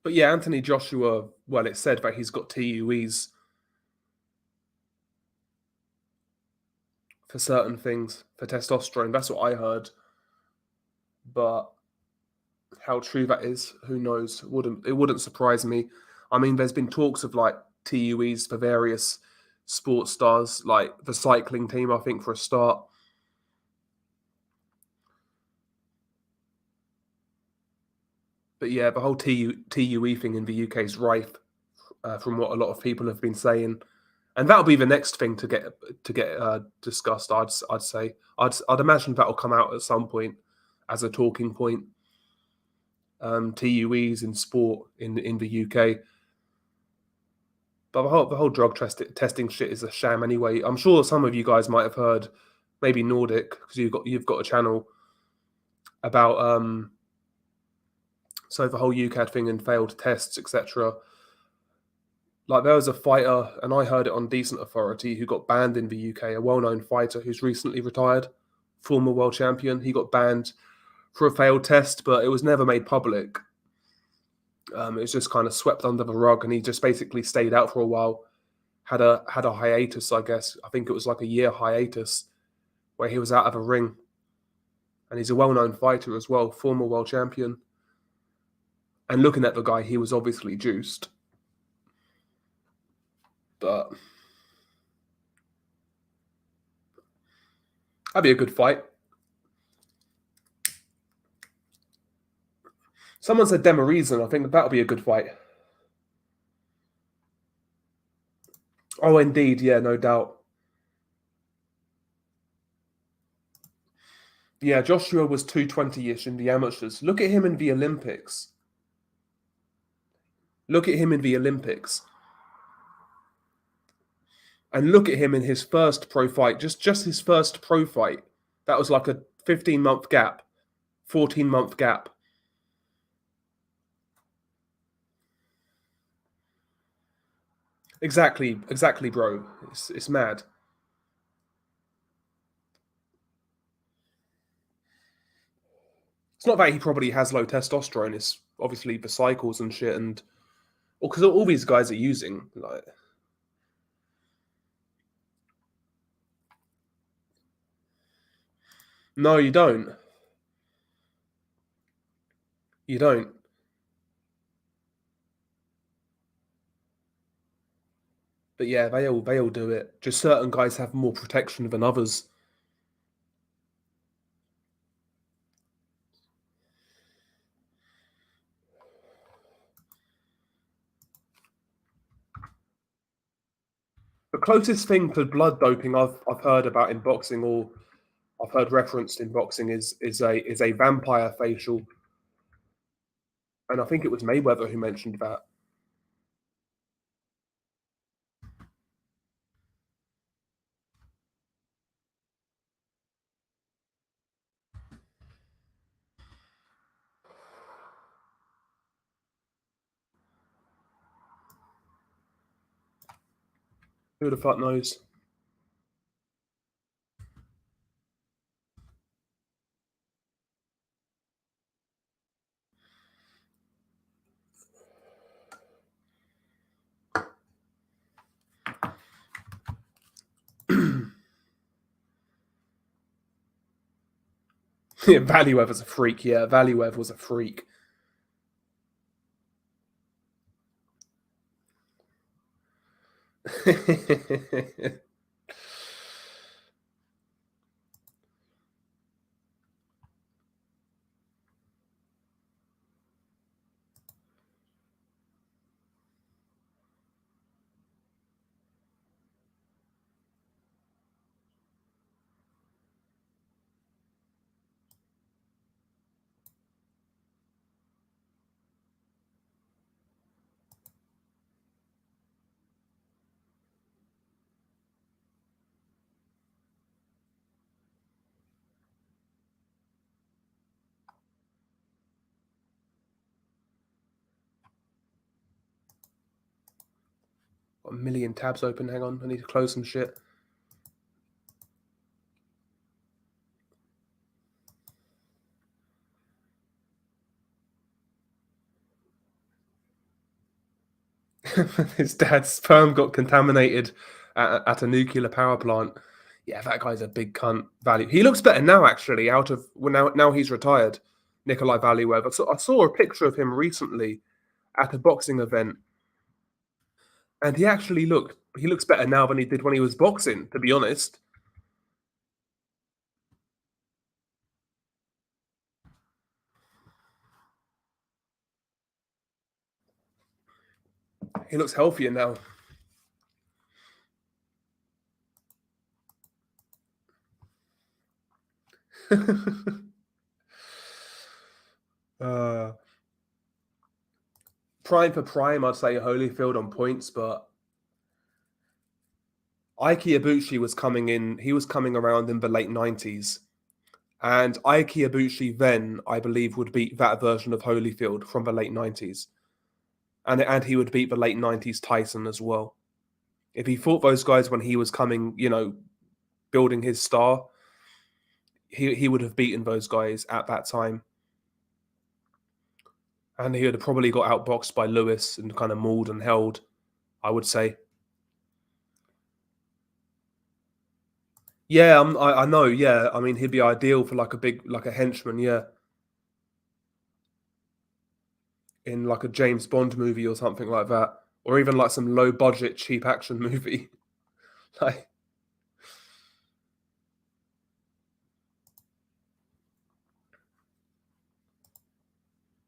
But yeah, Anthony Joshua, well, it's said that he's got TUEs for certain things, for testosterone. That's what I heard. But how true that is, who knows? It wouldn't surprise me. I mean, there's been talks of like TUEs for various sports stars, like the cycling team, I think, for a start. But yeah, the whole TUE thing in the UK is rife, from what a lot of people have been saying, and that'll be the next thing to get discussed. I'd say I'd imagine that'll come out at some point as a talking point. TUEs in sport in the UK, but the whole drug testing shit is a sham anyway. I'm sure some of you guys might have heard, maybe Nordic, because you've got a channel about so the whole UCAD thing and failed tests, etc. Like there was a fighter, and I heard it on decent authority, who got banned in the UK. A well-known fighter who's recently retired, former world champion. He got banned for a failed test, but it was never made public. It was just kind of swept under the rug, and he just basically stayed out for a while. Had a hiatus, I guess. I think it was like a year hiatus where he was out of a ring. And he's a well-known fighter as well, former world champion. And looking at the guy, he was obviously juiced. But that'd be a good fight. Someone said Demareason. I think that'll be a good fight. Oh, indeed. Yeah, no doubt. Yeah, Joshua was 220-ish in the amateurs. Look at him in the Olympics. Look at him in the Olympics. And look at him in his first pro fight. Just his first pro fight. That was like a 15-month gap, 14-month gap. Exactly, bro. It's mad. It's not that he probably has low testosterone. It's obviously the cycles and shit, and because all these guys are using like. No, you don't. You don't. But yeah, they all do it. Just certain guys have more protection than others. The closest thing to blood doping I've heard about in boxing, or I've heard referenced in boxing, is a vampire facial, and I think it was Mayweather who mentioned that. Who the fuck knows? Yeah, Valuev was a freak. Yeah, Valuev was a freak. Got a million tabs open. Hang on, I need to close some shit. His dad's sperm got contaminated at a nuclear power plant. Yeah, that guy's a big cunt. Value. He looks better now, actually. Now he's retired. Nikolai Valuev. I saw a picture of him recently at a boxing event, and he looks better now than he did when he was boxing. To be honest, he looks healthier now. uh, Prime for prime, I'd say Holyfield on points, but Ike Ibushi was coming in. He was coming around in the late 90s. And Ike Ibushi then, I believe, would beat that version of Holyfield from the late 90s. And he would beat the late 90s Tyson as well. If he fought those guys when he was coming, building his star, he would have beaten those guys at that time. And he would have probably got outboxed by Lewis and kind of mauled and held, I would say. Yeah, I know. Yeah, I mean, he'd be ideal for like a henchman. Yeah, in like a James Bond movie or something like that, or even like some low budget cheap action movie. Like,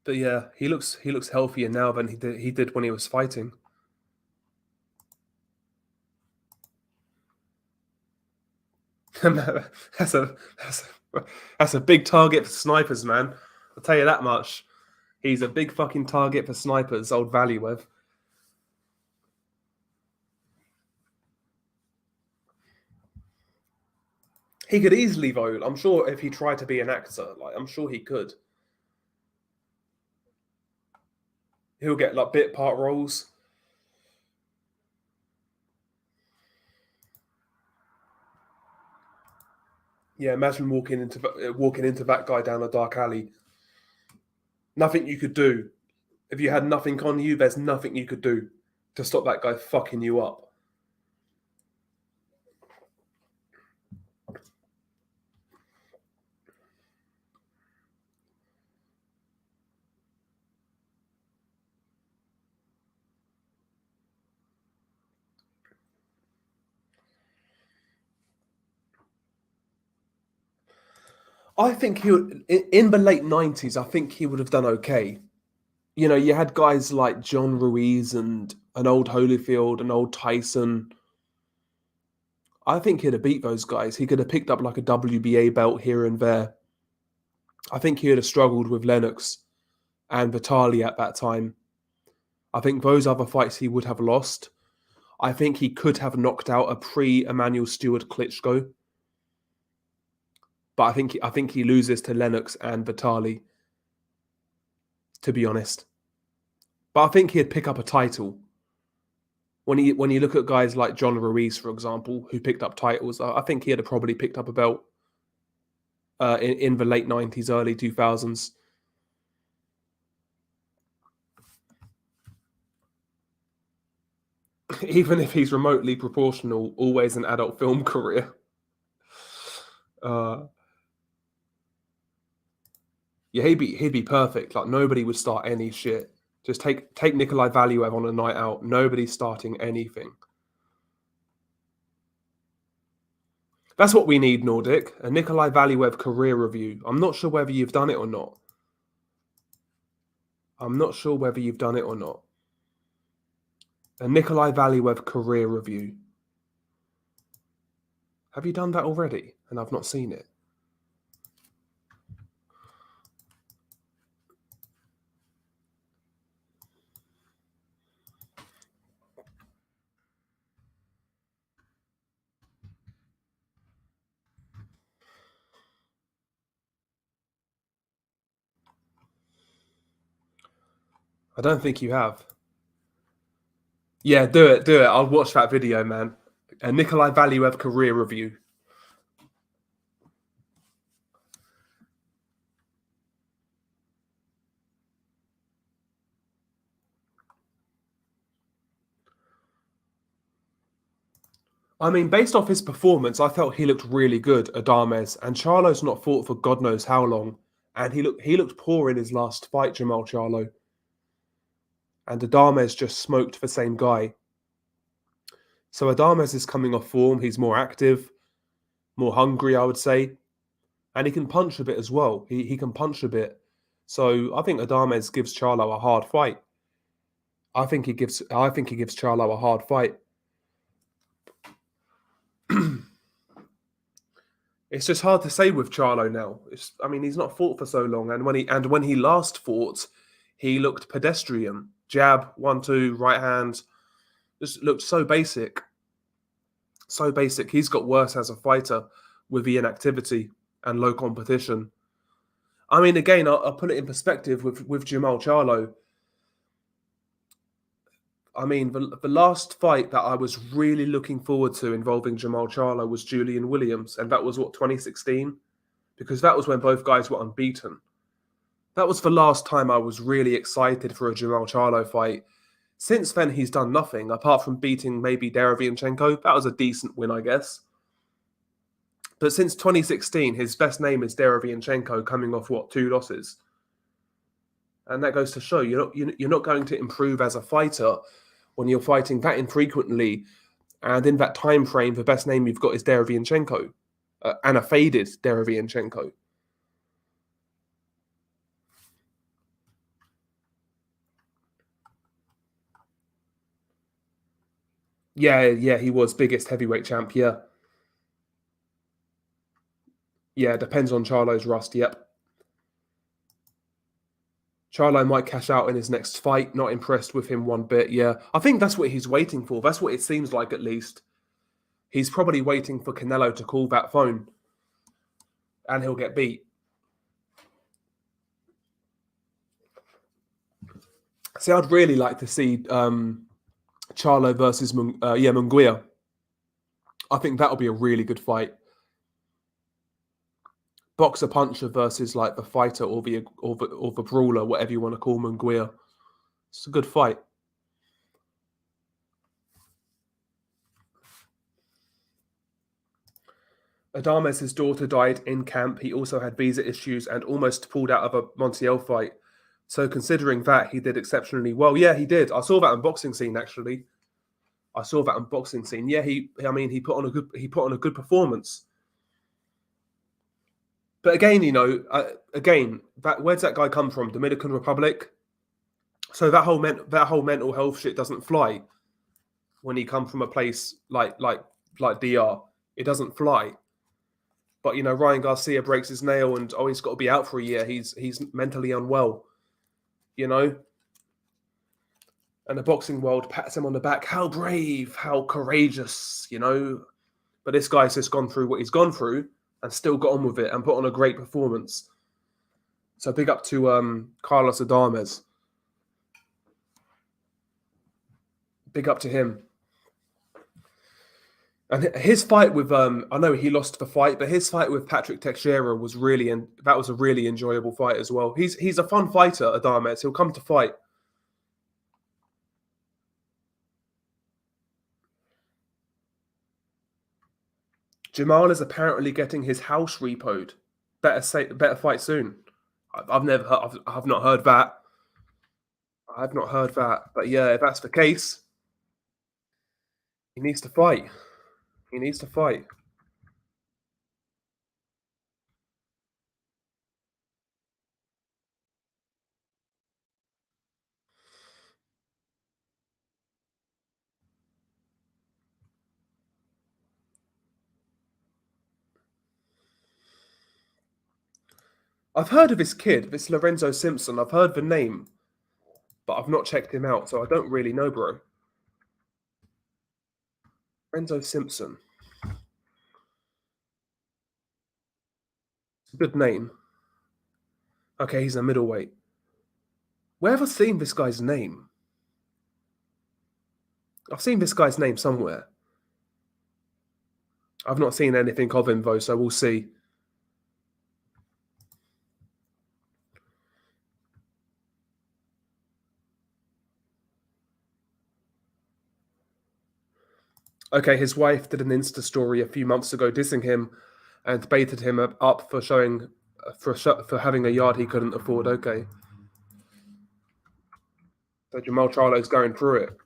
but yeah, he looks healthier now than he did when he was fighting. that's a that's that's a big target for snipers, man. I'll tell you that much. He's a big fucking target for snipers. Old Valuev. He could easily vote. I'm sure if he tried to be an actor, like I'm sure he could. He'll get like bit part roles. Yeah, imagine walking into that guy down a dark alley. Nothing you could do. If you had nothing on you, there's nothing you could do to stop that guy fucking you up. I think he would, in the late 90s, I think he would have done okay. You know, you had guys like John Ruiz and an old Holyfield, an old Tyson. I think he'd have beat those guys. He could have picked up like a WBA belt here and there. I think he would have struggled with Lennox and Vitali at that time. I think those other fights he would have lost. I think he could have knocked out a pre-Emmanuel Stewart Klitschko. But I think he loses to Lennox and Vitali, to be honest. But I think he'd pick up a title. When you look at guys like John Ruiz, for example, who picked up titles, I think he'd have probably picked up a belt in the late 90s, early 2000s. Even if he's remotely proportional, always an adult film career. Yeah, he'd be perfect. Like nobody would start any shit. Just take Nikolai Valuev on a night out. Nobody's starting anything. That's what we need, Nordic. A Nikolai Valuev career review. I'm not sure whether you've done it or not. A Nikolai Valuev career review. Have you done that already? And I've not seen it. I don't think you have. Yeah, do it. I'll watch that video, man. A Nikolai Valuev career review. I mean, based off his performance, I felt he looked really good, Adames, and Charlo's not fought for God knows how long, and he looked poor in his last fight, Jamal Charlo. And Adames just smoked the same guy. So Adames is coming off form. He's more active, more hungry, I would say, and he can punch a bit as well. He can punch a bit. So I think Adames gives Charlo a hard fight. I think he gives Charlo a hard fight. It's just hard to say with Charlo now. I mean, he's not fought for so long, and when he last fought, he looked pedestrian. Jab, 1-2, right hand, just looked so basic. So basic. He's got worse as a fighter with the inactivity and low competition. I mean, again, I'll put it in perspective with Jamal Charlo. I mean, the last fight that I was really looking forward to involving Jamal Charlo was Julian Williams, and that was, 2016? Because that was when both guys were unbeaten. That was the last time I was really excited for a Jamal Charlo fight. Since then, he's done nothing, apart from beating maybe Derevianchenko. That was a decent win, I guess. But since 2016, his best name is Derevianchenko, coming off, 2 losses? And that goes to show you're not going to improve as a fighter when you're fighting that infrequently, and in that time frame, the best name you've got is Derevianchenko, and a faded Derevianchenko. Yeah, he was biggest heavyweight champ, yeah. Yeah, depends on Charlo's rust, yep. Charlo might cash out in his next fight. Not impressed with him one bit, yeah. I think that's what he's waiting for. That's what it seems like, at least. He's probably waiting for Canelo to call that phone. And he'll get beat. See, I'd really like to see Charlo versus Munguia. I think that'll be a really good fight. Boxer puncher versus like the fighter or the brawler, whatever you want to call Munguia. It's a good fight. Adames' daughter died in camp. He also had visa issues and almost pulled out of a Montiel fight. So considering that, he did exceptionally well. Yeah, he did. I saw that unboxing scene, actually. Yeah, he put on a good performance. But again, where's that guy come from? Dominican Republic. So that whole mental health shit doesn't fly when he come from a place like DR. It doesn't fly. But Ryan Garcia breaks his nail and he's got to be out for a year. He's mentally unwell. And the boxing world pats him on the back. How brave, how courageous, But this guy's just gone through what he's gone through and still got on with it and put on a great performance. So big up to Carlos Adames. Big up to him. And his fight with I know he lost the fight, but his fight with Patrick Teixeira was that was a really enjoyable fight as well. He's a fun fighter, Adames. He'll come to fight. Jamal is apparently getting his house repoed. Better fight soon. I've not heard that. I've not heard that. But yeah, if that's the case, he needs to fight. He needs to fight. I've heard of this kid, this Lorenzo Simpson. I've heard the name, but I've not checked him out, so I don't really know, bro. Lorenzo Simpson. Good name. Okay, he's a middleweight. Where have I seen this guy's name? I've seen this guy's name somewhere. I've not seen anything of him, though, so we'll see. Okay, his wife did an Insta story a few months ago dissing him and baited him up for having a yard he couldn't afford. Okay. So Jamal Charlo's going through it.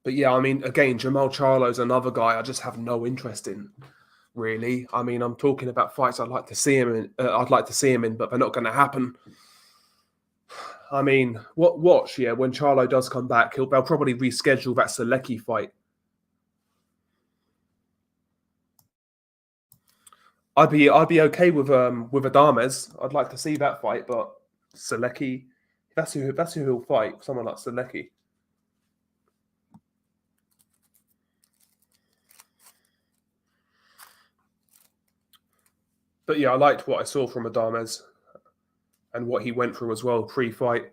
But yeah, I mean, again, Jamal Charlo's another guy I just have no interest in, really. I mean, I'm talking about fights I'd like to see him in. But they're not going to happen. I mean, watch, yeah, when Charlo does come back, they'll probably reschedule that Selecki fight. I'd be okay with Adames. I'd like to see that fight, but Selecki, that's who he'll fight. Someone like Selecki. But yeah, I liked what I saw from Adames and what he went through as well pre-fight.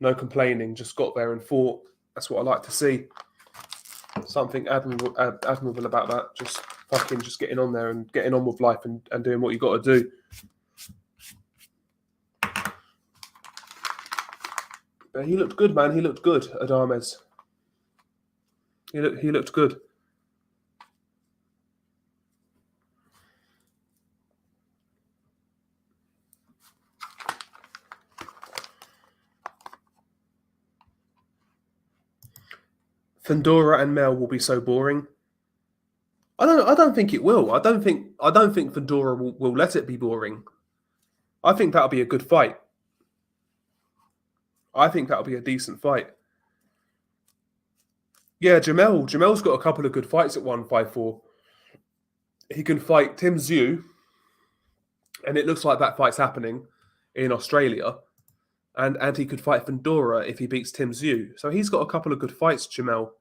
No complaining, just got there and fought. That's what I like to see. Something admirable about that. Just fucking just getting on there and getting on with life and doing what you got to do. But he looked good, man. He looked good, Adames. He looked good. Fundora and Mel will be so boring. I don't think it will. I don't think Fundora will let it be boring. I think that'll be a good fight. I think that'll be a decent fight. Yeah, Jamel's got a couple of good fights at 154. He can fight Tim Tszyu, and it looks like that fight's happening in Australia. And he could fight Fundora if he beats Tim Tszyu. So he's got a couple of good fights, Jamel,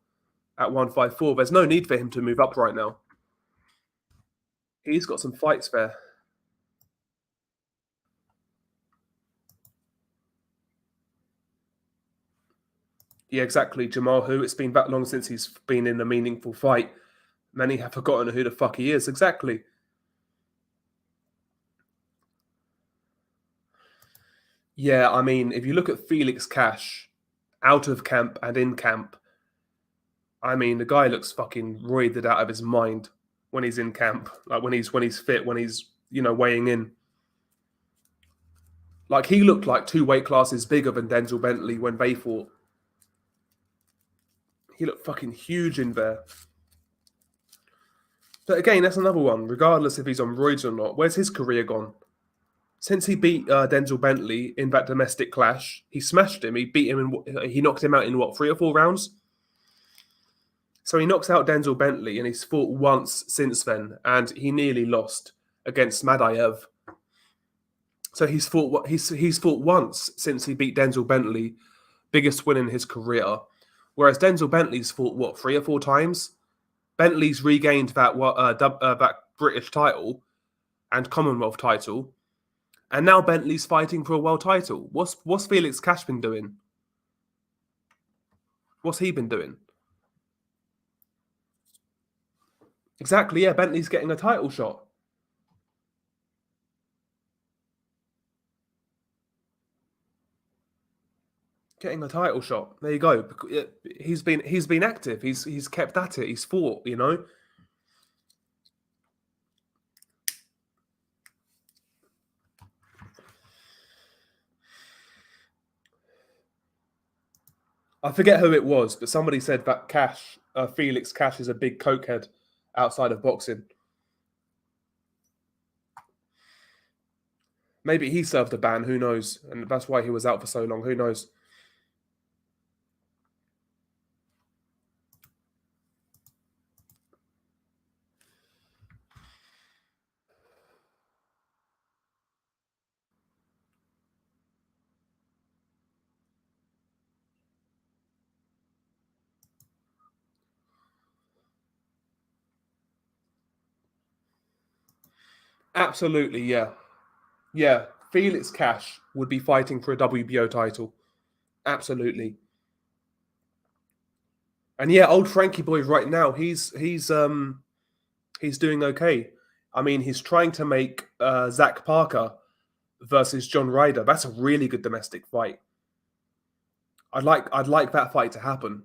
at 154. There's no need for him to move up right now. He's got some fights there. Yeah, exactly. Jamal, who it's been that long since he's been in a meaningful fight. Many have forgotten who the fuck he is. Exactly. Yeah, I mean, if you look at Felix Cash, out of camp and in camp, I mean, the guy looks fucking roided out of his mind when he's in camp. Like when he's fit, when he's weighing in. Like, he looked like 2 weight classes bigger than Denzel Bentley when they fought. He looked fucking huge in there. But again, that's another one. Regardless if he's on roids or not, where's his career gone? Since he beat Denzel Bentley in that domestic clash, he smashed him. He beat him he knocked him out in what, 3 or 4 rounds? So he knocks out Denzel Bentley, and he's fought once since then, and he nearly lost against Madaev. So he's fought once since he beat Denzel Bentley, biggest win in his career. Whereas Denzel Bentley's fought what, 3 or 4 times? Bentley's regained that British title and Commonwealth title, and now Bentley's fighting for a world title. What's Felix Cash been doing? What's he been doing? Exactly, yeah. Bentley's getting a title shot. Getting a title shot. There you go. He's been active. He's kept at it. He's fought. You know. I forget who it was, but somebody said that Felix Cash is a big cokehead outside of boxing. Maybe he served a ban. Who knows? And that's why he was out for so long. Who knows? Absolutely, yeah. Yeah, Felix Cash would be fighting for a WBO title. Absolutely. And yeah, old Frankie boy right now, he's doing okay. I mean, he's trying to make Zach Parker versus John Ryder. That's a really good domestic fight. I'd like that fight to happen.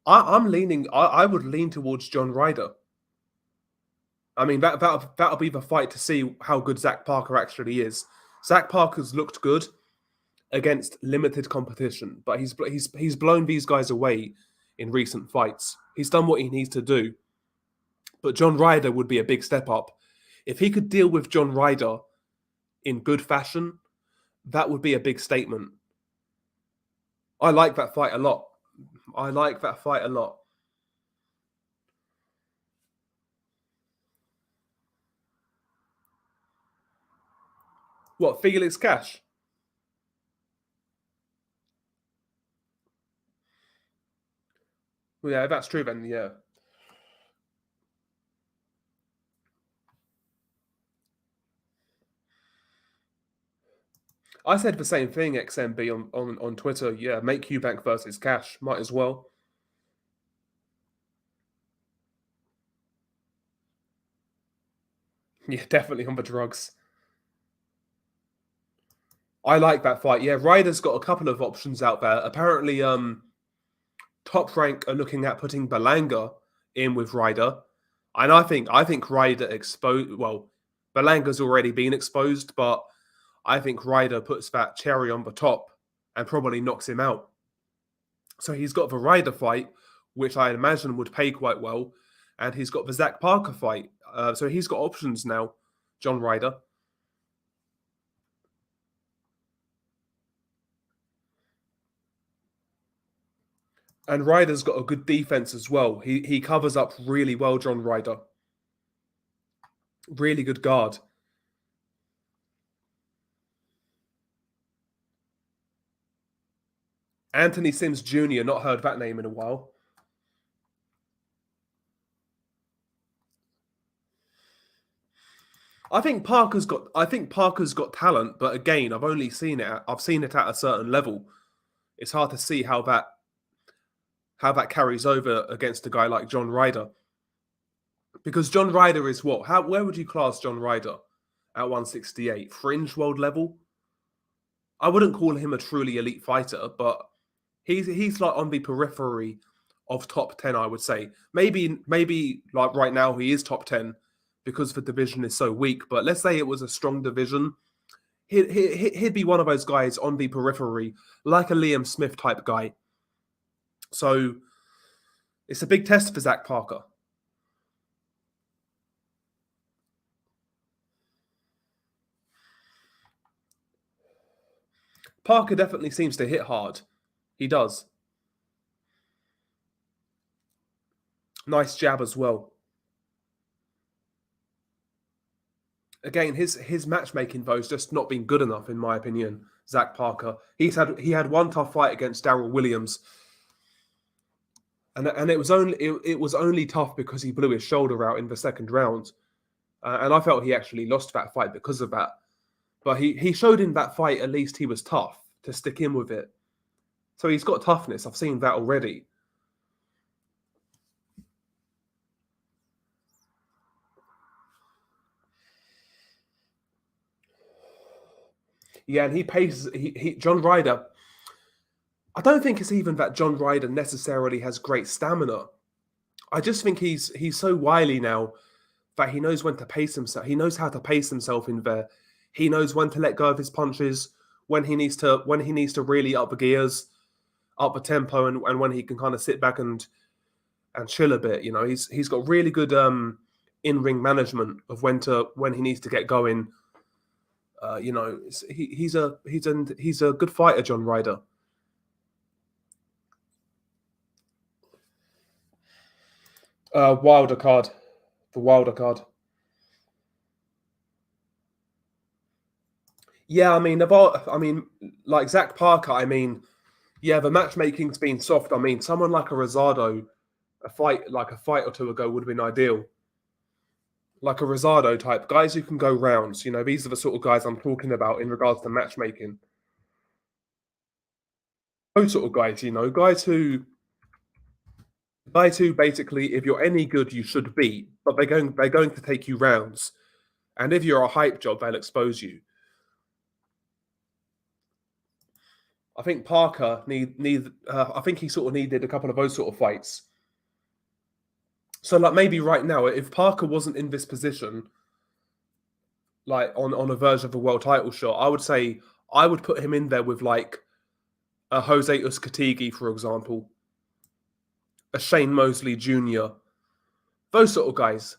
I'm leaning. I would lean towards John Ryder. I mean, that'll be the fight to see how good Zach Parker actually is. Zach Parker's looked good against limited competition, but he's blown these guys away in recent fights. He's done what he needs to do. But John Ryder would be a big step up. If he could deal with John Ryder in good fashion, that would be a big statement. I like that fight a lot. I like that fight a lot. What, Felix Cash? Well, yeah, if that's true, then yeah. I said the same thing, XMB, on Twitter. Yeah, make Eubank versus Cash. Might as well. Yeah, definitely on the drugs. I like that fight. Yeah, Ryder's got a couple of options out there. Apparently, Top Rank are looking at putting Berlanga in with Ryder. And I think Ryder exposed. Well, Berlanga's already been exposed, but I think Ryder puts that cherry on the top and probably knocks him out. So he's got the Ryder fight, which I imagine would pay quite well, and he's got the Zach Parker fight. So he's got options now, John Ryder. And Ryder's got a good defense as well. He covers up really well, John Ryder. Really good guard. Anthony Sims Jr., not heard that name in a while. I think Parker's got talent, but again, I've only seen it. I've seen it at a certain level. It's hard to see how that carries over against a guy like John Ryder. Because John Ryder is what? Where would you class John Ryder at 168? Fringe world level? I wouldn't call him a truly elite fighter, but he's like on the periphery of top 10, I would say. Maybe like right now he is top 10 because the division is so weak. But let's say it was a strong division. He'd be one of those guys on the periphery, like a Liam Smith type guy. So it's a big test for Zach Parker. Parker definitely seems to hit hard. He does. Nice jab as well. Again, his matchmaking though has just not been good enough, in my opinion. Zach Parker. He had one tough fight against Darryl Williams, and it was only tough because he blew his shoulder out in the second round, and I felt he actually lost that fight because of that. But he showed in that fight at least he was tough to stick in with it. So he's got toughness. I've seen that already. Yeah, and he paces. John Ryder. I don't think it's even that John Ryder necessarily has great stamina. I just think he's so wily now that he knows when to pace himself. He knows how to pace himself in there. He knows when to let go of his punches, when he needs to really up the gears, up the tempo, and when he can kind of sit back and chill a bit. You know, he's got really good in-ring management of when he needs to get going. You know, he's a good fighter, John Ryder. Wilder card, the Wilder card. Yeah, I mean, like Zach Parker. I mean, yeah, the matchmaking's been soft. I mean, someone like a Rosado, a fight or two ago would have been ideal. Like a Rosado type, guys who can go rounds. You know, these are the sort of guys I'm talking about in regards to matchmaking. Those sort of guys, you know, guys who basically, if you're any good, you should beat, but they're going to take you rounds, and if you're a hype job, they'll expose you. I think Parker I think he sort of needed a couple of those sort of fights. So, like, maybe right now, if Parker wasn't in this position, like on a verge of a world title shot, I would say I would put him in there with like a Jose Uskatigi, for example, a Shane Mosley Jr., those sort of guys.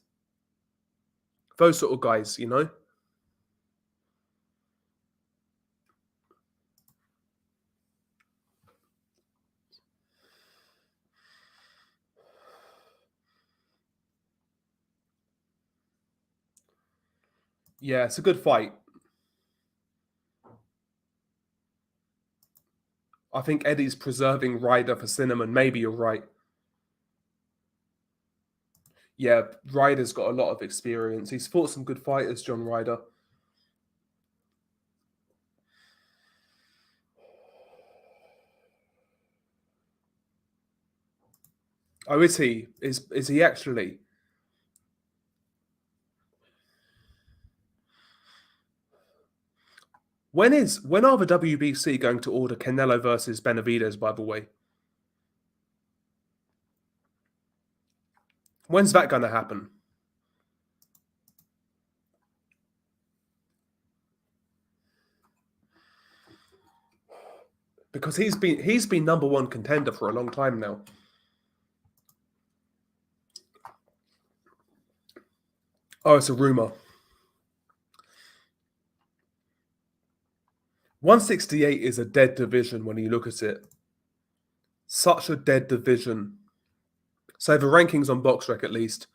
Those sort of guys, you know? Yeah, it's a good fight. I think Eddie's preserving Ryder for Cinnamon. Maybe you're right. Yeah, Ryder's got a lot of experience. He's fought some good fighters, John Ryder. Oh, is he? Is he actually? When are the WBC going to order Canelo versus Benavidez, by the way? When's that going to happen? Because he's been number one contender for a long time now. Oh, it's a rumor. 168 is a dead division when you look at it. Such a dead division. So the rankings on BoxRec at least.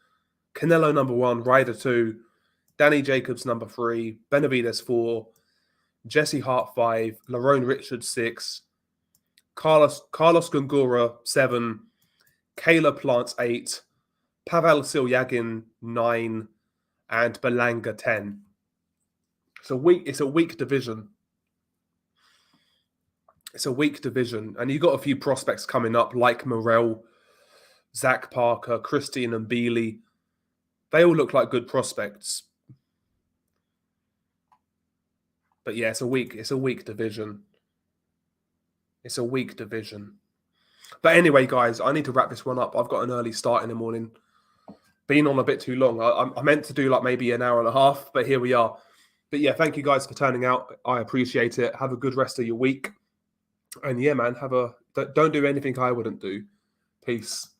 Canelo number 1, Ryder 2, Danny Jacobs number 3, Benavidez 4, Jesse Hart 5, Lerone Richards 6, Carlos Gongora 7, Kayla Plant 8, Pavel Silyagin 9, and Belanga 10. It's a weak division. It's a weak division. And you've got a few prospects coming up like Morrell, Zach Parker, Christian and Bealey. They all look like good prospects. But yeah, it's a weak division. It's a weak division. But anyway, guys, I need to wrap this one up. I've got an early start in the morning. Been on a bit too long. I meant to do like maybe an hour and a half, but here we are. But yeah, thank you guys for turning out. I appreciate it. Have a good rest of your week. And yeah, man, don't do anything I wouldn't do. Peace.